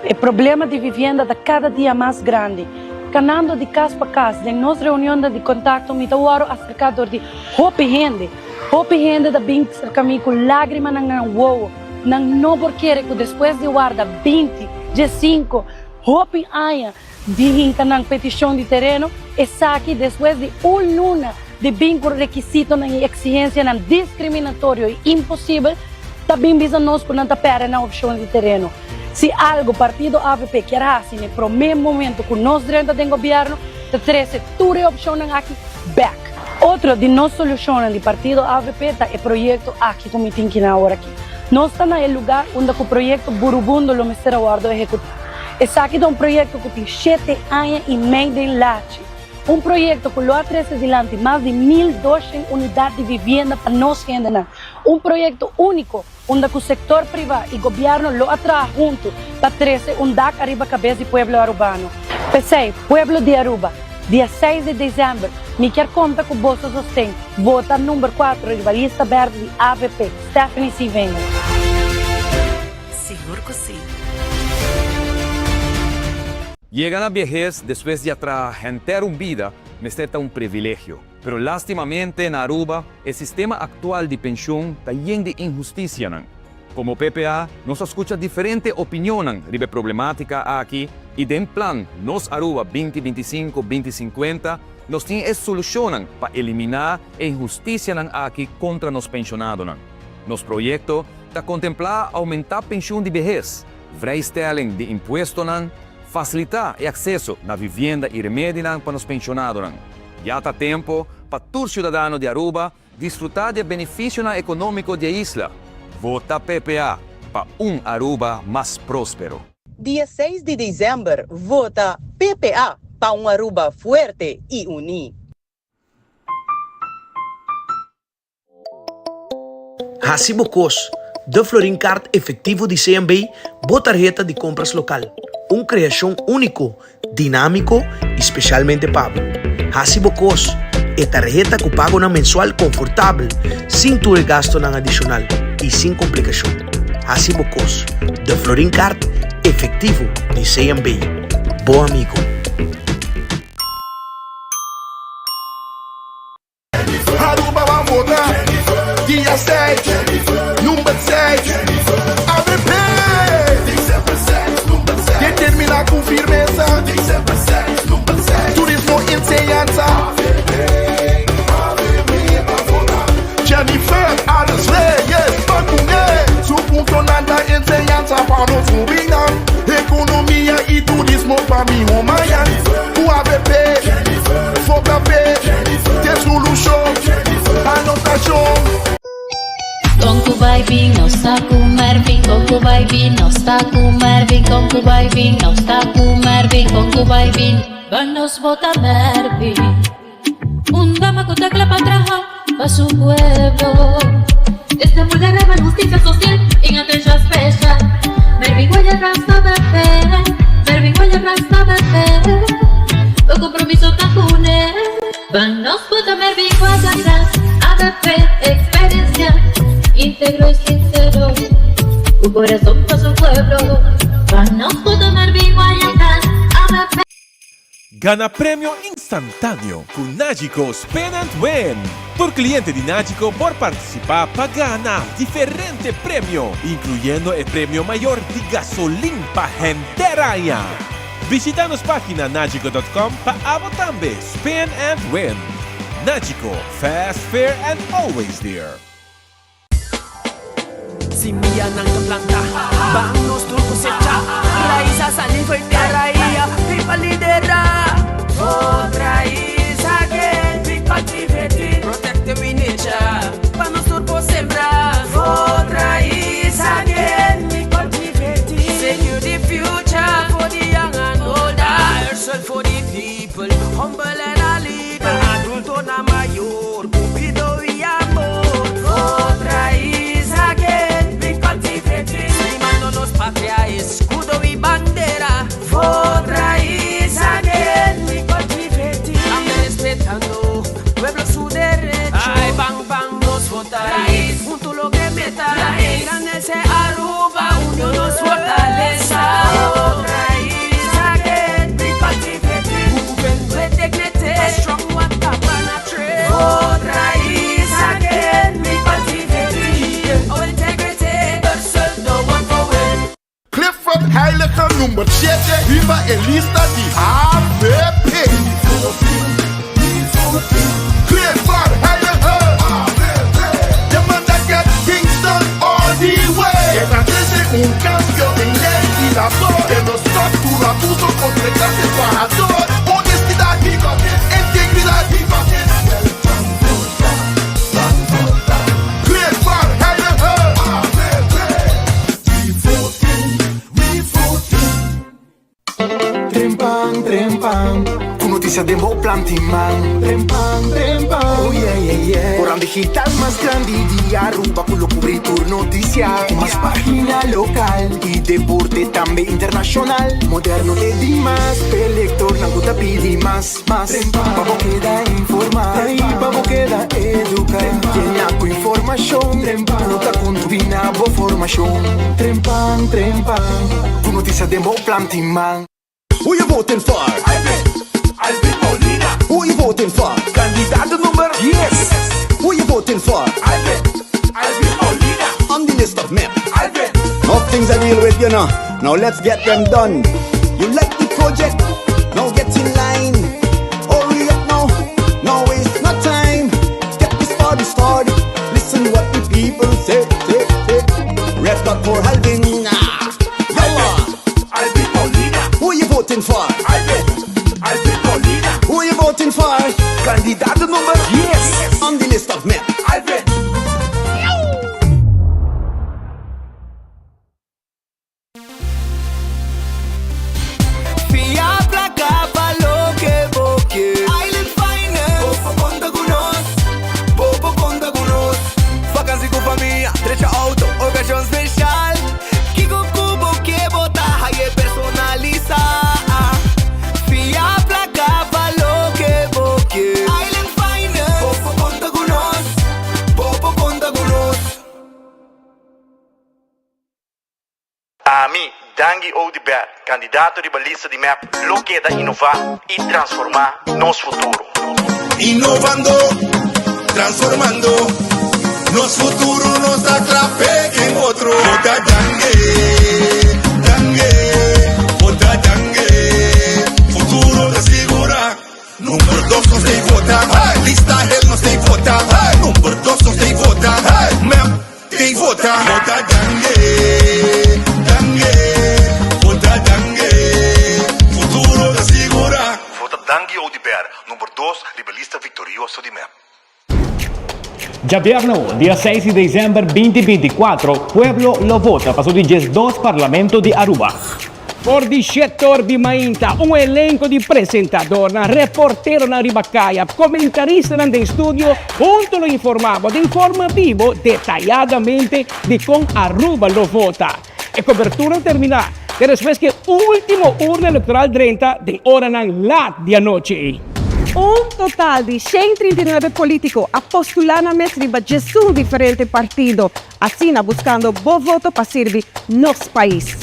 O problema de vivenda está cada dia mais grande. Canando de casa para casa, em nossa reunião de contato, me deu acerca de roupa e rende da bem cerca mim com lágrimas na uou, não porque que depois de guarda 20, 15, roupa e aia de canang petição de terreno, e aqui depois de luna de bem com requisito na exigência na discriminatório e impossível. Também bisa nós por não pera na opção de terreno. Se algo partido AVP quiere hacer en el primer momento que nos renta del gobierno, te trae todas las opciones aquí, back. Otro de las soluciones del partido AVP es el proyecto aquí, como tienen que ahora aquí. No está en el lugar donde el proyecto Burubundo lo Mr. Aguardo ejecutar. Es aquí un proyecto que tiene 7 años y medio de lache. Un proyecto que lo ha traído adelante más de 1.200 unidades de vivienda para nos gente. Un proyecto único donde el sector privado y el gobierno lo atrae juntos para traer un DAC arriba la cabeza del pueblo arubano. Pensei, pueblo de Aruba, dia 6 de dezembro, me quer conta com o vosso sostém. Vota número 4 de lista verde de AVP, Stephanie Sivenga. Seguro que sí. Llegar a la vejez después de atrajentar una vida me será un privilegio. Pero lastimamente en Aruba, el sistema actual de pensión está lleno de injusticia. Como PPA, nos escucha diferentes opiniones sobre la problemática aquí y de plan nos Aruba 2025-2050 nos tiene soluciones para eliminar la injusticia aquí contra los pensionados. Nos proyecto está contemplar aumentar pensión de vejez, vrijstelling de impuestos, facilitar el acceso a la vivienda y remedio para los pensionados. Ya está tiempo para todo ciudadano de Aruba disfrutar del beneficio económico de la isla. Vota PPA para un Aruba más próspero. Dia 6 de dezembro, vota PPA para un Aruba fuerte y unido. Hacibocos, de Florin Card efectivo de CMB, tarjeta de compras local. Una creación único, dinámico y especialmente pago. Hacibocos, tarjeta que paga una mensual confortable, sin tu gasto adicional y sin complicación. Hacibocos, de Florin Card efectivo de CMB. Bom amigo. Aruba vai votar, dia 6, número 6, AVP. Determinar com firmeza, turismo enseñanza. Jennifer, a los reyes, Bacuné, su funcionando enseñanza para nos rubinar. Economía y turismo para mi Homayan. UAVP, FOCAP, de solución, anotación. Con Kubaibin no está Kumervin, con Kubaibin no está Kumervin, con Kubaibin no está Kumervin, con Kubaibin. Vanos vota Mervin. Un dama con tecla para trabajar para su pueblo. Este vulnerable justicia social en atención especial. Mervin Guaya Rasta Bebé, Mervin Guaya Rasta Bebé. O compromiso Tapune. Vanos vota Mervin Guaya Rasta AVP, experiencia. Íntegro y sincero, tu corazón para su pueblo. Vanos vota Mervin Guaya Rasta AVP. Gana premio instantáneo con Nagico Spend and Win. Por cliente de Nagico por participar para ganar diferentes premios, incluyendo el premio mayor de gasolina para gente raya. Visita nuestra página nagico.com para votar Spend and Win. Nagico, fast, fair and always there. Semilla ng planta, vamos tu cosecha, raíz saliva y raía, pipa lidera. Otra is again, pipa tiveti, protect the nature, vamos turbo sembrar. Otra is again, pipa tiveti, secure the future for the young and older, serve for the people, humble and a leader, adulto na mayor, cupido y amor. Otra is again, patria, escudo y bandera. Otra is again, mi cultiveti. Ame respetando pueblo su derecho. Ay, bang bang nos votará. Junto lo que meta. Grandece Aruba, unión nos fortaleza. Otra is again, mi cultiveti. With dignity, strong what tapana trade. Otra is again, mi cultiveti. Oh integrity, person no one for win. Clifford Heilige nummer 7 über el lista de AVP. Clifford Heilige demanda que Kingston all the way. Que trae un cambio de ley. trempam. Con noticias de Mo Plantiman. Trempam, trempam. Oh yeah, yeah, yeah. Corran digital más grande de Aruba, con lo cubrir tu noticia. Más página local y deporte también internacional. Moderno e di más, pelector, nanguta pidi más. Pavo queda informar, pavo queda educar. Llena con información, nota con tu binabo formación. Trempam, trempam. Con noticias de Mo Plantiman. Who you voting for? Alvin Molina. Who you voting for? Candidato number yes. Who you voting for? Alvin Molina. On the list of men. Alvin. No things I deal with, you know. Now let's get them done. You like the project? Now get in line. Hurry up now. No waste no time. Get this party started. Listen what the people say. Rest up for Alvin. Alvin Molina. Who you voting for? Alvin Molina. Who you voting for? Candidato number yes. On the list of men. Alvin. Trece auto, ocasión special. Kiko Kubo que bota e personaliza. Fia placa lo que boque. Island Finance. Popo conta con nos. Popo conta con nos. A mí, Dangi Odibert, candidato di lista di MAP, lo queda innovar y transformar nos futuro. Innovando, transformando. Nos futuro nos atrape en otro. Vota Dangue, Dangue, vota Dangue. Futuro de segura. Número 2 nos de vota. Lista él nos de vota. Número 2 nos de vota. Mem de vota. Vota Dangue, Dangue, vota Dangue. Futuro de segura. Vota Dangi Odibert, número 2, rebelista victorioso de MAP. Ya viernes, día 6 de diciembre 2024, Pueblo lo vota para o 2 Parlamento de Aruba. Por di setor di Mainta, un elenco di presentador, reportero na Ribacaia, comentarista in studio, junto lo informavo, de informativo detalladamente de con Aruba lo vota. E cobertura termina, después que último urna electoral 30 de hora nan la di anoche. Un total di 139 politici postulano riba Gesù differente partido, assim buscando bom voto para servir nosso país.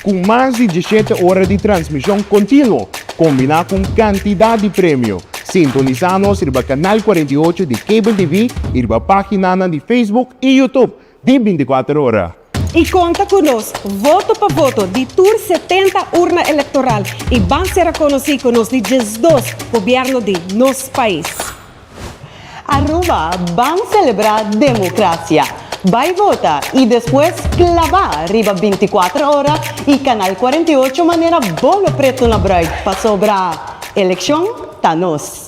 Com mais de 17 horas de transmissão contínua, combinado com quantidade de prêmio. Sintonizanos riba canal 48 de Cable TV e riba página de Facebook e YouTube de 24 horas. E conta conosco, voto para voto, de tour 70 urna eleitoral e vão ser reconhecidos de 12 governo de nosso país. Aruba, vamos celebrar democracia. Vai votar e depois clavar riba 24 horas e canal 48 maneira bolo preto na bright para sobrar eleição tá nós.